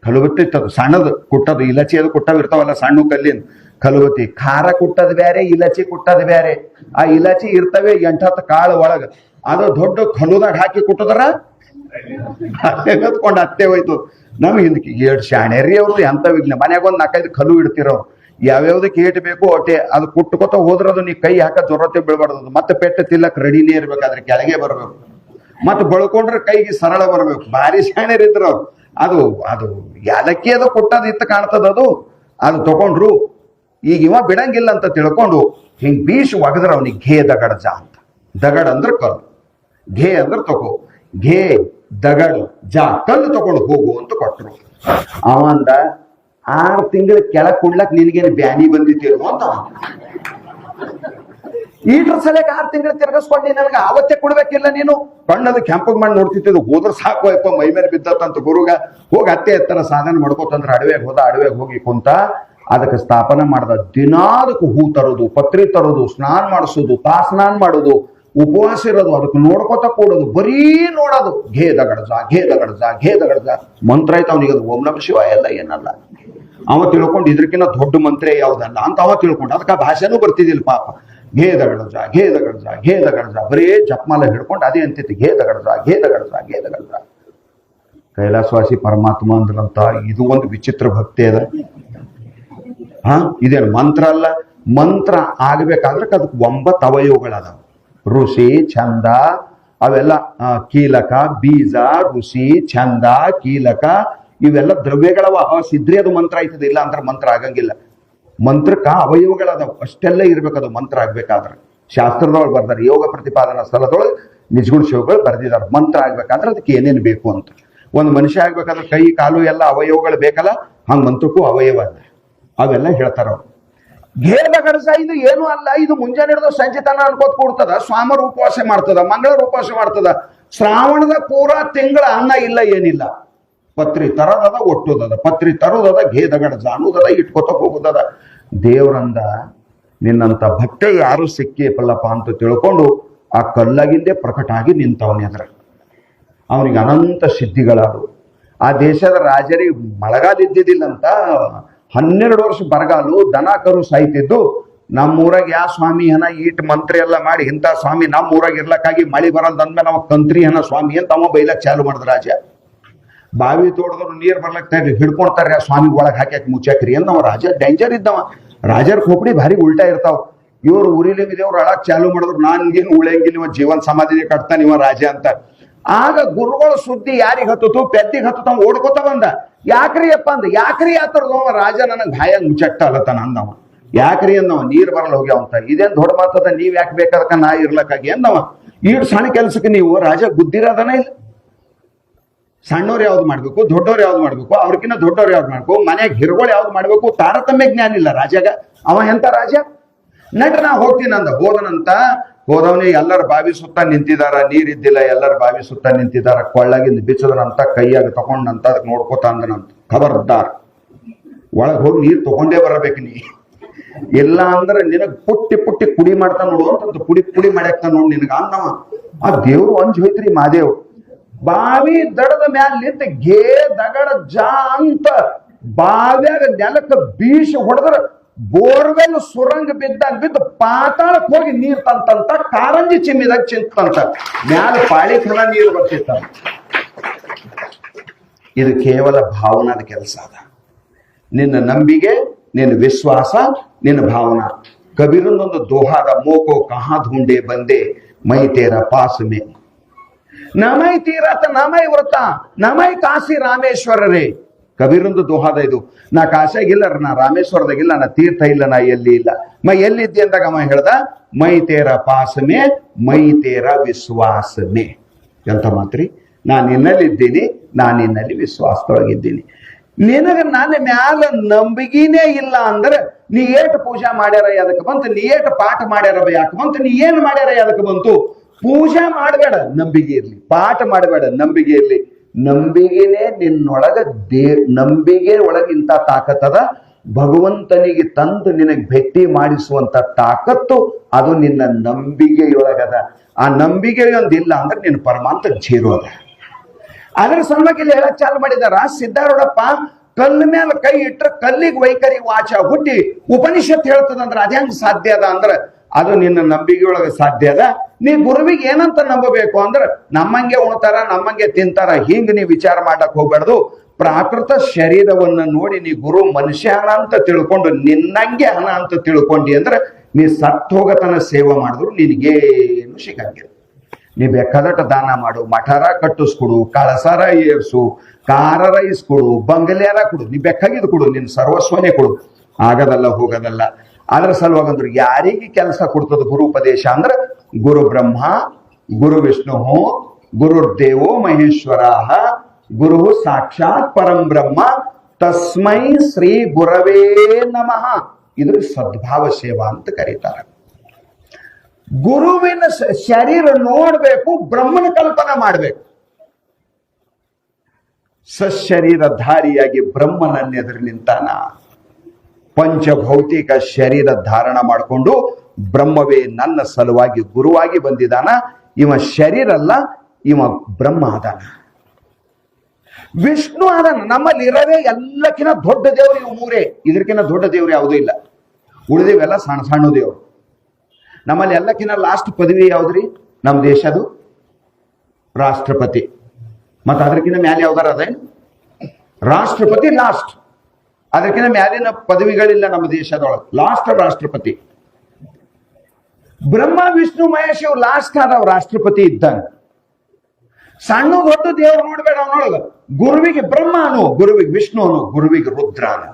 ಕಲುಬತ್ತಿ ಇತ್ತದು ಸಣ್ಣದು ಕುಟ್ಟದು, ಇಲಚಿ ಅದು ಕುಟ್ಟವ್ ಇರ್ತಾವಲ್ಲ ಸಣ್ಣ ಕಲ್ಲಿನ ಕಲುಬತ್ತಿ. ಖಾರ ಕುಟ್ಟದ್ ಬೇರೆ, ಇಲಚಿ ಕುಟ್ಟದ್ ಬೇರೆ. ಆ ಇಲಚಿ ಇರ್ತವೆ 8-10 ಕಾಳು ಒಳಗ. ಅದು ದೊಡ್ಡ ಕಲುದಾಗ ಹಾಕಿ ಕುಟ್ಟದ್ರ ಅಲ್ಲೇಕೊಂಡ್ ಅತ್ತೆ ಹೋಯ್ತು. ನಮ್ಗೆ ಹಿಂದಕ್ಕೆ 2 ಶಾಣೆರಿ ಅವ್ರದ್ದು ಎಂತ ವಿಘ್ನ. ಮನ್ಯಾಗ 1-4-5 ಕಲು ಇಡ್ತಿರೋ, ಯಾವ್ಯಾವ್ದಕ್ಕೆ ಏಟ್ ಬೇಕು ಒಟ್ಟೆ ಅದು ಕುಟ್ಕೋತ ಹೋದ್ರದು ನೀ ಕೈ ಹಾಕ ಜೊರತೆ ಬೀಳ್ಬಾರ್ದು. ಮತ್ತೆ ಪೆಟ್ಟ ತಿಲ್ಲಕ್ ರೆಡಿನೇ ಇರ್ಬೇಕಾದ್ರೆ ಕೆಳಗೆ ಬರ್ಬೇಕು. ಮತ್ತೆ ಬಳ್ಕೊಂಡ್ರೆ ಕೈಗೆ ಸರಳ ಬರ್ಬೇಕು. ಭಾರಿ ಶಾಣೆರಿದ್ರು ಅವ್ರು. ಅದು ಅದು ಯಾಲಕ್ಕಿ ಅದು ಕೊಟ್ಟದ್ ಇತ್ತ ಕಾಣ್ತದ. ಅದು ತಗೊಂಡ್ರು. ಈಗ ಇವ ಬಿಡಂಗಿಲ್ಲ ಅಂತ ತಿಳ್ಕೊಂಡು ಹಿಂಗ್ ಬೀಸ್ ಒಗದ್ರ ಅವನಿಗೆ ಘೇ ದಗಡ ಅಂತ. ದಗಡ್ ಅಂದ್ರ ಕಲ್ಲು, ಘೇ ಅಂದ್ರ ತಗೋ, ಘೇ ದಗಡ್ ಜಾ ಕಲ್ಲು ತಗೊಂಡು ಹೋಗು ಅಂತ ಕೊಟ್ರು. ಅವಂದ 6 ತಿಂಗಳ ಕೆಳಗ್ ಕೊಡ್ಲಕ್ ನಿನಗೇನು ಬ್ಯಾನಿ ಬಂದಿತ್ತೇನು ಅಂತ. ಈಟ್ರ ಸಲಕ್ಕೆ 6 ತಿಂಗಳ ತಿರ್ಗಿಸ್ಕೊಂಡಿ ನನಗೆ ಅವತ್ತೇ ಕೊಡ್ಬೇಕಿಲ್ಲ ನೀನು. ಕಣ್ಣದು ಕೆಂಪಗ್ ಮಾಡಿ ನೋಡ್ತಿದ್ದು. ಹೋದ್ರ ಸಾಕು ಅಯ್ಯಪ್ಪ ಮೈ ಮೇಲೆ ಬಿದ್ದತ್ತಂತ ಗುರುಗ. ಹೋಗಿ ಅತ್ತೆ ಎತ್ತರ ಸಾಧನೆ ಮಾಡ್ಕೋತಂದ್ರ ಅಡವೆಗೆ ಹೋದ. ಅಡವೆಗೆ ಹೋಗಿ ಕುಂತ ಅದಕ್ಕೆ ಸ್ಥಾಪನೆ ಮಾಡ್ದ. ದಿನಾದಕ್ಕೂ ಹೂ ತರೋದು, ಪತ್ರಿ ತರೋದು, ಸ್ನಾನ ಮಾಡಿಸೋದು, ಸ್ನಾನ ಮಾಡೋದು, ಉಪವಾಸ ಇರೋದು, ಅದಕ್ಕೆ ನೋಡ್ಕೋತ ಕೂಡೋದು, ಬರೀ ನೋಡೋದು. ಘೇ ದಗಡ್ಜ ಘೇ ದಗಡ್ಜ ಘೇ ದಗಡ್ಜ ಮಂತ್ರ ಆಯ್ತು ಅವನಿಗೆ. ಅದು ಓಂ ನಮಃ ಶಿವಾಯ ಎಲ್ಲ ಏನಲ್ಲ. ಅವ ತಿಳ್ಕೊಂಡು ಇದ್ರಕ್ಕಿಂತ ದೊಡ್ಡ ಮಂತ್ರ ಯಾವ್ದಲ್ಲ ಅಂತ ಅವ ತಿಳ್ಕೊಂಡು. ಅದಕ್ಕೆ ಭಾಷೆನೂ ಬರ್ತಿದ್ದಿಲ್ಲ ಪಾಪ. ಘೇ ದಗಡ್ಜ ಘೇ ದಗಡ್ಜ ಘೇ ದಗಡ್ಜ ಬರೀ ಜಪ್ಮಾಲ ಹಿಡ್ಕೊಂಡು ಅದೇ ಅಂತಿತ್ತು. ಘೇ ದಗಡ್ಜ ಘೇ ದಗಡ್ಜ ಘೇ ದಗಡ್ಜ. ಕೈಲಾಸವಾಸಿ ಪರಮಾತ್ಮ ಅಂದ್ರಂತ ಇದು ಒಂದು ವಿಚಿತ್ರ ಭಕ್ತಿ ಅದ. ಇದೇನು ಮಂತ್ರ ಅಲ್ಲ. ಮಂತ್ರ ಆಗ್ಬೇಕಾದ್ರೆ ಅದಕ್ಕೆ 9 ಅವಯವಗಳದಾವ. ಋಷಿ, ಛಂದ, ಅವೆಲ್ಲ ಕೀಲಕ, ಬೀಜ, ಋಷಿ, ಛಂದ, ಕೀಲಕ ಇವೆಲ್ಲ ದ್ರವ್ಯಗಳವ. ಸಿದ್ರಿ ಅದು ಮಂತ್ರ ಆಯ್ತದ. ಇಲ್ಲ ಅಂದ್ರೆ ಮಂತ್ರ ಆಗಂಗಿಲ್ಲ. ಮಂತ್ರಕ್ಕ ಅವಯವಗಳದಾವ. ಅಷ್ಟೆಲ್ಲ ಇರ್ಬೇಕದು ಮಂತ್ರ ಆಗ್ಬೇಕಾದ್ರೆ. ಶಾಸ್ತ್ರದೊಳಗೆ ಬರ್ದಾರೆ. ಯೋಗ ಪ್ರತಿಪಾದನಾ ಸ್ಥಳದೊಳಗೆ ನಿಜಗುಣ ಶಿವಗಳು ಬರ್ದಿದ್ದಾರೆ. ಮಂತ್ರ ಆಗ್ಬೇಕಾದ್ರೆ ಅದಕ್ಕೆ ಏನೇನು ಬೇಕು ಅಂತ. ಒಂದು ಮನುಷ್ಯ ಆಗ್ಬೇಕಾದ್ರೆ ಕೈ ಕಾಲು ಎಲ್ಲ ಅವಯವಗಳು ಬೇಕಲ್ಲ, ಹಂಗ ಮಂತ್ರಕ್ಕೂ ಅವಯವ ಅದ. ಅವೆಲ್ಲ ಹೇಳ್ತಾರ ಅವ್ರು. ಘೇದ ಗಡಸ ಇದು ಏನು ಅಲ್ಲ. ಇದು ಮುಂಜಾನೆ ಹಿಡಿದು ಸಂಜೆ ತನ ಅನ್ಕೋತ ಕೂಡ್ತದ. ಸ್ವಾಮರ ಉಪವಾಸ ಮಾಡ್ತದ, ಮಂಗಳರ ಉಪವಾಸ ಮಾಡ್ತದ. ಶ್ರಾವಣದ ಪೂರಾ ತಿಂಗಳ ಅನ್ನ ಇಲ್ಲ ಏನಿಲ್ಲ. ಪತ್ರಿ ತರದದ, ಒಟ್ಟುದದ, ಪತ್ರಿ ತರೋದದ, ಘೇದಗಡ ಜಾನುದದ, ಇಟ್ಕೋತ ಹೋಗುದದ. ದೇವ್ರಂದ ನಿನ್ನಂತ ಭಕ್ತೆ ಯಾರು ಸಿಕ್ಕಿಪಲ್ಲಪ್ಪ ಅಂತ ತಿಳ್ಕೊಂಡು ಆ ಕಲ್ಲಾಗಿಂದೇ ಪ್ರಕಟ ಆಗಿ ನಿಂತವನ ಎದುರ. ಅವನಿಗೆ ಅನಂತ ಸಿದ್ಧಿಗಳಾದವು. ಆ ದೇಶದ ರಾಜರಿಗೆ ಮಳೆಗಾಲ ಇದ್ದಿದ್ದಿಲ್ಲಂತ. 12 ವರ್ಷ ಬರಗಾಲು, ದನ ಕರು ಸಾಯ್ತಿದ್ದು. ನಮ್ಮೂರಾಗ ಯಾವ ಸ್ವಾಮಿ ಹನ ಈಟ್ ಮಂತ್ರಿ ಎಲ್ಲ ಮಾಡಿ ಇಂಥ ಸ್ವಾಮಿ ನಮ್ಮೂರಾಗ ಇರ್ಲಕ್ಕಾಗಿ ಮಳಿ ಬರಲ್ದ ಅಂದ್ಮೇಲೆ ನಾವು ಕಂತ್ರಿ ಹನ ಸ್ವಾಮಿ ಅಂತ ಅವ ಬೈಲಕ್ ಚಾಲು ಮಾಡಿದ ರಾಜ. ಬಾವಿ ತೋಡದ್ರು ನೀರ್ ಬರ್ಲಕ್ ಹಿಡ್ಕೊಳ್ತಾರೆ. ಆ ಸ್ವಾಮಿ ಒಳಗೆ ಹಾಕ್ಯಾಕ ಮುಚ್ಚಾಕ್ರಿ ಅಂತ ಅವ ರಾಜ ಡೇಂಜರ್ ಇದ್ದವ. ರಾಜರ ಖೋಪಡಿ ಭಾರಿ ಉಲ್ಟಾ ಇರ್ತಾವ. ಇವ್ರು ಊರಿಲಿವ್ರು ಅಳಕ್ ಚಾಲು ಮಾಡಿದ್ರು. ನಾನ್ಗೇನು ಉಳಿಯಂಗಿಲ್ಲ, ಇವ ಜೀವನ್ ಸಮಾಧಿನೇ ಕಟ್ತಾನ ಇವ ರಾಜ ಅಂತ. ಆಗ ಗುರುಗಳ ಸುದ್ದಿ ಯಾರಿಗೆ ಹತ್ತತು, ಪೆದ್ದಿಗೆ ಹತ್ತತ ಓಡ್ಕೋತ ಬಂದ. ಯಾಕ್ರಿ ಅಪ್ಪ ಅಂದ. ಯಾಕ್ರಿ ಆತರದವ ರಾಜ ನನಗೆ ಗಾಯ ಮುಚ್ಚಟ್ಟ ಅಲ್ಲತಾನ ಅಂದವ. ಯಾಕ್ರಿ ಅಂದವ. ನೀರ್ ಬರಲ್ಲ ಹೋಗ್ಯಾವಂತ. ಇದೇನ್ ದೊಡ್ಡ ಮಾತದ, ನೀವ್ ಯಾಕೆ ಬೇಕಾದಕ್ಕ ನಾ ಇರ್ಲಕ್ಕಾಗಿ ಅಂದವ. ಈಡ್ ಸಣ್ಣ ಕೆಲ್ಸಕ್ಕೆ ನೀವು ರಾಜ ಬುದ್ಧಿರಾದನ ಇಲ್ಲ. ಸಣ್ಣವ್ರು ಯಾವ್ದು ಮಾಡ್ಬೇಕು, ದೊಡ್ಡವ್ರು ಯಾವ್ದು ಮಾಡ್ಬೇಕು, ಅವ್ರಕಿನ್ನ ದೊಡ್ಡವ್ರು ಯಾವ್ದು ಮಾಡ್ಬೇಕು, ಮನ್ಯಾಗ ಹಿರುಗಳು ಯಾವ್ದು ಮಾಡ್ಬೇಕು, ತಾರತಮ್ಯ ಜ್ಞಾನ ಇಲ್ಲ ರಾಜಾಗ. ಅವ ಎಂತ ರಾಜ. ನಡ್ರಿ ನಾ ಹೋಗ್ತೀನಿ ಅಂದ. ಹೋದವನೇ ಎಲ್ಲರ ಬಾವಿ ಸುತ್ತ ನಿಂತಿದಾರ, ನೀರಿದ್ದಿಲ್ಲ, ಎಲ್ಲರ ಬಾವಿ ಸುತ್ತ ನಿಂತಿದಾರ. ಕೊಳ್ಳಗಿಂದ ಬಿಚ್ಚದನಂತ, ಕೈಯಾಗ ತಕೊಂಡಂತ, ಅದಕ್ಕೆ ನೋಡ್ಕೋತ ಅಂದನಂತ, ಖಬರ್ದಾರ್ ಒಳಗ್ ಹೋಗಿ ನೀರ್ ತಗೊಂಡೇ ಬರಬೇಕು ನೀ, ಇಲ್ಲ ಅಂದ್ರೆ ನಿನಗ್ ಪುಟ್ಟಿ ಪುಟ್ಟಿ ಕುಡಿ ಮಾಡ್ತಾ ನೋಡು ಅಂತ ಪುಡಿ ಮಾಡ್ಯಾಕ್ತ ನೋಡ್ ನಿನಗ ಅನ್ನವ. ಆ ದೇವ್ರು ಅಂಜ್ ಹೋಯ್ತ್ರಿ ಮಾದೇವ್. ಬಾವಿ ದಡದ ಮ್ಯಾಲ ನಿಂತ ಗೇ ದಗಡ ಜಾ ಅಂತ ಬಾವ್ಯಾಗ ನೆಲಕ್ಕ ಬೀಶ ಹೊಡೆದ್ರ ಬೋರ್ವೆಲ್ ಸುರಂಗ ಬಿದ್ದು ಪಾತಾಳಕ್ ಹೋಗಿ ನೀರ್ ತಂತಂತ, ಕಾರಂಜಿ ಚಿಮ್ಮಿದಾಗ ಚಿಂತಂತ, ಮ್ಯಾಲ ಪಾಳಿ ಖನ ನೀರು ಬರ್ತಿತ್ತ. ಇದು ಕೇವಲ ಭಾವನಾದ ಕೆಲಸ ಅದ. ನಿನ್ನ ನಂಬಿಕೆ, ನಿನ್ನ ವಿಶ್ವಾಸ, ನಿನ್ನ ಭಾವನಾ. ಕಬೀರನೊಂದು ದೋಹಾದ, ಮೋಕೋ ಕಹಾ ಧೂಂಡೆ ಬಂದೆ ಮೈ ತೇರ ಪಾಸ್ ಮೇ, ನಮೈ ತೀರತ ನಮೈ ವ್ರತ ನಮೈ ಕಾಶಿ ರಾಮೇಶ್ವರ ರೇ. ಕಬೀರೊಂದು ದೋಹಾದ ಇದು. ನಾ ಕಾಶಿಯಾಗಿಲ್ಲ, ನಾ ರಾಮೇಶ್ವರದಾಗಿಲ್ಲ, ನಾ ತೀರ್ಥ ಇಲ್ಲ, ನಾ ಎಲ್ಲಿ ಇಲ್ಲ. ಮೈ ಎಲ್ಲಿದ್ದೆ ಅಂದಾಗ ಅವ ಹೇಳ್ದ, ಮೈ ತೇರ ಪಾಸ್ ಮೇ ಮೈ ತೇರ ವಿಶ್ವಾಸ ಮೇ. ಎಂತ ಮಾತ್ರಿ, ನಾ ನಿನ್ನಲ್ಲಿದ್ದೀನಿ, ನಾ ನಿನ್ನಲ್ಲಿ ವಿಶ್ವಾಸದೊಳಗಿದ್ದೀನಿ. ನಿನಗ ನನ್ನ ಮ್ಯಾಲ ನಂಬಿಕೆನೇ ಇಲ್ಲ ಅಂದ್ರೆ ನೀ ಏಟು ಪೂಜಾ ಮಾಡ್ಯಾರ ಅದಕ್ಕೆ ಬಂತು, ನೀ ಏಟು ಪಾಠ ಮಾಡ್ಯಾರ ಯಾಕೆ ಬಂತು, ನೀ ಏನ್ ಮಾಡ್ಯಾರ ಅದಕ್ಕೆ ಬಂತು. ಪೂಜಾ ಮಾಡಬೇಡ, ನಂಬಿಕೆ ಇರ್ಲಿ. ಪಾಠ ಮಾಡಬೇಡ, ನಂಬಿಕೆ ಇರ್ಲಿ. ನಂಬಿಕೆನೇ ನಿನ್ನೊಳಗ ನಂಬಿಕೆ ಒಳಗೆ ಇಂಥ ತಾಕತ್ತದ. ಭಗವಂತನಿಗೆ ತಂದು ನಿನಗೆ ಭೇಟಿ ಮಾಡಿಸುವಂತ ತಾಕತ್ತು ಅದು ನಿನ್ನ ನಂಬಿಕೆಯೊಳಗದ. ಆ ನಂಬಿಕೆ ಒಂದಿಲ್ಲ ಅಂದ್ರೆ ನಿನ್ನ ಪರಮಾಂತ ಜೀರೋ ಅದ. ಅದ್ರ ಸಲುವಾಗಿ ಇಲ್ಲಿ ಹೇಳಕ್ ಚಾಲು ಮಾಡಿದಾರ. ಸಿದ್ಧಾರೂಢಪ್ಪ ಕಲ್ಲ ಮೇಲೆ ಕೈ ಇಟ್ರೆ ಕಲ್ಲಿಗೆ ವೈಖರಿ ವಾಚ ಹುಟ್ಟಿ ಉಪನಿಷತ್ ಹೇಳ್ತದಂದ್ರ ಅದ ಹೆಂಗ್ ಸಾಧ್ಯ ಅದ ಅಂದ್ರ ಅದು ನಿನ್ನ ನಂಬಿಕೆಯೊಳಗೆ ಸಾಧ್ಯ ಅದ. ನೀ ಗುರುವಿಗೆ ಏನಂತ ನಂಬಬೇಕು ಅಂದ್ರ ನಮ್ಮಂಗೆ ಉಣ್ತಾರ, ನಮ್ಮಂಗೆ ತಿಂತಾರ, ಹಿಂಗ್ ನೀ ವಿಚಾರ ಮಾಡಕ್ ಹೋಗ್ಬಾರ್ದು. ಪ್ರಾಕೃತ ಶರೀರವನ್ನ ನೋಡಿ ನೀ ಗುರು ಮನುಷ್ಯನ ಅಂತ ತಿಳ್ಕೊಂಡು ನಿನ್ನಂಗೆ ಹಣ ಅಂತ ತಿಳ್ಕೊಂಡಿ ಅಂದ್ರೆ ನೀ ಸತ್ ಹೋಗತನ ಸೇವೆ ಮಾಡಿದ್ರು ನಿನಗೇನು ಸಿಗಂಗಿಲ್ಲ. ನೀ ಬೇಕಾದಟ ದಾನ ಮಾಡು, ಮಠಾರ ಕಟ್ಟಿಸ್ಕೊಡು, ಕಳಸಾರ ಏರ್ಸು, ಕಾರರ ಇಸ್ಕೊಡು, ಬಂಗಲ್ಯಾರ ಕೊಡು, ನೀ ಬೇಕಾಗಿದ್ದು ಕೊಡು, ನಿನ್ ಸರ್ವಸ್ವನೇ ಕೊಡು, ಆಗದಲ್ಲ ಹೋಗದಲ್ಲ. ಅದ್ರ ಸಲುವಾಗಂದ್ರು ಯಾರಿಗೆ ಕೆಲಸ ಕೊಡ್ತದ ಗುರು ಉಪದೇಶ ಅಂದ್ರ ಗುರು ಬ್ರಹ್ಮ ಗುರು ವಿಷ್ಣು ಗುರುರ್ದೇವೋ ಮಹೇಶ್ವರ ಗುರು ಸಾಕ್ಷಾತ್ ಪರಂ ಬ್ರಹ್ಮ ತಸ್ಮೈ ಶ್ರೀ ಗುರವೇ ನಮಃ. ಇದ್ರ ಸದ್ಭಾವ ಸೇವಾ ಅಂತ ಕರೀತಾರೆ. ಗುರುವಿನ ಶರೀರ ನೋಡ್ಬೇಕು, ಬ್ರಹ್ಮನ ಕಲ್ಪನಾ ಮಾಡ್ಬೇಕು. ಸಶರೀರಧಾರಿಯಾಗಿ ಬ್ರಹ್ಮನನ್ನೆದುರು ನಿಂತಾನ. ಪಂಚಭೌತಿಕ ಶರೀರ ಧಾರಣ ಮಾಡಿಕೊಂಡು ಬ್ರಹ್ಮವೇ ನನ್ನ ಸಲುವಾಗಿ ಗುರುವಾಗಿ ಬಂದಿದ್ದಾನ. ಇವ ಶರೀರ ಅಲ್ಲ, ಇವ ಬ್ರಹ್ಮ ಅದಾನ, ವಿಷ್ಣು ಅದಾನ. ನಮ್ಮಲ್ಲಿ ಇರವೇ ಎಲ್ಲಕ್ಕಿಂತ ದೊಡ್ಡ ದೇವ್ರು ಇವು ಮೂರೇ. ಇದಕ್ಕಿಂತ ದೊಡ್ಡ ದೇವ್ರು ಯಾವುದೂ ಇಲ್ಲ. ಉಳಿದೇವೆಲ್ಲ ಸಣ್ಣ ಸಣ್ಣ ದೇವ್ರು. ನಮ್ಮಲ್ಲಿ ಎಲ್ಲಕ್ಕಿಂತ ಲಾಸ್ಟ್ ಪದವಿ ಯಾವ್ದ್ರಿ? ನಮ್ಮ ದೇಶದು ರಾಷ್ಟ್ರಪತಿ. ಮತ್ತ ಅದಕ್ಕಿಂತ ಮ್ಯಾಲೆ ಯಾವ್ದಾರ ಅದೇ ರಾಷ್ಟ್ರಪತಿ ಲಾಸ್ಟ್. ಅದಕ್ಕಿಂತ ಮ್ಯಾಲಿನ ಪದವಿಗಳಿಲ್ಲ ನಮ್ಮ ದೇಶದೊಳಗೆ. ಲಾಸ್ಟ್ ರಾಷ್ಟ್ರಪತಿ. ಬ್ರಹ್ಮ ವಿಷ್ಣು ಮಹೇಶ್ ಇವ್ ಲಾಸ್ಟ್ ಆದವ್ ರಾಷ್ಟ್ರಪತಿ ಇದ್ದಂಗ. ಸಣ್ಣ ದೊಡ್ಡ ದೇವ್ರು ನೋಡ್ಬೇಡ ಅವನೊಳಗ. ಗುರುವಿಗೆ ಬ್ರಹ್ಮ ಅನು, ಗುರುವಿಗೆ ವಿಷ್ಣು ಅನು, ಗುರುವಿಗೆ ರುದ್ರ ಅನು.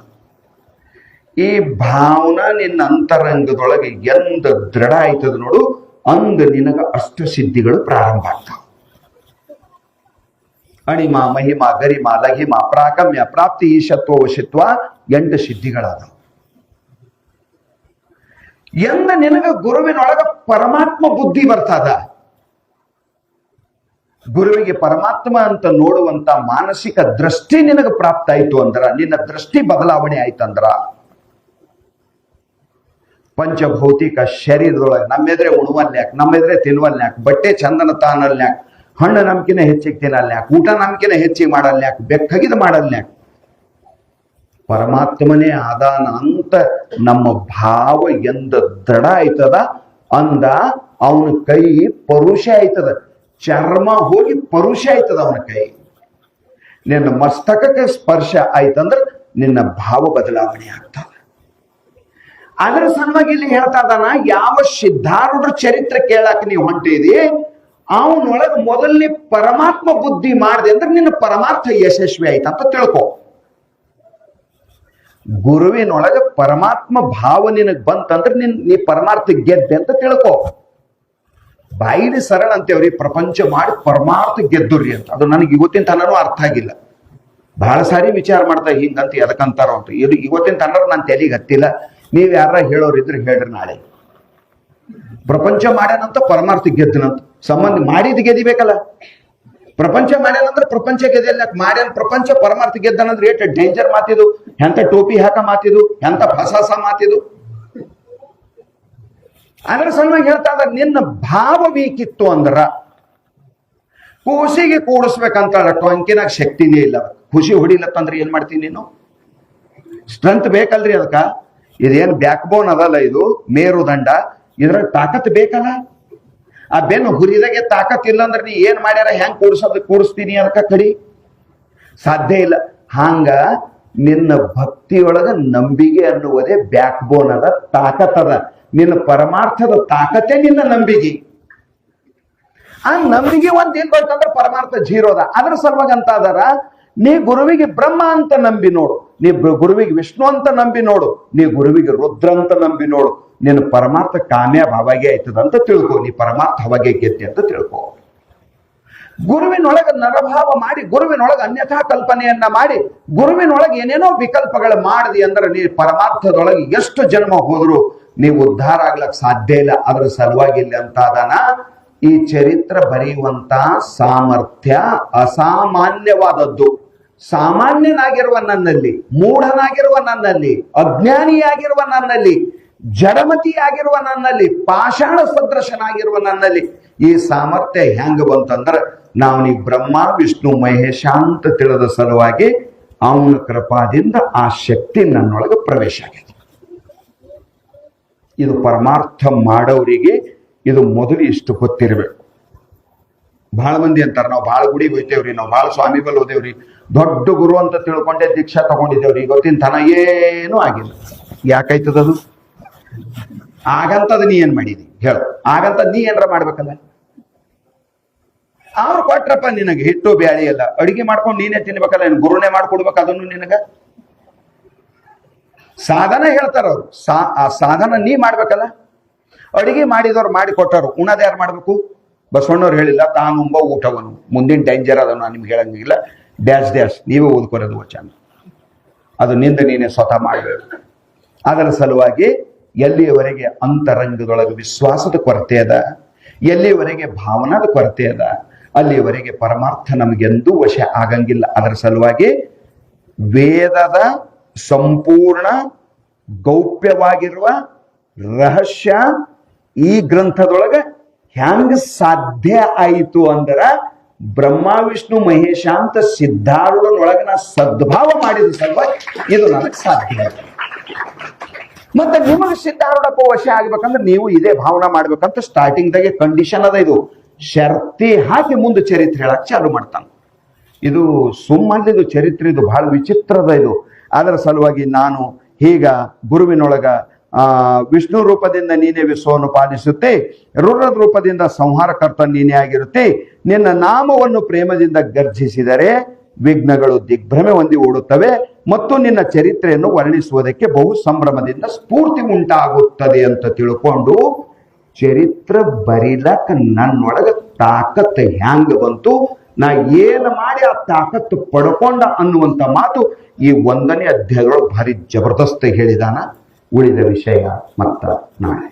ಈ ಭಾವನಾ ನಿನ್ನ ಅಂತರಂಗದೊಳಗೆ ಎಂದ ದೃಢ ಆಯ್ತದ ನೋಡು, ಅಂದ ನಿನಗ ಅಷ್ಟ ಸಿದ್ಧಿಗಳು ಪ್ರಾರಂಭ ಆಗ್ತಾವ. ಅಣಿಮ ಮಹಿಮಾ ಗರಿಮ ಲಘಿಮ ಪ್ರಾಕಮ್ಯ ಪ್ರಾಪ್ತಿ ಈಶತ್ವ ವಶಿತ್ವ 8 ಸಿದ್ಧಿಗಳಾದವು. ಎಂದ ನಿನಗ ಗುರುವಿನೊಳಗ ಪರಮಾತ್ಮ ಬುದ್ಧಿ ಬರ್ತದ. ಗುರುವಿಗೆ ಪರಮಾತ್ಮ ಅಂತ ನೋಡುವಂತ ಮಾನಸಿಕ ದೃಷ್ಟಿ ನಿನಗ ಪ್ರಾಪ್ತ ಆಯ್ತು ಅಂದ್ರ, ನಿನ್ನ ದೃಷ್ಟಿ ಬದಲಾವಣೆ ಆಯ್ತಂದ್ರ, ಪಂಚಭೌತಿಕ ಶರೀರದೊಳಗೆ ನಮ್ಮೆದ್ರೆ ಉಣುವಲ್ಯಾಕ, ನಮ್ಮೆದ್ರೆ ತಿನ್ವಲ್ಯಾಕ, ಬಟ್ಟೆ ಚಂದನ ತಾನಲ್ಯಾಕ, ಹಣ್ಣು ನಮ್ಕಿನ ಹೆಚ್ಚಿಗೆ ತಿನ್ನಲ್ಯಾಕ, ಊಟ ನಮ್ಕಿನ ಹೆಚ್ಚಿಗೆ ಮಾಡಲ್ಯಾಕ, ಬೆಕ್ಕಗಿದ ಮಾಡಲ್ಯಾಕ, ಪರಮಾತ್ಮನೇ ಆದಾನ ಅಂತ ನಮ್ಮ ಭಾವ ಎಂದ ದೃಢ ಆಯ್ತದ ಅಂದ ಅವನ ಕೈ ಪರುಷ ಆಯ್ತದ. ಚರ್ಮ ಹೋಗಿ ಪರುಷ ಆಯ್ತದ ಅವನ ಕೈ. ನಿನ್ನ ಮಸ್ತಕಕ್ಕೆ ಸ್ಪರ್ಶ ಆಯ್ತಂದ್ರ ನಿನ್ನ ಭಾವ ಬದಲಾವಣೆ ಆಗ್ತದ. ಅದರ ಸಲುವಾಗಿ ಇಲ್ಲಿ ಹೇಳ್ತಾ ಇದ್ದಾನ, ಯಾವ ಸಿದ್ಧಾರೂಢರ ಚರಿತ್ರೆ ಕೇಳಾಕ ನೀವು ಹೊಂಟಿದಿ, ಅವನೊಳಗೆ ಮೊದಲನೇ ಪರಮಾತ್ಮ ಬುದ್ಧಿ ಮಾಡಿದೆ ಅಂದ್ರೆ ನಿನ್ನ ಪರಮಾರ್ಥ ಯಶಸ್ವಿ ಆಯ್ತಂತ ತಿಳ್ಕೊ. ಗುರುವಿನೊಳಗ ಪರಮಾತ್ಮ ಭಾವ ನಿನಗ್ ಬಂತಂದ್ರೆ ನೀ ಪರಮಾರ್ಥ ಗೆದ್ದೆ ಅಂತ ತಿಳ್ಕೊ. ಬಾಯಿಲಿ ಸರಳ ಅಂತೇವ್ರಿ, ಪ್ರಪಂಚ ಮಾಡಿ ಪರಮಾರ್ಥ ಗೆದ್ದುರಿ ಅಂತ. ಅದು ನನಗೆ ಇವತ್ತಿನ ತನೂ ಅರ್ಥ ಆಗಿಲ್ಲ. ಬಹಳ ಸಾರಿ ವಿಚಾರ ಮಾಡ್ತಾ ಹಿಂಗಂತ ಎದಕ್ಕಂತಾರೋ ಅಂತ. ಇದು ಇವತ್ತಿನ ತನರು ನಾನು ತಲೆಗೆ ಹತ್ತಿಲ್ಲ. ನೀವ್ ಯಾರ ಹೇಳೋರಿದ್ರೆ ಹೇಳ್ರಿ ನಾಳೆ. ಪ್ರಪಂಚ ಮಾಡ್ಯಾನಂತ ಪರಮಾರ್ಥ ಗೆದ್ದನಂತ. ಸಂಬಂಧ ಮಾಡಿದ್ ಗೆದಿಬೇಕಲ್ಲ. ಪ್ರಪಂಚ ಮಾಡ್ಯಾನಂದ್ರೆ ಪ್ರಪಂಚ ಗೆದ್ದಿಲ್ಲ. ಮಾಡ್ಯಾನ ಪ್ರಪಂಚ ಪರಮಾರ್ಥ ಗೆದ್ದನಂದ್ರೆ ಏಟ್ ಡೇಂಜರ್ ಮಾತಿದು, ಎಂತ ಟೋಪಿ ಹಾಕ ಮಾತಿದು, ಎಂತ ಹೊಸ ಮಾತಿದು. ಅದ್ರ ಸಲುವಾಗಿ ಹೇಳ್ತಾ ಇದ್ದಾರೆ, ನಿನ್ನ ಭಾವ ವೀಕಿತ್ತು ಅಂದ್ರ ಕೂಸಿಗೆ ಕೂಡಿಸ್ಬೇಕಂತ ಟೊಂಕಿನಾಗ ಶಕ್ತಿನೇ ಇಲ್ಲ. ಖುಷಿ ಹೊಡಿಲತ್ತಂದ್ರೆ ಏನ್ ಮಾಡ್ತೀನಿ ನೀನು? ಸ್ಟ್ರೆಂತ್ ಬೇಕಲ್ರಿ ಅದಕ್ಕ. ಇದೇನ್ ಬ್ಯಾಕ್ ಬೋನ್ ಅದಲ್ಲ, ಇದು ಮೇರುದಂಡ, ಇದ್ರ ತಾಕತ್ ಬೇಕಲ್ಲ. ಆ ಬೆನ್ನು ಹುರಿದಾಗೆ ತಾಕತ್ ಇಲ್ಲ ಅಂದ್ರೆ ನೀ ಏನ್ ಮಾಡ್ಯಾರ ಹೆಂಗ್ ಕೂಡಿಸ್ತೀನಿ ಅದಕ್ಕ ಕಡಿ ಸಾಧ್ಯ ಇಲ್ಲ. ಹಂಗ ನಿನ್ನ ಭಕ್ತಿಯೊಳಗ ನಂಬಿಕೆ ಅನ್ನುವುದೇ ಬ್ಯಾಕ್ ಬೋನ್ ಅದ, ತಾಕತ್ ಅದ. ನಿನ್ನ ಪರಮಾರ್ಥದ ತಾಕತ್ತೇ ನಿನ್ನ ನಂಬಿಕೆ. ಆ ನಂಬಿಕೆ ಒಂದ್ ಏನ್ ಬಂತಂದ್ರೆ ಪರಮಾರ್ಥ ಜೀರೋ ಅದ. ಅದ್ರ ಸಲುವಾಗಿ ಅಂತ ಅದರ, ನೀ ಗುರುವಿಗೆ ಬ್ರಹ್ಮ ಅಂತ ನಂಬಿ ನೋಡು, ನೀ ಗುರುವಿಗೆ ವಿಷ್ಣು ಅಂತ ನಂಬಿ ನೋಡು, ನೀ ಗುರುವಿಗೆ ರುದ್ರ ಅಂತ ನಂಬಿ ನೋಡು, ನಿನ್ನ ಪರಮಾರ್ಥ ಕಾಮ್ಯಾಬ್ ಅವಾಗೆ ಆಯ್ತದ ಅಂತ ತಿಳ್ಕೊ. ನೀ ಪರಮಾರ್ಥ ಅವಾಗೆ ಗೆದ್ದೆ ಅಂತ ತಿಳ್ಕೊ. ಗುರುವಿನೊಳಗ ನರಭಾವ ಮಾಡಿ, ಗುರುವಿನೊಳಗ ಅನ್ಯಥಾ ಕಲ್ಪನೆಯನ್ನ ಮಾಡಿ, ಗುರುವಿನೊಳಗೆ ಏನೇನೋ ವಿಕಲ್ಪಗಳು ಮಾಡಿದಿ ಅಂದ್ರೆ ನೀ ಪರಮಾರ್ಥದೊಳಗೆ ಎಷ್ಟು ಜನ್ಮ ಹೋದ್ರು ನೀವು ಉದ್ಧಾರ ಆಗ್ಲಕ್ ಸಾಧ್ಯ ಇಲ್ಲ. ಅದರ ಸಲುವಾಗಿ ಇಲ್ಲಿ ಅಂತ ಅದಾನ, ಈ ಚರಿತ್ರ ಬರೆಯುವಂತ ಸಾಮರ್ಥ್ಯ ಅಸಾಮಾನ್ಯವಾದದ್ದು. ಸಾಮಾನ್ಯನಾಗಿರುವ ನನ್ನಲ್ಲಿ, ಮೂಢನಾಗಿರುವ ನನ್ನಲ್ಲಿ, ಅಜ್ಞಾನಿಯಾಗಿರುವ ನನ್ನಲ್ಲಿ, ಜಡಮತಿಯಾಗಿರುವ ನನ್ನಲ್ಲಿ, ಪಾಷಾಣ ಸದೃಶನಾಗಿರುವ ನನ್ನಲ್ಲಿ ಈ ಸಾಮರ್ಥ್ಯ ಹೆಂಗ ಬಂತಂದ್ರ ನಾವನೀ ಬ್ರಹ್ಮ ವಿಷ್ಣು ಮಹೇಶ ಅಂತ ತಿಳಿದ ಸಲುವಾಗಿ ಅವನ ಕೃಪಾದಿಂದ ಆ ಶಕ್ತಿ ನನ್ನೊಳಗೆ ಪ್ರವೇಶ ಆಗಿದೆ. ಇದು ಪರಮಾರ್ಥ ಮಾಡೋರಿಗೆ ಇದು ಮೊದಲು ಇಷ್ಟು ಗೊತ್ತಿರಬೇಕು. ಬಹಳ ಮಂದಿ ಅಂತಾರ, ನಾವು ಬಹಳ ಗುಡಿಗೆ ಹೋಯ್ತೇವ್ರಿ, ನಾವು ಬಹಳ ಸ್ವಾಮಿ ಬಲ್ ಹೋದೇವ್ರಿ, ದೊಡ್ಡ ಗುರು ಅಂತ ತಿಳ್ಕೊಂಡೆ ದೀಕ್ಷಾ ತಗೊಂಡಿದ್ದೇವ್ರಿ, ಇವತ್ತಿನ ತನ ಏನೂ ಆಗಿಲ್ಲ. ಯಾಕಾಯ್ತದದು? ಆಗಂತದ ನೀ ಏನ್ ಮಾಡಿದಿ ಹೇಳು? ಆಗಂತ ನೀ ಏನಾರ ಮಾಡ್ಬೇಕಲ್ಲ. ಅವ್ರು ಕೊಟ್ರಪ್ಪ ನಿನಗೆ ಹಿಟ್ಟು ಬ್ಯಾಳಿ ಎಲ್ಲ, ಅಡಿಗೆ ಮಾಡ್ಕೊಂಡು ನೀನೇ ತಿನ್ಬೇಕಲ್ಲ, ಏನ್ ಗುರುನೇ ಮಾಡ್ಕೊಡ್ಬೇಕು ಅದನ್ನು ನಿನಗ? ಸಾಧನ ಹೇಳ್ತಾರ ಅವ್ರು, ಆ ಸಾಧನ ನೀ ಮಾಡ್ಬೇಕಲ್ಲ. ಅಡಿಗೆ ಮಾಡಿದವ್ರು ಮಾಡಿ ಕೊಟ್ಟರು, ಉಣದ ಯಾರು ಮಾಡ್ಬೇಕು? ಬಸವಣ್ಣವ್ರು ಹೇಳಿಲ್ಲ, ತಾನುಂಬ ಊಟವನು, ಮುಂದಿನ ಡೇಂಜರ್ ಅದನ್ನು ನಾನು ನಿಮ್ಗೆ ಹೇಳಂಗಿಲ್ಲ. ಡ್ಯಾಶ್ ನೀವೇ ಓದ್ಕೊರೋದು ವಚನ, ಅದು ನಿಂದ ನೀನೇ ಸ್ವತಃ ಮಾಡಬೇಕು. ಅದರ ಸಲುವಾಗಿ ಎಲ್ಲಿಯವರೆಗೆ ಅಂತರಂಗದೊಳಗೆ ವಿಶ್ವಾಸದ ಕೊರತೆ ಅದ, ಎಲ್ಲಿಯವರೆಗೆ ಭಾವನಾದ ಕೊರತೆ ಅದ, ಅಲ್ಲಿಯವರೆಗೆ ಪರಮಾರ್ಥ ನಮಗೆಂದೂ ವಶ ಆಗಂಗಿಲ್ಲ. ಅದರ ಸಲುವಾಗಿ ವೇದದ ಸಂಪೂರ್ಣ ಗೌಪ್ಯವಾಗಿರುವ ರಹಸ್ಯ ಈ ಗ್ರಂಥದೊಳಗೆ ಹ್ಯಾಂಗ ಸಾಧ್ಯ ಆಯಿತು ಅಂದ್ರ ಬ್ರಹ್ಮ ವಿಷ್ಣು ಮಹೇಶ ಅಂತ ಸಿದ್ಧಾರೂಢನೊಳಗೆ ನಾ ಸದ್ಭಾವ ಮಾಡಿದ ಸಲುವಾಗಿ ಇದು ನನಗೆ ಸಾಧ್ಯ. ಮತ್ತೆ ನಿಮಗೆ ಸಿದ್ಧಾರೂಢಪ್ಪ ವಶ ಆಗ್ಬೇಕಂದ್ರೆ ನೀವು ಇದೇ ಭಾವನಾ ಮಾಡ್ಬೇಕಂತ ಸ್ಟಾರ್ಟಿಂಗ್ ದಾಗೆ ಕಂಡೀಷನ್ ಅದ. ಇದು ಶರ್ತಿ ಹಾಕಿ ಮುಂದೆ ಚರಿತ್ರೆ ಹೇಳಕ್ ಚಾಲು ಮಾಡ್ತಾನೆ. ಇದು ಸುಮ್ಮನಿದು ಚರಿತ್ರೆ, ಇದು ಬಹಳ ವಿಚಿತ್ರದ ಇದು. ಅದರ ಸಲುವಾಗಿ ನಾನು ಹೀಗ ಗುರುವಿನೊಳಗ ವಿಷ್ಣು ರೂಪದಿಂದ ನೀನೇ ವಿಶ್ವವನ್ನು ಪಾಲಿಸುತ್ತೆ, ರುದ್ರದ ರೂಪದಿಂದ ಸಂಹಾರಕರ್ತ ನೀನೇ ಆಗಿರುತ್ತೆ, ನಿನ್ನ ನಾಮವನ್ನು ಪ್ರೇಮದಿಂದ ಗರ್ಜಿಸಿದರೆ ವಿಘ್ನಗಳು ದಿಗ್ಭ್ರಮೆ ಹೊಂದಿ ಓಡುತ್ತವೆ ಮತ್ತು ನಿನ್ನ ಚರಿತ್ರೆಯನ್ನು ವರ್ಣಿಸುವುದಕ್ಕೆ ಬಹು ಸಂಭ್ರಮದಿಂದ ಸ್ಫೂರ್ತಿ ಉಂಟಾಗುತ್ತದೆ ಅಂತ ತಿಳ್ಕೊಂಡು ಚರಿತ್ರ ಬರಿಲಕ್ಕ ನನ್ನೊಳಗ ತಾಕತ್ ಹ್ಯಾಂಗ ಬಂತು, ನಾ ಏನು ಮಾಡಿ ಆ ತಾಕತ್ತು ಪಡ್ಕೊಂಡ ಅನ್ನುವಂಥ ಮಾತು ಈ 1ನೇ ಅಧ್ಯಾಯದೊಳಗೆ ಭಾರಿ ಜಬರ್ದಸ್ತ್ ಹೇಳಿದಾನ. ಉಳಿದ ವಿಷಯ ಮತ್ತ ನಾಳೆ.